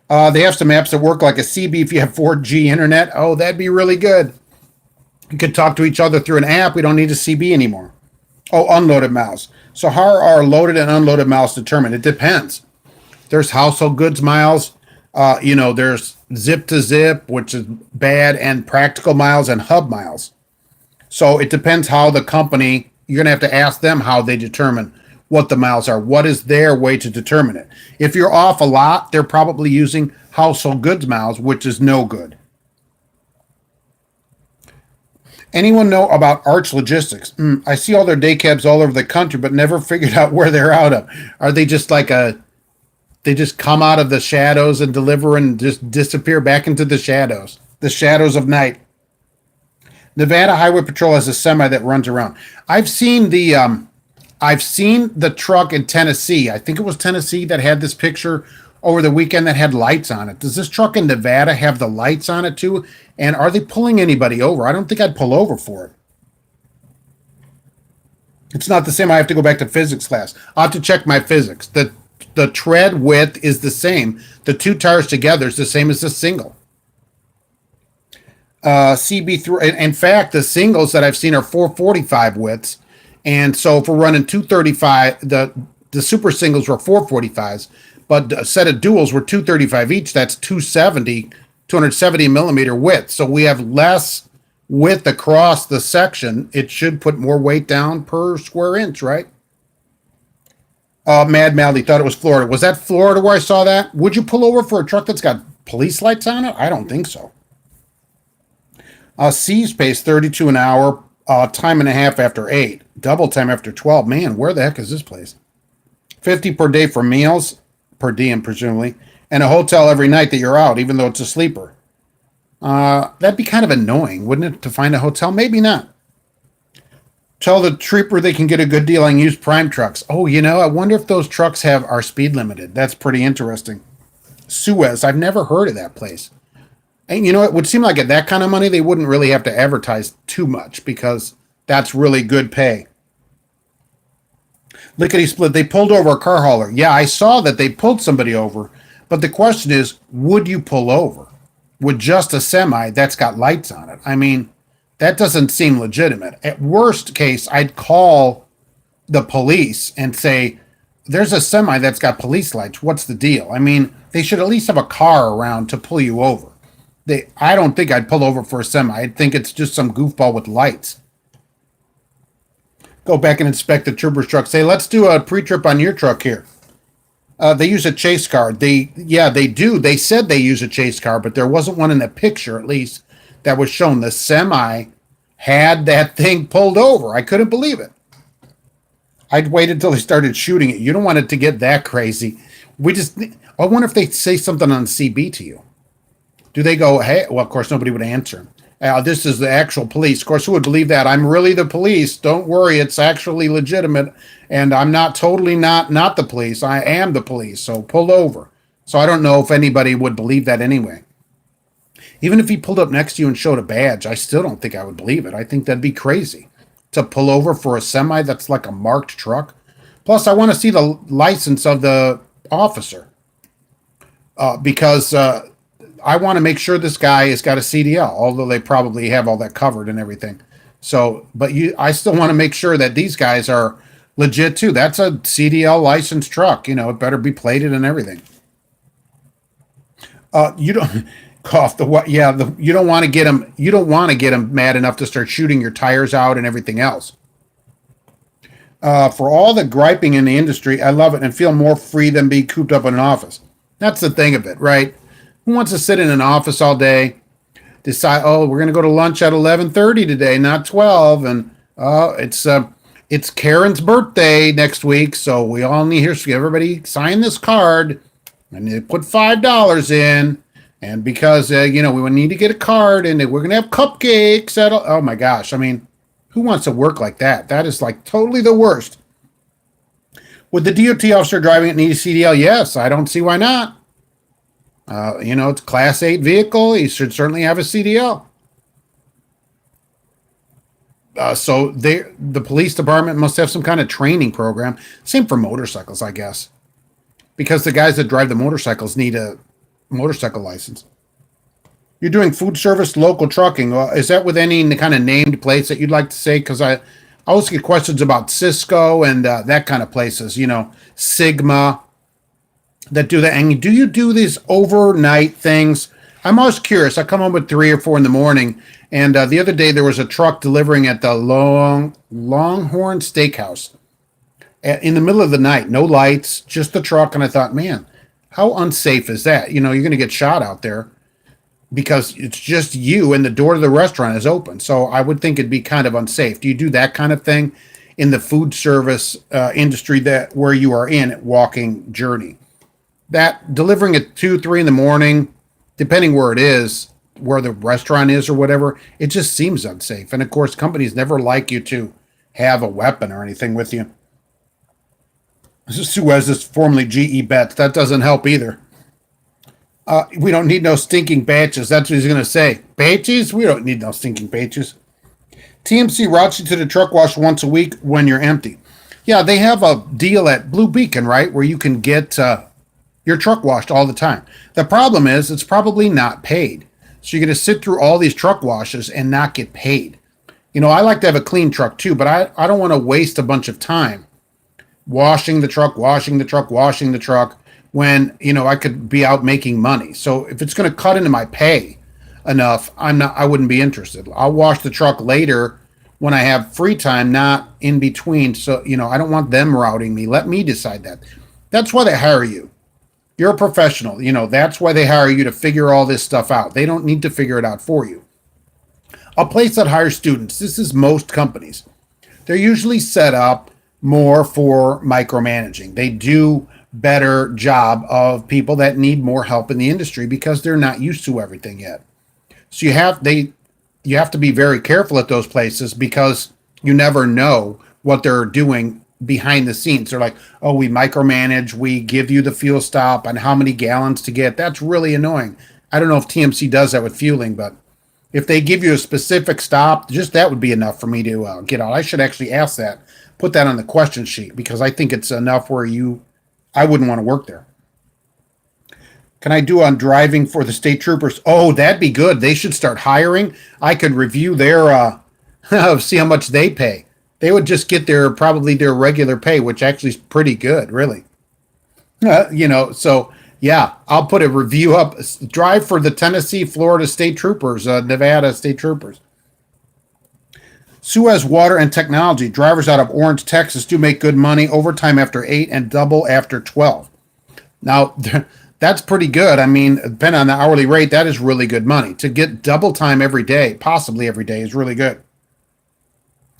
They have some apps that work like a CB if you have 4G internet. Oh, that'd be really good. You could talk to each other through an app. We don't need a CB anymore. Oh, unloaded miles. So how are loaded and unloaded miles determined? It depends. There's household goods miles. There's zip to zip, which is bad, and practical miles and hub miles. So it depends how the company, you're going to have to ask them how they determine what the miles are. What is their way to determine it? If you're off a lot, they're probably using household goods miles, which is no good. Anyone know about Arch Logistics? I see all their day cabs all over the country, but never figured out where they're out of. Are they just like a they just come out of the shadows and deliver and just disappear back into the shadows of night. Nevada Highway Patrol has a semi that runs around. I've seen the truck in Tennessee. I think it was Tennessee that had this picture over the weekend that had lights on it. Does this truck in Nevada have the lights on it too? And are they pulling anybody over? I don't think I'd pull over for it. It's not the same. I have to go back to physics class. I'll have to check my physics. The tread width is the same. The two tires together is the same as the single. CB3. In fact, the singles that I've seen are 445 widths. And so if we're running 235, the super singles were 445s, but a set of duals were 235 each. That's 270 millimeter width. So we have less width across the section. It should put more weight down per square inch, right? Mad Maldy thought it was Florida. Was that Florida where I saw that? Would you pull over for a truck that's got police lights on it? I don't think so. C's pays 32 an hour, time and a half after 8, double time after 12. Man, where the heck is this place? 50 per day for meals, per diem presumably, and a hotel every night that you're out, even though it's a sleeper. That'd be kind of annoying, wouldn't it, to find a hotel? Maybe not. Tell the trooper they can get a good deal on used prime trucks. Oh, I wonder if those trucks are speed limited. That's pretty interesting. Suez, I've never heard of that place. And it would seem like at that kind of money, they wouldn't really have to advertise too much because that's really good pay. Lickety split, they pulled over a car hauler. Yeah, I saw that they pulled somebody over. But the question is, would you pull over with just a semi that's got lights on it? I mean, that doesn't seem legitimate. At worst case, I'd call the police and say, there's a semi that's got police lights. What's the deal? I mean, they should at least have a car around to pull you over. I don't think I'd pull over for a semi. I think it's just some goofball with lights. Go back and inspect the trooper's truck. Say, let's do a pre-trip on your truck here. They use a chase car. They do. They said they use a chase car, but there wasn't one in the picture, at least, that was shown. The semi had that thing pulled over. I couldn't believe it. I'd waited until they started shooting it. You don't want it to get that crazy. I wonder if they say something on CB to you. Do they go, hey, well, of course, nobody would answer. This is the actual police. Of course, who would believe that? I'm really the police. Don't worry. It's actually legitimate. And I'm not totally not the police. I am the police. So pull over. So I don't know if anybody would believe that anyway. Even if he pulled up next to you and showed a badge, I still don't think I would believe it. I think that'd be crazy to pull over for a semi that's like a marked truck. Plus, I want to see the license of the officer because I want to make sure this guy has got a CDL, although they probably have all that covered and everything. So, but I still want to make sure that these guys are legit too. That's a CDL licensed truck. It better be plated and everything. You don't cough the what? Yeah, you don't want to get them. You don't want to get them mad enough to start shooting your tires out and everything else. For all the griping in the industry, I love it and feel more free than be cooped up in an office. That's the thing of it, right? Who wants to sit in an office all day, decide, we're going to go to lunch at 11:30 today, not 12, and it's Karen's birthday next week, so we all need everybody sign this card, and they put $5 in, and because we need to get a card, and we're going to have cupcakes. Oh my gosh, I mean, who wants to work like that? That is like totally the worst. Would the DOT officer driving it need a CDL? Yes, I don't see why not. It's a Class 8 vehicle. He should certainly have a CDL. So the police department must have some kind of training program. Same for motorcycles, I guess. Because the guys that drive the motorcycles need a motorcycle license. You're doing food service, local trucking. Is that with any kind of named place that you'd like to say? Because I always get questions about Cisco and that kind of places. Sigma. That do that. And do you do these overnight things? I'm always curious. I come home at 3 or 4 in the morning, and the other day there was a truck delivering at the Longhorn Steakhouse in the middle of the night. No lights, just the truck. And I thought, man, how unsafe is that? You're going to get shot out there because it's just you and the door to the restaurant is open. So I would think it'd be kind of unsafe. Do you do that kind of thing in the food service industry where you are in walking journey? that delivering at 2, 3 in the morning, depending where it is, where the restaurant is or whatever, it just seems unsafe. And of course, companies never like you to have a weapon or anything with you. Suez is formerly GE Bets. That doesn't help either. We don't need no stinking batches. That's what he's going to say. Batches? We don't need no stinking batches. TMC routes you to the truck wash once a week when you're empty. Yeah, they have a deal at Blue Beacon, right, where you can get your truck washed all the time. The problem is it's probably not paid. So you're going to sit through all these truck washes and not get paid. You know, I like to have a clean truck too, but I don't want to waste a bunch of time washing the truck, washing the truck when, you know, I could be out making money. So if it's going to cut into my pay enough, I wouldn't be interested. I'll wash the truck later when I have free time, not in between. So, you know, I don't want them routing me. Let me decide that. That's why they hire you. You're a professional. You know, that's why they hire you, to figure all this stuff out. They don't need to figure it out for you. A place that hires students, this is most companies. They're usually set up more for micromanaging. They do better job of people that need more help in the industry because they're not used to everything yet. So you have to be very careful at those places because you never know what they're doing behind the scenes. They're like, oh, we micromanage, we give you the fuel stop and how many gallons to get. That's really annoying. I don't know if TMC does that with fueling, but if they give you a specific stop, just that would be enough for me to get out. I should actually ask that, put that on the question sheet, because I think it's enough where I wouldn't want to work there. Can I do on driving for the state troopers? Oh, that'd be good. They should start hiring. I could review their, see how much they pay. They would just get probably their regular pay, which actually is pretty good, really. You know, so yeah, I'll put a review up. Drive for the Tennessee, Florida State Troopers, Nevada State Troopers. Suez Water and Technology. Drivers out of Orange, Texas do make good money. Overtime after 8 and double after 12. Now, that's pretty good. I mean, depending on the hourly rate, that is really good money. To get double time every day, possibly every day, is really good.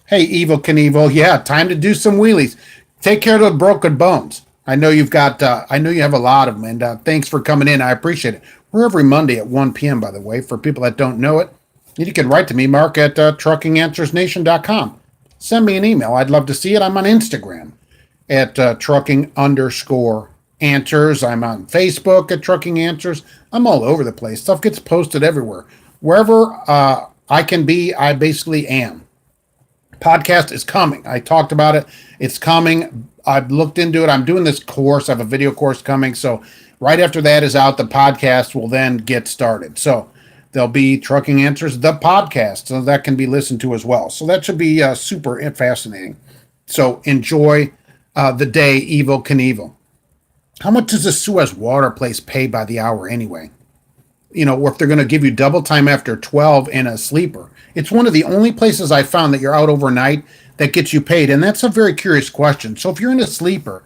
Hey, Evil Knievel. Yeah, time to do some wheelies. Take care of the broken bones. I know you've got, I know you have a lot of them, and thanks for coming in. I appreciate it. We're every Monday at 1 p.m., by the way, for people that don't know it. You can write to me, Mark, at truckinganswersnation.com. Send me an email. I'd love to see it. I'm on Instagram at trucking_answers. I'm on Facebook at Trucking Answers. I'm all over the place. Stuff gets posted everywhere. Wherever I can be, I basically am. Podcast is coming. I talked about it. It's coming. I've looked into it. I'm doing this course. I have a video course coming. So right after that is out, the podcast will then get started. So there'll be Trucking Answers, the podcast, so that can be listened to as well. So that should be super fascinating. So enjoy the day, Evil Knievel. How much does the Suez Water place pay by the hour anyway? You know, if they're going to give you double time after 12 in a sleeper. It's one of the only places I found that you're out overnight that gets you paid. And that's a very curious question. So if you're in a sleeper,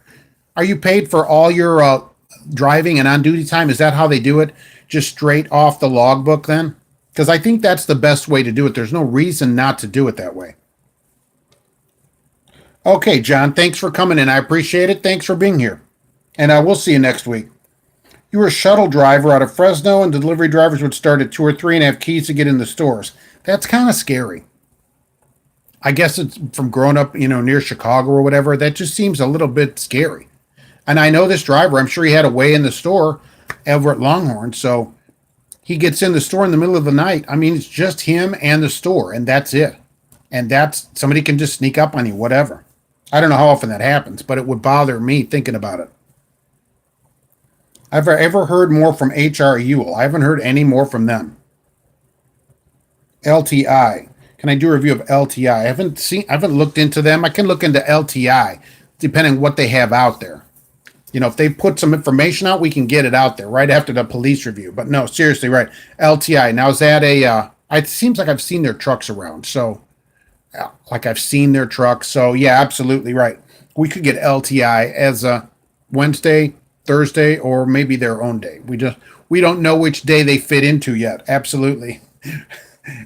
are you paid for all your driving and on-duty time? Is that how they do it? Just straight off the logbook then? Because I think that's the best way to do it. There's no reason not to do it that way. Okay, John, thanks for coming in. I appreciate it. Thanks for being here. And I will see you next week. You were a shuttle driver out of Fresno, and delivery drivers would start at 2 or 3 and have keys to get in the stores. That's kind of scary. I guess it's from growing up, you know, near Chicago or whatever. That just seems a little bit scary. And I know this driver, I'm sure he had a way in the store over at Longhorn. So he gets in the store in the middle of the night. I mean, it's just him and the store, and that's it. And that's, somebody can just sneak up on you, whatever. I don't know how often that happens, but it would bother me thinking about it. I've ever heard more from HR Ewell. I haven't heard any more from them. LTI. Can I do a review of LTI? I haven't looked into them. I can look into LTI, depending on what they have out there. You know, if they put some information out, we can get it out there right after the police review. But no, seriously, right. LTI. Now, is that it seems like I've seen their trucks around. So, yeah, absolutely right. We could get LTI as a Wednesday, Thursday, or maybe their own day. We don't know which day they fit into yet. Absolutely.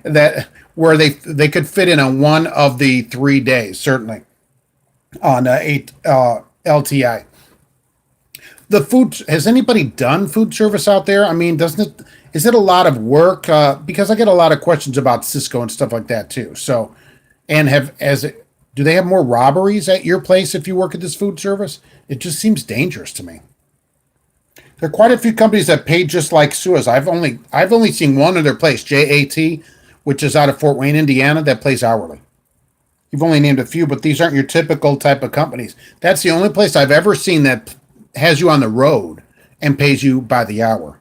That where they could fit in on one of the 3 days, certainly, on 8 LTI. The food, has anybody done food service out there? I mean, doesn't it, is it a lot of work? Because I get a lot of questions about Cisco and stuff like that too. So, and do they have more robberies at your place if you work at this food service? It just seems dangerous to me. There are quite a few companies that pay just like Suez. I've only seen one other place, JAT, which is out of Fort Wayne, Indiana, that pays hourly. You've only named a few, but these aren't your typical type of companies. That's the only place I've ever seen that has you on the road and pays you by the hour.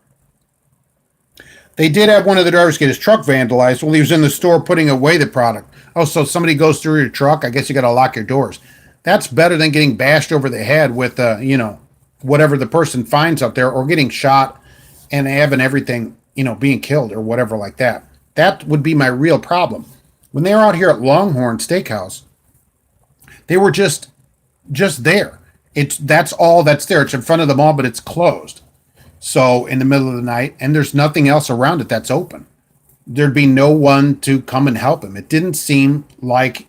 They did have one of the drivers get his truck vandalized while he was in the store putting away the product. Oh, so somebody goes through your truck. I guess you got to lock your doors. That's better than getting bashed over the head with, whatever the person finds out there, or getting shot and having everything, being killed or whatever like that. That would be my real problem. When they were out here at Longhorn Steakhouse, they were just there. That's all that's there. It's in front of the mall, but it's closed. So in the middle of the night, and there's nothing else around it that's open. There'd be no one to come and help him. It didn't seem like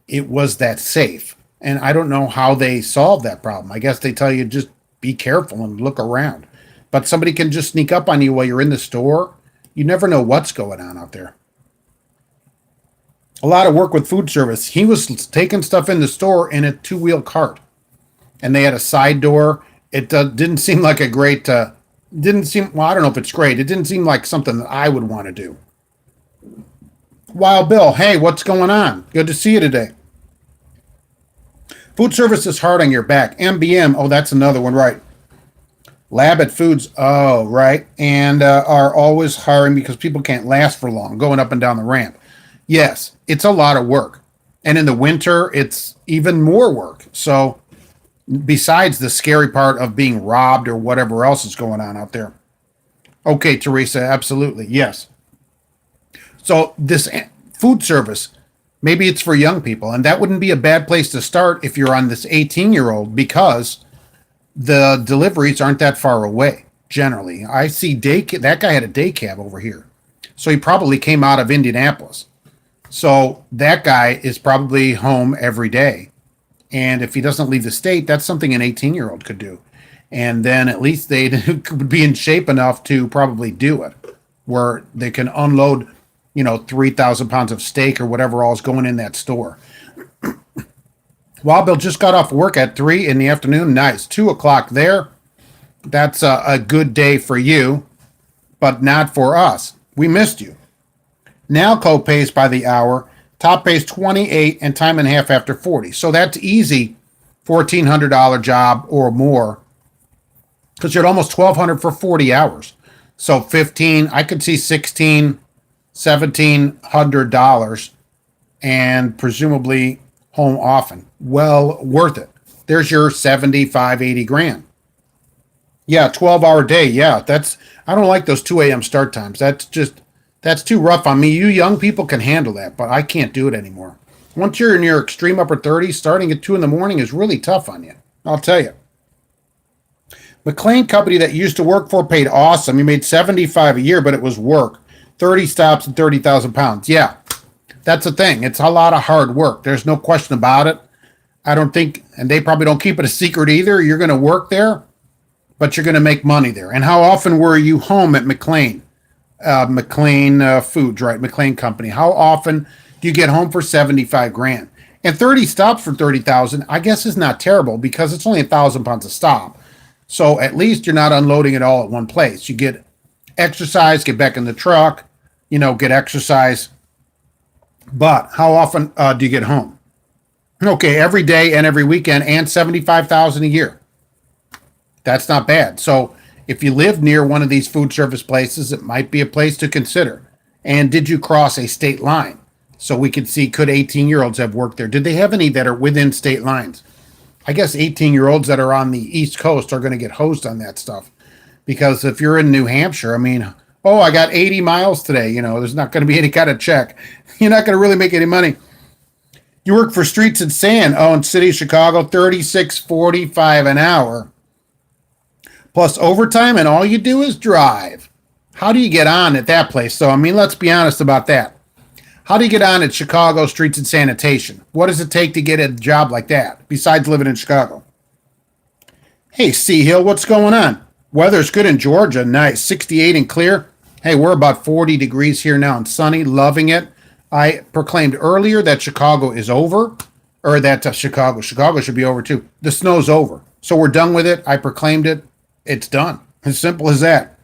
it was that safe. And I don't know how they solve that problem. I guess they tell you just be careful and look around. But somebody can just sneak up on you while you're in the store. You never know what's going on out there. A lot of work with food service. He was taking stuff in the store in a two-wheel cart. And they had a side door. It didn't seem like a great, I don't know if it's great. It didn't seem like something that I would want to do. Wild Bill, hey, what's going on? Good to see you today. Food service is hard on your back. MBM, oh, that's another one, right. Lab at Foods, oh, right. And are always hiring because people can't last for long, going up and down the ramp. Yes, it's a lot of work. And in the winter, it's even more work. So besides the scary part of being robbed or whatever else is going on out there. Okay, Teresa, absolutely, yes. So this food service, maybe it's for young people, and that wouldn't be a bad place to start if you're on this 18-year-old, because the deliveries aren't that far away, generally. I see that guy had a day cab over here. So he probably came out of Indianapolis. So that guy is probably home every day. And if he doesn't leave the state, that's something an 18-year-old could do. And then at least they would be in shape enough to probably do it, where they can unload, 3,000 pounds of steak or whatever all is going in that store. Wild Bill just got off work at 3 in the afternoon. Nice. 2 o'clock there. That's a good day for you, but not for us. We missed you. Nalco pays by the hour. Top pays 28 and time and a half after 40. So that's easy, $1,400 job or more, because you're at almost $1,200 for 40 hours. So 15, I could see 16, $1,700, and presumably home often. Well worth it. There's your 75, 80 grand. Yeah, 12-hour day. Yeah, I don't like those 2 a.m. start times. That's too rough on me. You young people can handle that, but I can't do it anymore. Once you're in your extreme upper 30s, starting at 2 in the morning is really tough on you. I'll tell you. McLean company that you used to work for paid awesome. You made $75 a year, but it was work. 30 stops and 30,000 pounds. Yeah, that's the thing. It's a lot of hard work. There's no question about it. I don't think, and they probably don't keep it a secret either. You're going to work there, but you're going to make money there. And how often were you home at McLean? McLean Foods, right? McLean Company. How often do you get home for 75 grand? And 30 stops for 30,000, I guess, is not terrible, because it's only 1,000 pounds a stop. So at least you're not unloading it all at one place. You get exercise, get back in the truck, get exercise. But how often do you get home? Okay, every day and every weekend, and 75,000 a year. That's not bad. So if you live near one of these food service places, it might be a place to consider. And did you cross a state line? So we could see, could 18-year-olds have worked there? Did they have any that are within state lines? I guess 18-year-olds that are on the East Coast are going to get hosed on that stuff. Because if you're in New Hampshire, I got 80 miles today. There's not going to be any kind of check. You're not going to really make any money. You work for Streets and Sand, in City of Chicago, $36.45 an hour. Plus overtime, and all you do is drive. How do you get on at that place? So, let's be honest about that. How do you get on at Chicago Streets and Sanitation? What does it take to get a job like that, besides living in Chicago? Hey, Sea Hill, what's going on? Weather's good in Georgia. Nice. 68 and clear. Hey, we're about 40 degrees here now and sunny. Loving it. I proclaimed earlier that Chicago is over, or that Chicago should be over too. The snow's over. So we're done with it. I proclaimed it. It's done. As simple as that.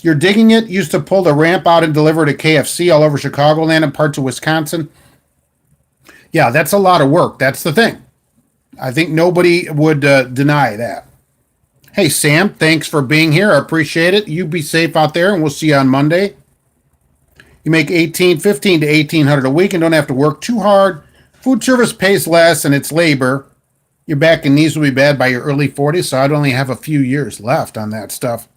You're digging it. Used to pull the ramp out and deliver to KFC all over Chicagoland and parts of Wisconsin. Yeah, that's a lot of work. That's the thing. I think nobody would deny that. Hey, Sam, thanks for being here. I appreciate it. You be safe out there, and we'll see you on Monday. You make 15 to 1800 a week and don't have to work too hard. Food service pays less, and it's labor. Your back and knees will be bad by your early 40s, so I'd only have a few years left on that stuff.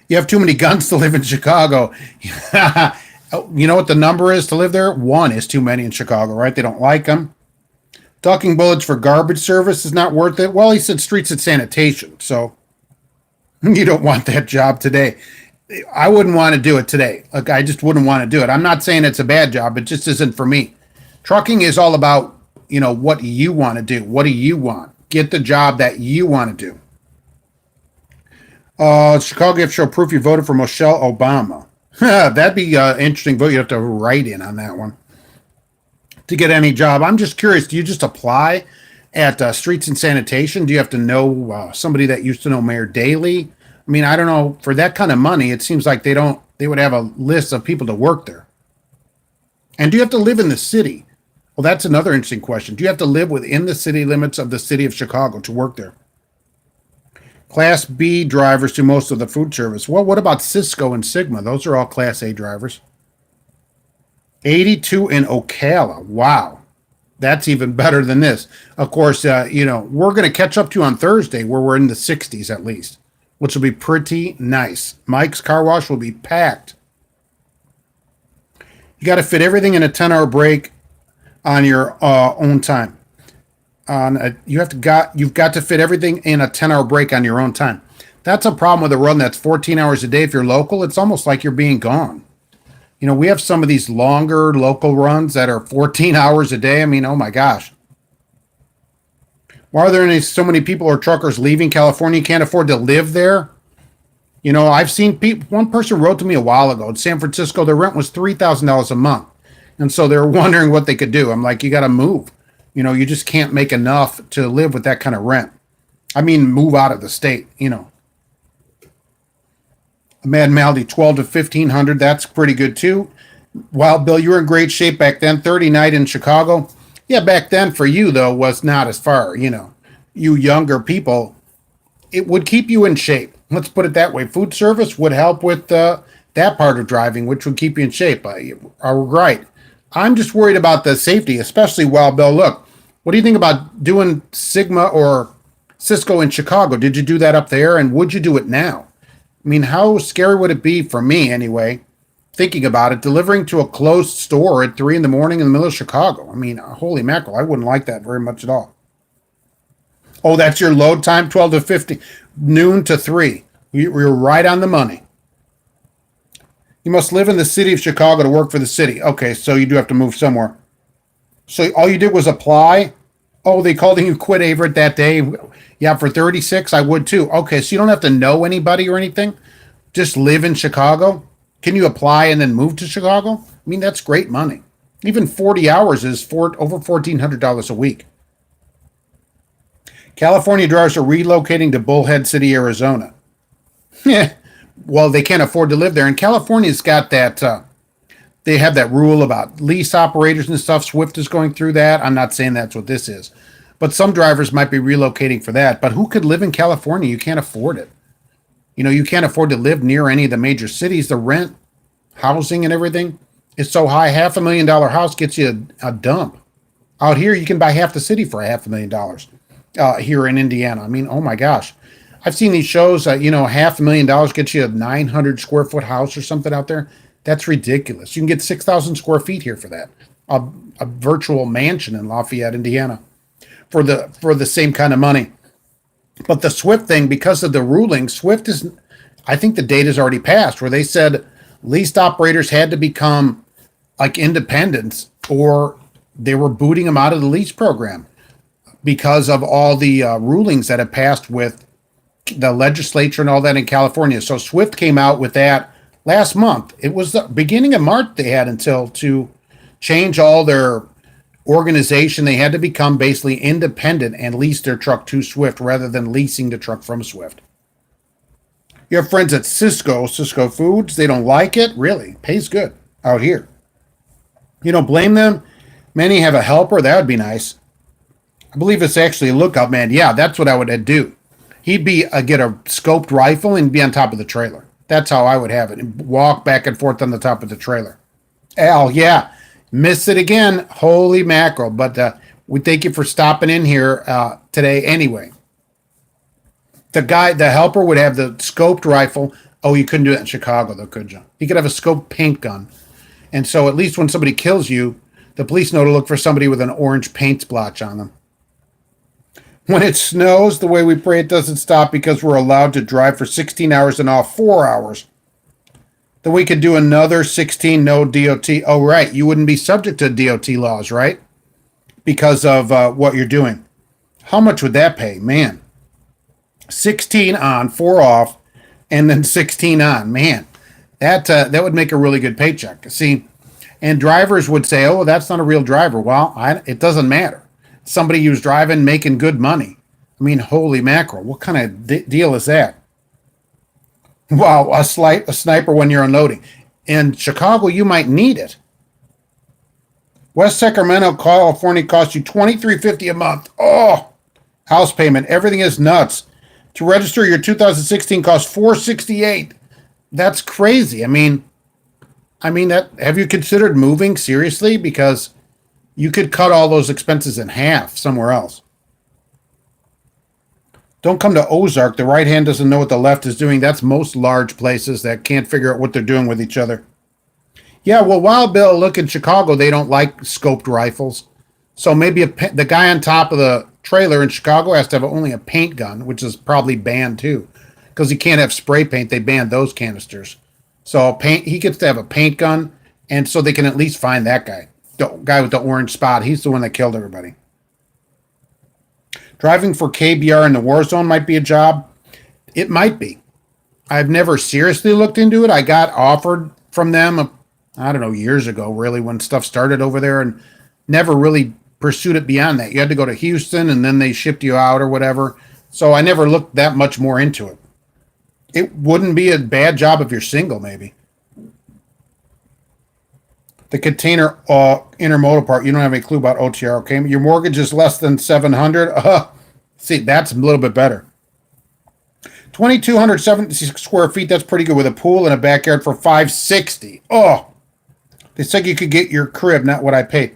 You have too many guns to live in Chicago. You know what the number is to live there? One is too many in Chicago, right? They don't like them. Ducking bullets for garbage service is not worth it. Well, he said streets and sanitation, so you don't want that job today. I wouldn't want to do it today. Like, I just wouldn't want to do it. I'm not saying it's a bad job. It just isn't for me. Trucking is all about, what you want to do. What do you want? Get the job that you want to do. Chicago, you have to show proof you voted for Michelle Obama. That'd be an interesting vote. You have to write in on that one to get any job. I'm just curious. Do you just apply at streets and sanitation? Do you have to know somebody that used to know Mayor Daley? I mean, I don't know. For that kind of money, it seems like they would have a list of people to work there. And do you have to live in the city? Well, that's another interesting question. Do you have to live within the city limits of the city of Chicago to work there? Class B drivers do most of the food service. Well, what about Cisco and Sigma? Those are all Class A drivers. 82 in Ocala. Wow. That's even better than this. Of course, we're going to catch up to you on Thursday where we're in the 60s at least, which will be pretty nice. Mike's Car Wash will be packed. You got to fit everything in a 10-hour break on your own time. You've got to fit everything in a 10-hour break on your own time. That's a problem with a run that's 14 hours a day. If you're local, it's almost like you're being gone. We have some of these longer local runs that are 14 hours a day. I mean, oh my gosh. Why are there so many people or truckers leaving California? Can't afford to live there? I've seen people. One person wrote to me a while ago in San Francisco, their rent was $3,000 a month. And so they're wondering what they could do. I'm like, you got to move. You just can't make enough to live with that kind of rent. I mean, move out of the state, Mad Maldy, 12 to 1500. That's pretty good too. Wild Bill, you were in great shape back then. 30 night in Chicago. Yeah, back then for you though was not as far. You younger people, it would keep you in shape. Let's put it that way. Food service would help with that part of driving, which would keep you in shape. Right. I'm just worried about the safety, especially Wild Bill. Look, what do you think about doing Sigma or Cisco in Chicago? Did you do that up there, and would you do it now? I mean, how scary would it be for me anyway, thinking about it, delivering to a closed store at 3 in the morning in the middle of Chicago? I mean, holy mackerel, I wouldn't like that very much at all. Oh, that's your load time, 12 to 50, noon to 3. You're right on the money. You must live in the city of Chicago to work for the city. Okay, so you do have to move somewhere. So all you did was apply? Oh, they called and you quit Averett that day? Yeah, for 36, I would too. Okay, so you don't have to know anybody or anything? Just live in Chicago? Can you apply and then move to Chicago? I mean, that's great money. Even 40 hours is over $1,400 a week. California drivers are relocating to Bullhead City, Arizona. Yeah. Well, they can't afford to live there. And California's got that, they have that rule about lease operators and stuff. Swift is going through that. I'm not saying that's what this is. But some drivers might be relocating for that. But who could live in California? You can't afford it. You can't afford to live near any of the major cities. The rent, housing, and everything is so high. $500,000 house gets you a dump. Out here, you can buy half the city for $500,000 here in Indiana. I mean, oh my gosh. I've seen these shows, $500,000 gets you a 900 square foot house or something out there. That's ridiculous. You can get 6,000 square feet here for that. A virtual mansion in Lafayette, Indiana for the same kind of money. But the Swift thing, because of the ruling, Swift is, I think the date has already passed where they said leased operators had to become like independents or they were booting them out of the lease program. because of all the rulings that have passed with the legislature and all that in California. So Swift came out with that last month. It was the beginning of March they had until to change all their organization. They had to become basically independent and lease their truck to Swift rather than leasing the truck from Swift. You have friends at Cisco Foods. They don't like it. Really, pays good out here. You don't blame them. Many have a helper. That would be nice. I believe it's actually a lookout man. Yeah, that's what I would do. He'd get a scoped rifle and be on top of the trailer. That's how I would have it. And walk back and forth on the top of the trailer. Al, yeah. Missed it again. Holy mackerel. But we thank you for stopping in here today anyway. The helper would have the scoped rifle. Oh, you couldn't do that in Chicago, though, could you? You could have a scoped paint gun. And so at least when somebody kills you, the police know to look for somebody with an orange paint splotch on them. When it snows, the way we pray it doesn't stop because we're allowed to drive for 16 hours and off 4 hours. Then we could do another 16 no DOT. Oh, right. You wouldn't be subject to DOT laws, right? Because of what you're doing. How much would that pay? Man. 16 on, 4 off, and then 16 on. Man, that would make a really good paycheck. See, and drivers would say, oh, that's not a real driver. Well, it doesn't matter. Somebody who's driving, making good money. I mean, holy mackerel. What kind of deal is that? Wow, a sniper when you're unloading. In Chicago, you might need it. West Sacramento, California costs you $23.50 a month. Oh, house payment. Everything is nuts. To register your 2016 costs $468. That's crazy. I mean that. Have you considered moving seriously? Because you could cut all those expenses in half somewhere else. Don't come to Ozark. The right hand doesn't know what the left is doing. That's most large places that can't figure out what they're doing with each other. Yeah, well, Wild Bill, look, in Chicago, they don't like scoped rifles. So maybe the guy on top of the trailer in Chicago has to have only a paint gun, which is probably banned too. Because he can't have spray paint. They banned those canisters. So he gets to have a paint gun, and so they can at least find that guy. The guy with the orange spot. He's the one that killed everybody. Driving for KBR in the war zone might be a job. It might be. I've never seriously looked into it. I got offered from them, I don't know, years ago, really, when stuff started over there, and never really pursued it beyond that. You had to go to Houston, and then they shipped you out or whatever. So I never looked that much more into it. It wouldn't be a bad job if you're single, maybe. The container intermodal part, you don't have any clue about OTR, okay? Your mortgage is less than $700. See, that's a little bit better. 2,276 square feet, that's pretty good with a pool and a backyard for $560. Oh, they said you could get your crib, not what I paid.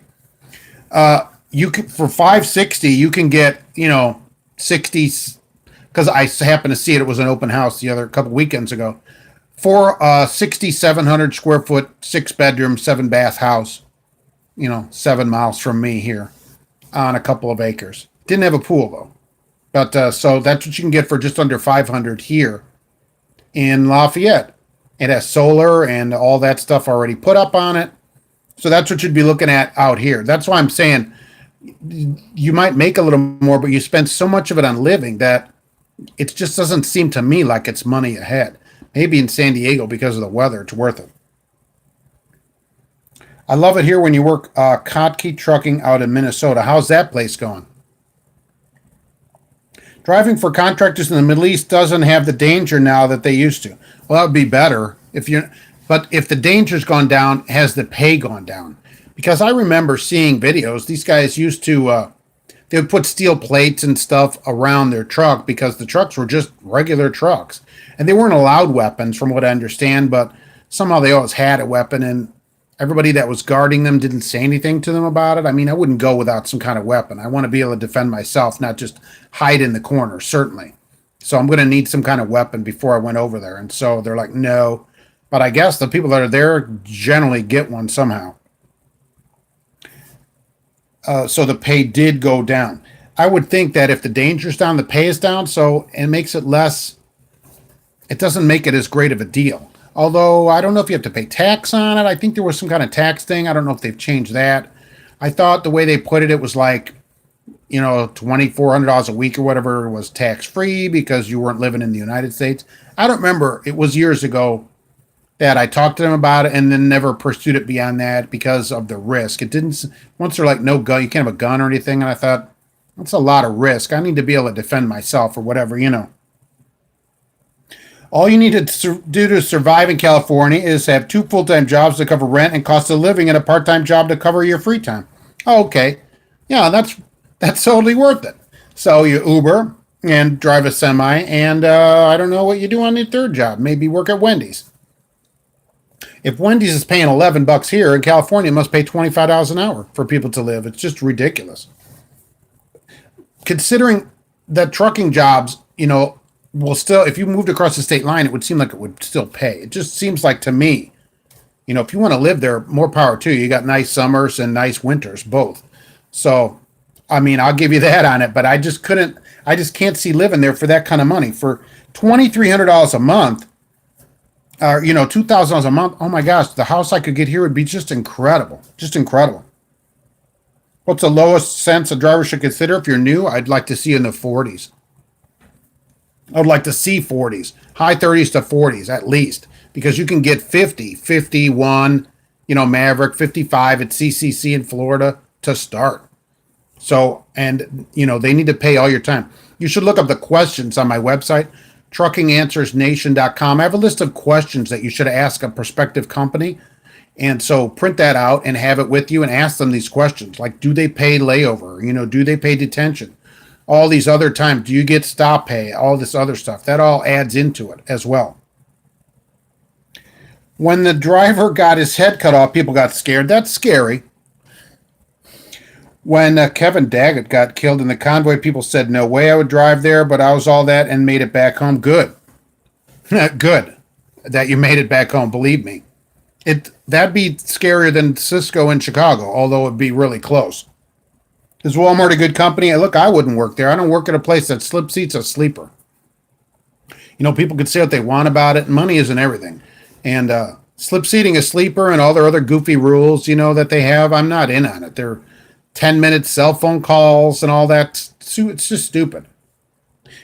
You could, for $560, you can get, 60, because I happened to see it. It was an open house a couple weekends ago. For a 6,700 square foot, 6-bedroom, 7-bath house, 7 miles from me here on a couple of acres. Didn't have a pool though. But so that's what you can get for just under $500 here in Lafayette. It has solar and all that stuff already put up on it. So that's what you'd be looking at out here. That's why I'm saying you might make a little more, but you spend so much of it on living that it just doesn't seem to me like it's money ahead. Maybe in San Diego, because of the weather, it's worth it. I love it here when you work Kottke Trucking out in Minnesota. How's that place going? Driving for contractors in the Middle East doesn't have the danger now that they used to. Well, that would be better but if the danger's gone down, has the pay gone down? Because I remember seeing videos. These guys used to they would put steel plates and stuff around their truck because the trucks were just regular trucks. And they weren't allowed weapons from what I understand, but somehow they always had a weapon, and everybody that was guarding them didn't say anything to them about it. I mean, I wouldn't go without some kind of weapon. I want to be able to defend myself, not just hide in the corner, certainly. So I'm going to need some kind of weapon before I went over there. And so they're like, no. But I guess the people that are there generally get one somehow. So the pay did go down. I would think that if the danger's down, the pay is down, so it makes it less. It doesn't make it as great of a deal. Although I don't know if you have to pay tax on it. I think there was some kind of tax thing. I don't know if they've changed that. I thought the way they put it, it was like, $2,400 a week or whatever was tax free because you weren't living in the United States. I don't remember. It was years ago that I talked to them about it and then never pursued it beyond that because of the risk. It didn't, once they're like, no gun, you can't have a gun or anything. And I thought, that's a lot of risk. I need to be able to defend myself or whatever. All you need to do to survive in California is have 2 full-time jobs to cover rent and cost of living and a part-time job to cover your free time. Oh, okay. Yeah, that's totally worth it. So you Uber and drive a semi, and I don't know what you do on your third job. Maybe work at Wendy's. If Wendy's is paying $11 here in California, it must pay $25 an hour for people to live. It's just ridiculous. Considering that trucking jobs, will still, if you moved across the state line, it would seem like it would still pay. It just seems like to me, if you want to live there, more power to you. You got nice summers and nice winters, both. So, I'll give you that on it, but I just can't see living there for that kind of money. For $2,300 a month, or, $2,000 a month, oh my gosh, the house I could get here would be just incredible. Just incredible. What's the lowest sense a driver should consider if you're new? I'd like to see in the 40s. I would like to see 40s, high 30s to 40s at least, because you can get 50, 51, Maverick, 55 at CCC in Florida to start. So, and, they need to pay all your time. You should look up the questions on my website, truckinganswersnation.com. I have a list of questions that you should ask a prospective company. And so print that out and have it with you and ask them these questions. Like, do they pay layover? Do they pay detention? All these other times, do you get stop pay? All this other stuff. That all adds into it as well. When the driver got his head cut off, people got scared. That's scary. When Kevin Daggett got killed in the convoy, people said, no way I would drive there, but I was all that and made it back home. Good. Good that you made it back home, believe me. That'd be scarier than Cisco in Chicago, although it'd be really close. Is Walmart a good company? Look, I wouldn't work there. I don't work at a place that slip seats a sleeper. People can say what they want about it. Money isn't everything. And slip seating a sleeper and all their other goofy rules, that they have, I'm not in on it. They're 10-minute cell phone calls and all that. It's just stupid.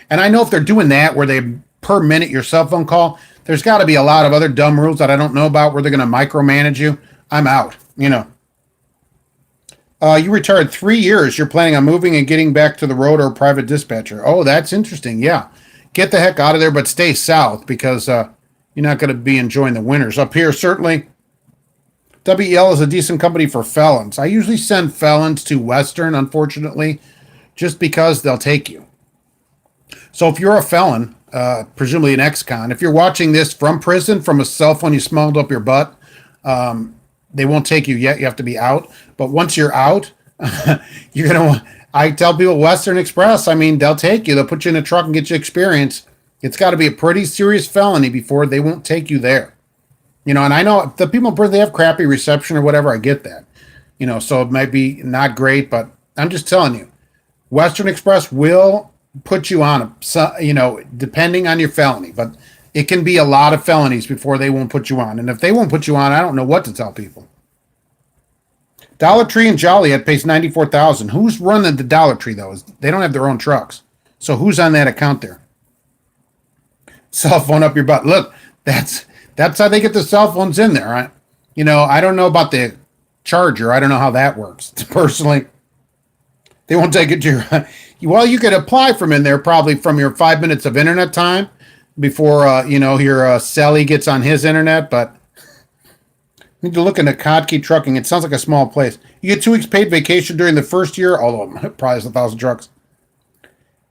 And I know if they're doing that where they per minute your cell phone call, there's got to be a lot of other dumb rules that I don't know about where they're going to micromanage you. I'm out, You retired 3 years. You're planning on moving and getting back to the road or a private dispatcher. Oh, that's interesting. Yeah. Get the heck out of there, but stay south because you're not going to be enjoying the winters. Up here, certainly, WEL is a decent company for felons. I usually send felons to Western, unfortunately, just because they'll take you. So if you're a felon, presumably an ex-con, if you're watching this from prison, from a cell phone you smuggled up your butt, they won't take you yet. You have to be out. But once you're out, I tell people Western Express, they'll take you. They'll put you in a truck and get you experience. It's got to be a pretty serious felony before they won't take you there. And I know the people in prison, they have crappy reception or whatever. I get that. So it might be not great, but I'm just telling you, Western Express will put you on depending on your felony. But it can be a lot of felonies before they won't put you on. And if they won't put you on, I don't know what to tell people. Dollar Tree and Joliet pays $94,000. Who's running the Dollar Tree, though? They don't have their own trucks. So who's on that account there? Cell phone up your butt. Look, that's how they get the cell phones in there. I don't know about the charger. I don't know how that works. Personally, they won't take it to your... Well, you could apply from in there probably from your 5 minutes of internet time before, your Sally gets on his internet, but need to look into Kodke Trucking. It sounds like a small place. You get 2 weeks paid vacation during the first year, although it probably has 1,000 trucks.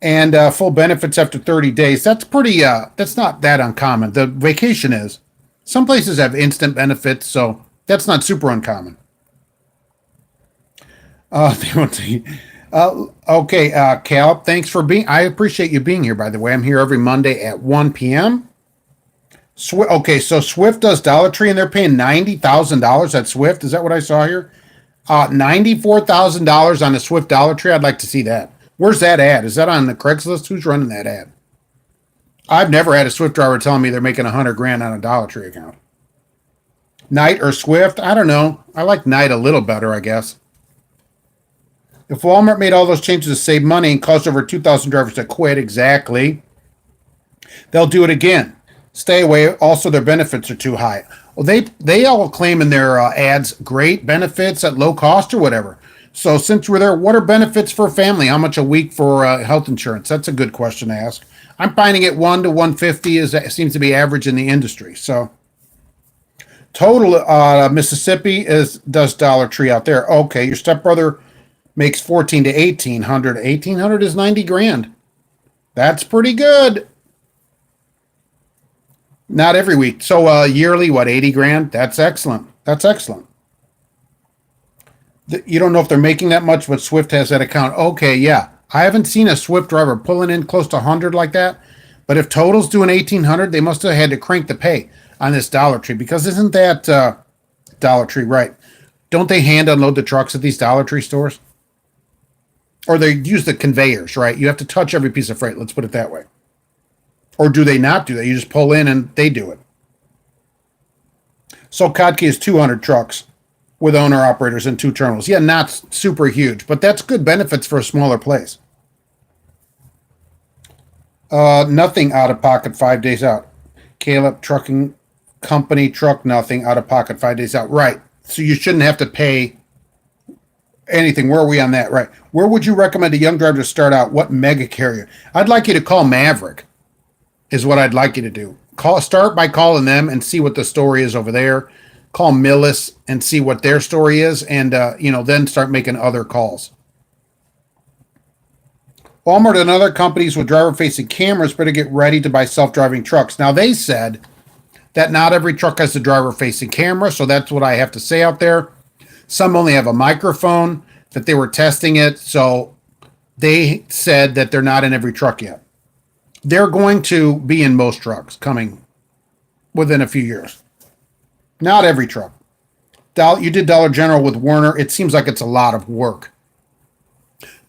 And full benefits after 30 days. That's pretty, that's not that uncommon. The vacation is. Some places have instant benefits, so that's not super uncommon. Okay, Cal, thanks for being, I appreciate you being here, by the way. I'm here every Monday at 1 p.m. Okay, so Swift does Dollar Tree, and they're paying $90,000 at Swift. Is that what I saw here? $94,000 on the Swift Dollar Tree. I'd like to see that. Where's that ad? Is that on the Craigslist? Who's running that ad? I've never had a Swift driver telling me they're making $100,000 on a Dollar Tree account. Knight or Swift? I don't know. I like Knight a little better, I guess. If Walmart made all those changes to save money and caused over 2,000 drivers to quit, exactly, they'll do it again. Stay away. Also, their benefits are too high. Well, they all claim in their ads great benefits at low cost or whatever. So since we're there, what are benefits for a family? How much a week for health insurance? That's a good question to ask. I'm finding it 1 to 150 seems to be average in the industry. So total Mississippi does Dollar Tree out there. Okay, your stepbrother makes 14 to 1800. 1800 is 90 grand. That's pretty good. Not every week. So yearly, what, 80 grand? That's excellent. That's excellent. You don't know if they're making that much, but Swift has that account. Okay, yeah. I haven't seen a Swift driver pulling in close to 100 like that. But if Total's doing 1800, they must have had to crank the pay on this Dollar Tree, because isn't that Dollar Tree right? Don't they hand unload the trucks at these Dollar Tree stores? Or they use the conveyors, right? You have to touch every piece of freight. Let's put it that way. Or do they not do that? You just pull in and they do it. So Kotke is 200 trucks with owner-operators and 2 terminals. Yeah, not super huge, but that's good benefits for a smaller place. Nothing out of pocket 5 days out. Caleb Trucking Company, truck nothing out of pocket 5 days out. Right. So you shouldn't have to pay anything. Where are we on that? Right. Where would you recommend a young driver to start out? What mega carrier? I'd like you to call Maverick, is what I'd like you to do. Start by calling them and see what the story is over there. Call Millis and see what their story is, and then start making other calls. Walmart and other companies with driver-facing cameras better get ready to buy self-driving trucks. Now, they said that not every truck has a driver-facing camera, so that's what I have to say out there. Some only have a microphone, that they were testing it, so they said that they're not in every truck yet. They're going to be in most trucks coming within a few years. Not every truck. You did Dollar General with Werner. It seems like it's a lot of work.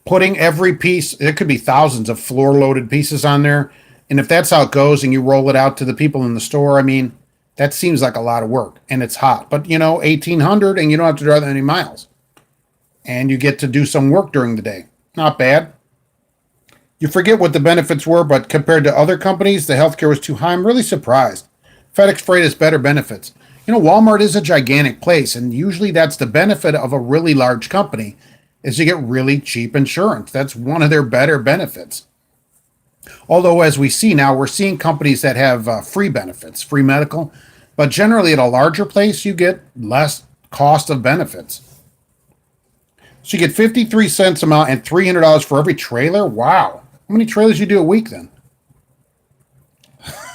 Putting every piece, it could be thousands of floor-loaded pieces on there. And if that's how it goes and you roll it out to the people in the store, I mean, that seems like a lot of work. And it's hot. But, 1,800 and you don't have to drive that many miles. And you get to do some work during the day. Not bad. You forget what the benefits were, but compared to other companies, the healthcare was too high. I'm really surprised. FedEx Freight has better benefits. Walmart is a gigantic place, and usually that's the benefit of a really large company, is you get really cheap insurance. That's one of their better benefits. Although, as we see now, we're seeing companies that have free benefits, free medical, but generally at a larger place, you get less cost of benefits. So you get 53 cents amount and $300 for every trailer? Wow. How many trailers you do a week then?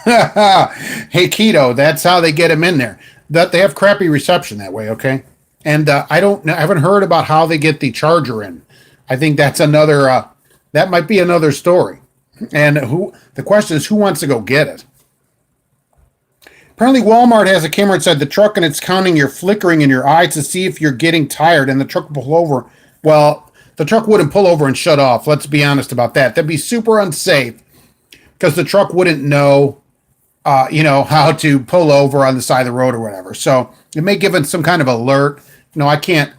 Hey, Keto, that's how they get them in there. That they have crappy reception that way, okay? And I haven't heard about how they get the charger in. I think that's another, that might be another story. And the question is, who wants to go get it? Apparently Walmart has a camera inside the truck and it's counting your flickering in your eyes to see if you're getting tired, and the truck will pull over. Well, the truck wouldn't pull over and shut off. Let's be honest about that. That'd be super unsafe because the truck wouldn't know how to pull over on the side of the road or whatever. So it may give it some kind of alert. No, I can't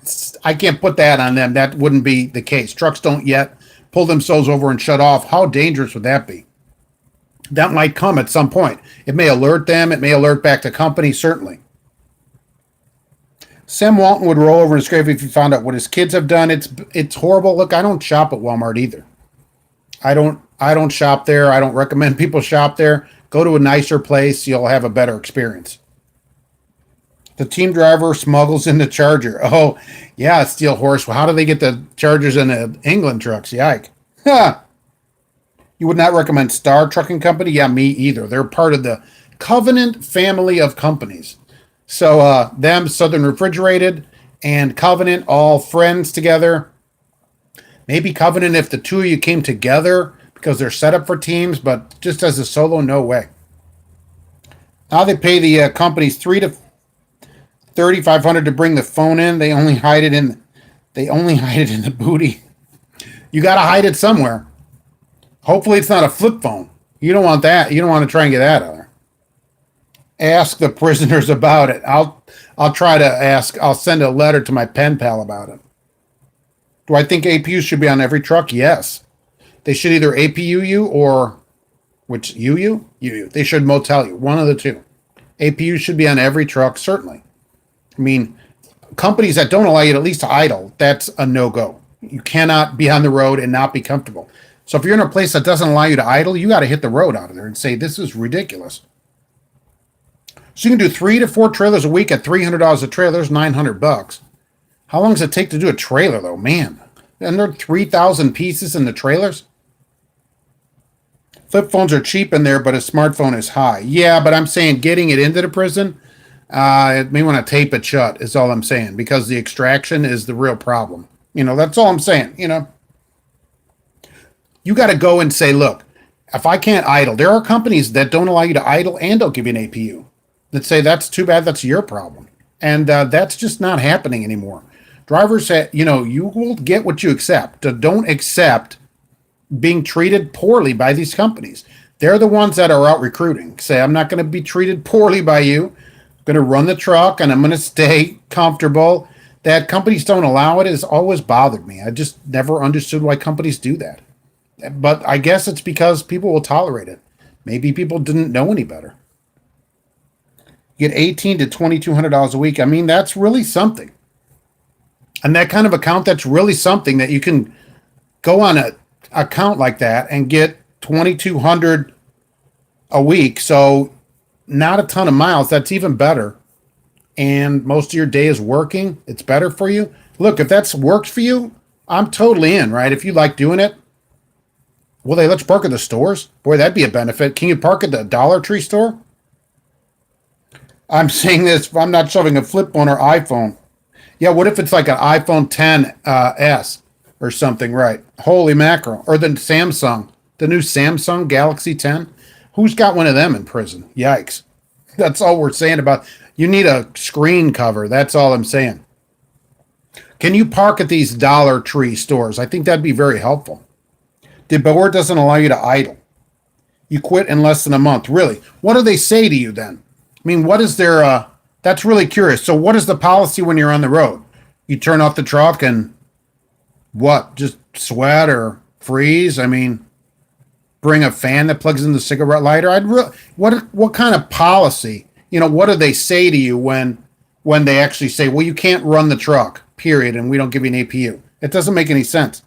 put that on them. That wouldn't be the case. Trucks don't yet pull themselves over and shut off. How dangerous would that be? That might come at some point. It may alert them. It may alert back the company, certainly. Sam Walton would roll over in his grave if he found out what his kids have done. It's horrible. Look, I don't shop at Walmart either. I don't shop there. I don't recommend people shop there. Go to a nicer place. You'll have a better experience. The team driver smuggles in the Charger. Oh, yeah, steel horse. Well, how do they get the Chargers in the England trucks? Yike. Huh. You would not recommend Star Trucking Company? Yeah, me either. They're part of the Covenant family of companies. So them, Southern Refrigerated, and Covenant, all friends together. Maybe Covenant if the two of you came together, because they're set up for teams, but just as a solo, no way. Now they pay the companies $300 to $3,500 to bring the phone in. They only hide it in the booty. You got to hide it somewhere. Hopefully it's not a flip phone. You don't want that. You don't want to try and get that out of there. Ask the prisoners about it. I'll try to ask. I'll send a letter to my pen pal about it. Do I think APU should be on every truck? Yes. They should either APU you or, which, UU? UU. They should motel you. One of the two. APU should be on every truck, certainly. I mean, companies that don't allow you to at least idle, that's a no-go. You cannot be on the road and not be comfortable. So if you're in a place that doesn't allow you to idle, you got to hit the road out of there and say, this is ridiculous. So you can do 3 to 4 trailers a week at $300 a trailer. There's $900. How long does it take to do a trailer, though? Man. And there are 3,000 pieces in the trailers? Flip phones are cheap in there, but a smartphone is high. Yeah, but I'm saying getting it into the prison, it may want to tape it shut is all I'm saying, because the extraction is the real problem. That's all I'm saying. You got to go and say, look, if I can't idle, there are companies that don't allow you to idle and don't give you an APU. That say that's too bad, that's your problem. And that's just not happening anymore. Drivers say, you will get what you accept. Don't accept being treated poorly by these companies. They're the ones that are out recruiting. Say, I'm not going to be treated poorly by you. I'm going to run the truck and I'm going to stay comfortable. That companies don't allow it has always bothered me. I just never understood why companies do that. But I guess it's because people will tolerate it. Maybe people didn't know any better. You get $1,800 to $2,200 a week. I mean, that's really something. And that kind of account, that's really something that you can go on a account like that and get $2,200 a week. So not a ton of miles. That's even better. And most of your day is working. It's better for you. Look, if that's worked for you, I'm totally in, right? If you like doing it. Well, let's park at the stores. Boy, that'd be a benefit. Can you park at the Dollar Tree store? I'm saying this, I'm not shoving a flip phone or iPhone. Yeah, what if it's like an iPhone 10s or something, right? Holy mackerel. Or the Samsung, the new Samsung Galaxy 10. Who's got one of them in prison? Yikes. That's all we're saying about. You need a screen cover. That's all I'm saying. Can you park at these Dollar Tree stores? I think that'd be very helpful. DeBoer doesn't allow you to idle. You quit in less than a month. Really? What do they say to you then? I mean, what is their, that's really curious. So what is the policy when you're on the road? You turn off the truck and what? Just sweat or freeze? I mean, bring a fan that plugs in the cigarette lighter? What kind of policy? What do they say to you when they actually say, well, you can't run the truck, period, and we don't give you an APU? It doesn't make any sense.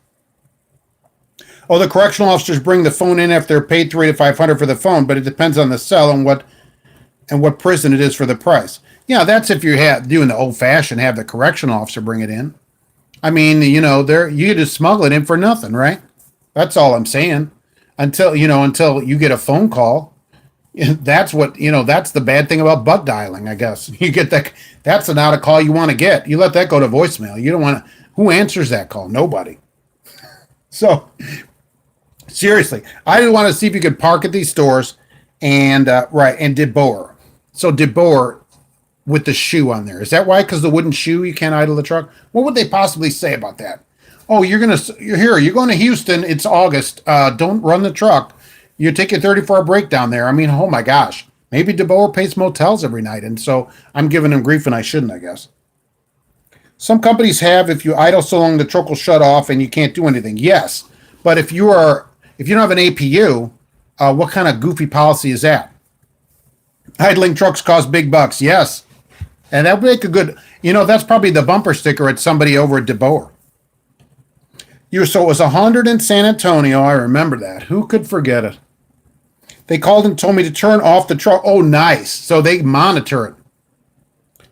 Oh, the correctional officers bring the phone in if they're paid $300 to $500 for the phone, but it depends on the cell and what prison it is for the price. Yeah, that's if you're doing the old-fashioned, have the correctional officer bring it in. I mean, you just smuggle it in for nothing, right? That's all I'm saying. Until you get a phone call. That's that's the bad thing about butt dialing, I guess. You get that. That's not a call you want to get. You let that go to voicemail. You don't want to. Who answers that call? Nobody. So, seriously, I just want to see if you could park at these stores and DeBoer. So DeBoer with the shoe on there. Is that why? Because the wooden shoe, you can't idle the truck? What would they possibly say about that? Oh, you're going to Houston. It's August. Don't run the truck. You take a 34-hour break down there. I mean, oh my gosh. Maybe DeBoer pays motels every night. And so I'm giving him grief and I shouldn't, I guess. Some companies have, if you idle so long, the truck will shut off and you can't do anything. Yes. But if you don't have an APU, what kind of goofy policy is that? Idling trucks cost big bucks. Yes. And that would make a good, that's probably the bumper sticker at somebody over at DeBoer. So it was 100 in San Antonio. I remember that. Who could forget it? They called and told me to turn off the truck. Oh, nice. So they monitor it.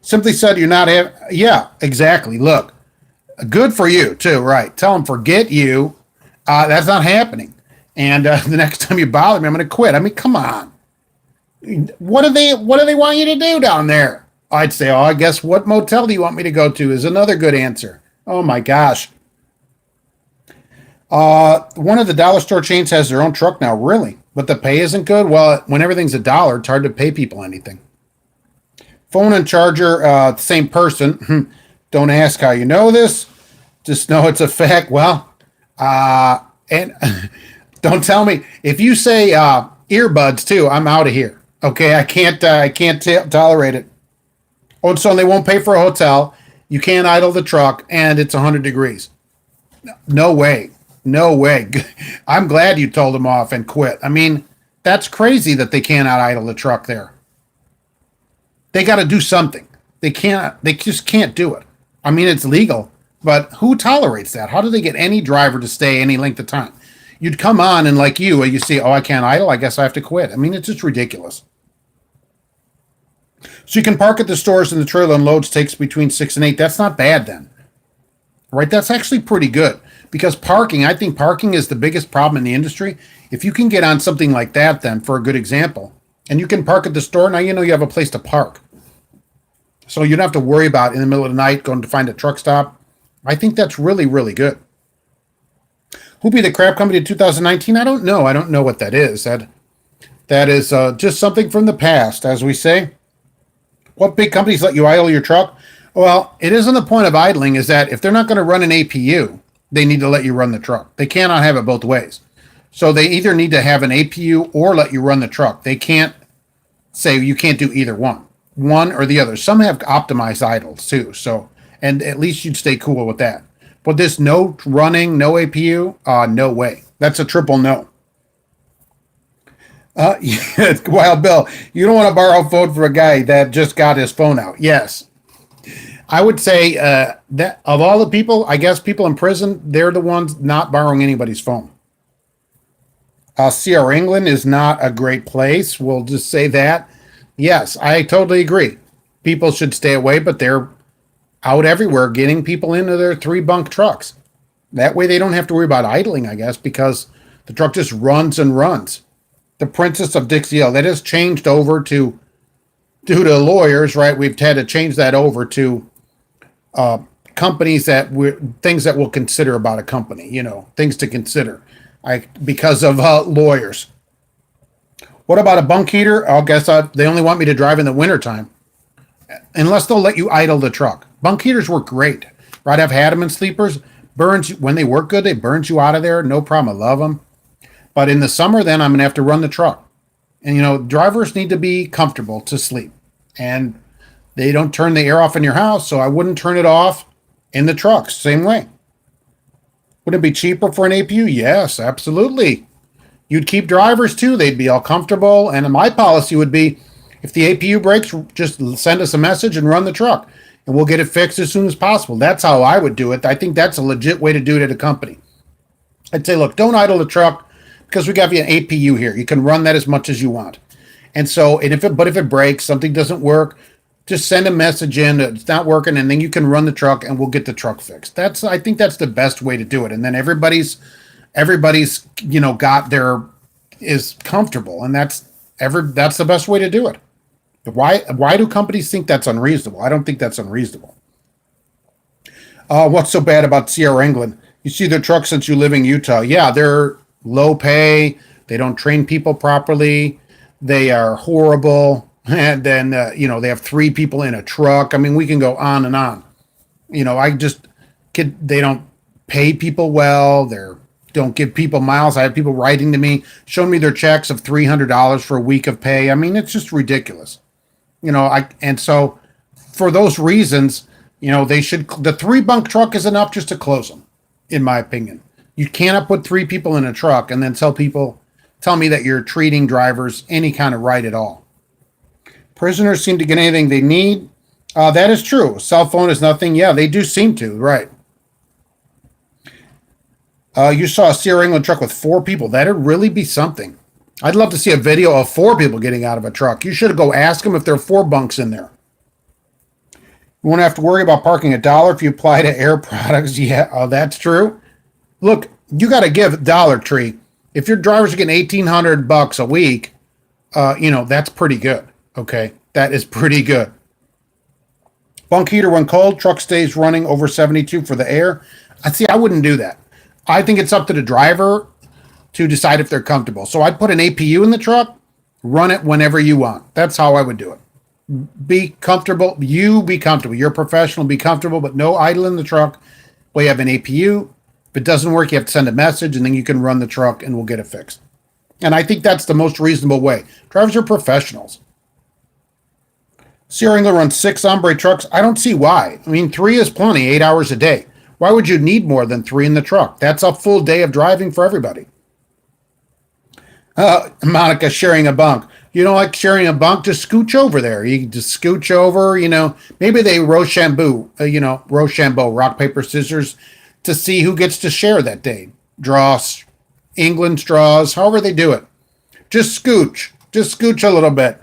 Simply said you're not having, yeah, exactly. Look, good for you too, right? Tell them forget you. That's not happening. And the next time you bother me, I'm going to quit. I mean, come on. What do they want you to do down there? I'd say, I guess what motel do you want me to go to is another good answer. Oh my gosh. One of the dollar store chains has their own truck now, really, but the pay isn't good. Well, when everything's $1, it's hard to pay people anything. Phone and charger, same person. Don't ask how you know this. Just know it's a fact. Well, and don't tell me if you say earbuds too. I'm out of here. Okay, I can't tolerate it. Oh, so they won't pay for a hotel. You can't idle the truck, and it's 100 degrees. No way. No way. I'm glad you told them off and quit. I mean, that's crazy that they cannot idle the truck there. They got to do something. They just can't do it. I mean, it's legal, but who tolerates that? How do they get any driver to stay any length of time? You'd come on and like you see, oh, I can't idle. I guess I have to quit. I mean, it's just ridiculous. So you can park at the stores and the trailer unloads takes between 6 and 8. That's not bad then, right? That's actually pretty good because I think parking is the biggest problem in the industry. If you can get on something like that, then for a good example, and you can park at the store, now you know you have a place to park. So you don't have to worry about in the middle of the night going to find a truck stop. I think that's really, really good. Who'll be the crap company of 2019? I don't know. I don't know what that is. That is just something from the past, as we say. What big companies let you idle your truck? Well, it isn't the point of idling is that if they're not going to run an APU, they need to let you run the truck. They cannot have it both ways. So they either need to have an APU or let you run the truck. They can't say you can't do either one or the other. Some have optimized idles too. So, and at least you'd stay cool with that. But this no running, no APU, no way. That's a triple no. Yeah, Wild Bill, you don't want to borrow a phone for a guy that just got his phone out. Yes. I would say that of all the people, I guess people in prison, they're the ones not borrowing anybody's phone. CR England is not a great place. We'll just say that. Yes, I totally agree. People should stay away, but they're out everywhere getting people into their 3-bunk trucks. That way they don't have to worry about idling, I guess, because the truck just runs and runs. The Princess of Dixie Hill, that has changed over to, due to lawyers, right? We've had to change that over to companies things that we'll consider about a company, things to consider because of lawyers. What about a bunk heater? I guess they only want me to drive in the wintertime, unless they'll let you idle the truck. Bunk heaters work great, right? I've had them in sleepers. Burns when they work good, they burns you out of there. No problem. I love them. But in the summer, then I'm going to have to run the truck. And, drivers need to be comfortable to sleep. And they don't turn the air off in your house, so I wouldn't turn it off in the truck. Same way. Would it be cheaper for an APU? Yes, absolutely. You'd keep drivers, too. They'd be all comfortable. And my policy would be, if the APU breaks, just send us a message and run the truck. And we'll get it fixed as soon as possible. That's how I would do it. I think that's a legit way to do it at a company. I'd say, look, don't idle the truck, because we got you an APU here. You can run that as much as you want. And so, if it breaks, something doesn't work, just send a message in, it's not working, and then you can run the truck and we'll get the truck fixed. I think that's the best way to do it. And then everybody's, is comfortable, and that's the best way to do it. Why do companies think that's unreasonable? I don't think that's unreasonable. What's so bad about CR England? You see their trucks since you live in Utah. Yeah, they're low pay. They don't train people properly. They are horrible. And then, they have 3 people in a truck. I mean, we can go on and on. They don't pay people well. They don't give people miles. I have people writing to me, showing me their checks of $300 for a week of pay. I mean, it's just ridiculous. And so for those reasons, the 3-bunk truck is enough just to close them, in my opinion. You cannot put 3 people in a truck and then tell me that you're treating drivers any kind of right at all. Prisoners seem to get anything they need. That is true. Cell phone is nothing. Yeah, they do seem to, right. You saw a CR England truck with 4 people. That'd really be something. I'd love to see a video of 4 people getting out of a truck. You should go ask them if there are 4 bunks in there. You won't have to worry about parking $1 if you apply to air products. Yeah, that's true. Look, you got to give Dollar Tree. If your drivers are getting $1,800 a week, that's pretty good. Okay, that is pretty good. Bunk heater when cold, truck stays running over 72 for the air. I wouldn't do that. I think it's up to the driver to decide if they're comfortable. So I'd put an APU in the truck, run it whenever you want. That's how I would do it. Be comfortable. You be comfortable. You're a professional. Be comfortable, but no idle in the truck. Well, you have an APU. If it doesn't work, you have to send a message, and then you can run the truck, and we'll get it fixed. And I think that's the most reasonable way. Drivers are professionals. CR England runs 6 Hombre trucks. I don't see why. I mean, 3 is plenty, 8 hours a day. Why would you need more than 3 in the truck? That's a full day of driving for everybody. Monica, sharing a bunk. You don't like sharing a bunk? Just scooch over there. You just scooch over, maybe they Rochambeau, Rochambeau, rock, paper, scissors to see who gets to share that day. Draws, England straws, however they do it. Just scooch a little bit.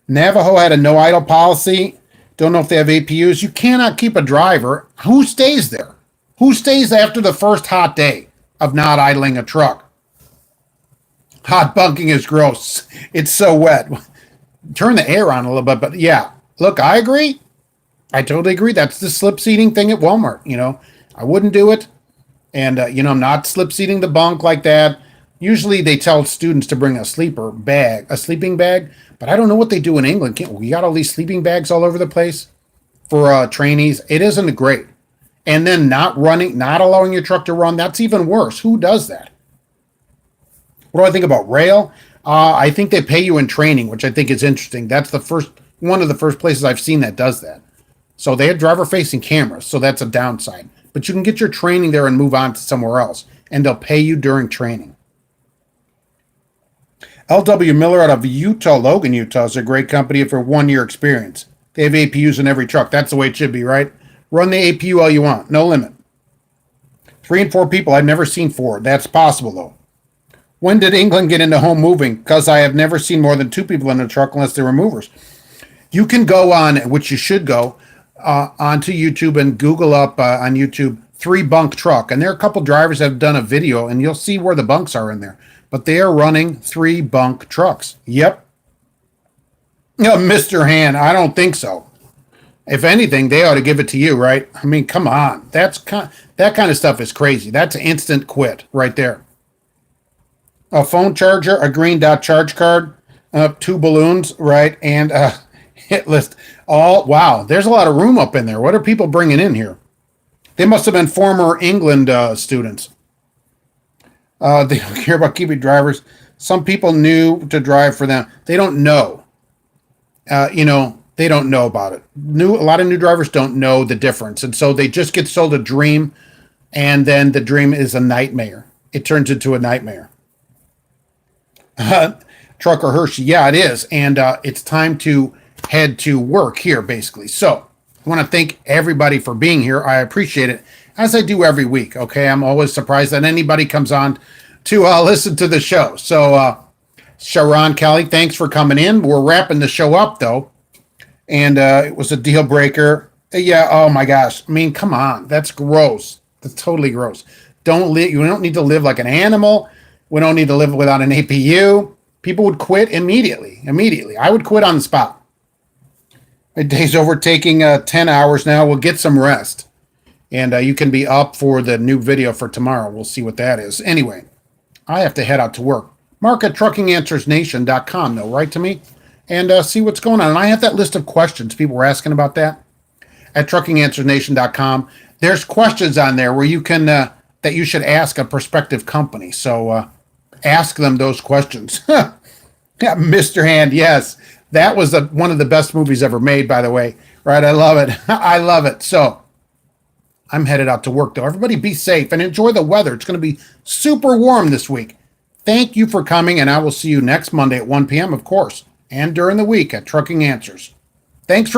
Navajo had a no idle policy. Don't know if they have APUs. You cannot keep a driver. Who stays there? Who stays after the first hot day of not idling a truck? Hot bunking is gross. It's so wet. Turn the air on a little bit, but yeah. Look, I agree. I totally agree. That's the slip seating thing at Walmart. I wouldn't do it. And, I'm not slip seating the bunk like that. Usually they tell students to bring a sleeping bag, but I don't know what they do in England. We got all these sleeping bags all over the place for trainees. It isn't great. And then not allowing your truck to run, that's even worse. Who does that? What do I think about rail? I think they pay you in training, which I think is interesting. That's one of the first places I've seen that does that. So they have driver-facing cameras, so that's a downside. But you can get your training there and move on to somewhere else, and they'll pay you during training. LW Miller out of Logan, Utah is a great company for 1 year experience. They have APUs in every truck. That's the way it should be, right? Run the APU all you want. No limit. 3 and 4 people. I've never seen 4. That's possible, though. When did England get into home moving? Because I have never seen more than 2 people in a truck unless they were movers. You can go on, which you should go, onto YouTube and Google up on YouTube 3-bunk truck. And there are a couple drivers that have done a video, and you'll see where the bunks are in there. But they are running 3-bunk trucks. Yep. Mr. Han, I don't think so. If anything, they ought to give it to you, right? I mean, come on. That kind of stuff is crazy. That's instant quit right there. A phone charger, a green dot charge card, 2 balloons, right? And hit list. Wow, there's a lot of room up in there. What are people bringing in here? They must have been former England students. They don't care about keeping drivers. Some people knew to drive for them. They don't know. They don't know about it. A lot of new drivers don't know the difference. And so they just get sold a dream, and then the dream is a nightmare. It turns into a nightmare. Trucker Hershey, yeah, it is. And it's time to head to work here, basically. So I want to thank everybody for being here. I appreciate it, as I do every week. Okay, I'm always surprised that anybody comes on to listen to the show. So Sharon Kelly, thanks for coming in. We're wrapping the show up, though. And it was a deal breaker. Yeah, oh my gosh. I mean, come on. That's gross. That's totally gross. You don't need to live like an animal. We don't need to live without an APU. People would quit immediately. I would quit on the spot. My day's overtaking 10 hours now. We'll get some rest. And you can be up for the new video for tomorrow. We'll see what that is. Anyway, I have to head out to work. Mark at truckinganswersnation.com, though. Write to me and see what's going on. And I have that list of questions. People were asking about that at truckinganswersnation.com. There's questions on there where you can that you should ask a prospective company. So ask them those questions. Yeah, Mr. Hand, yes. That was one of the best movies ever made, by the way. Right? I love it. I love it. So I'm headed out to work, though. Everybody be safe and enjoy the weather. It's going to be super warm this week. Thank you for coming, and I will see you next Monday at 1 p.m., of course, and during the week at Trucking Answers. Thanks for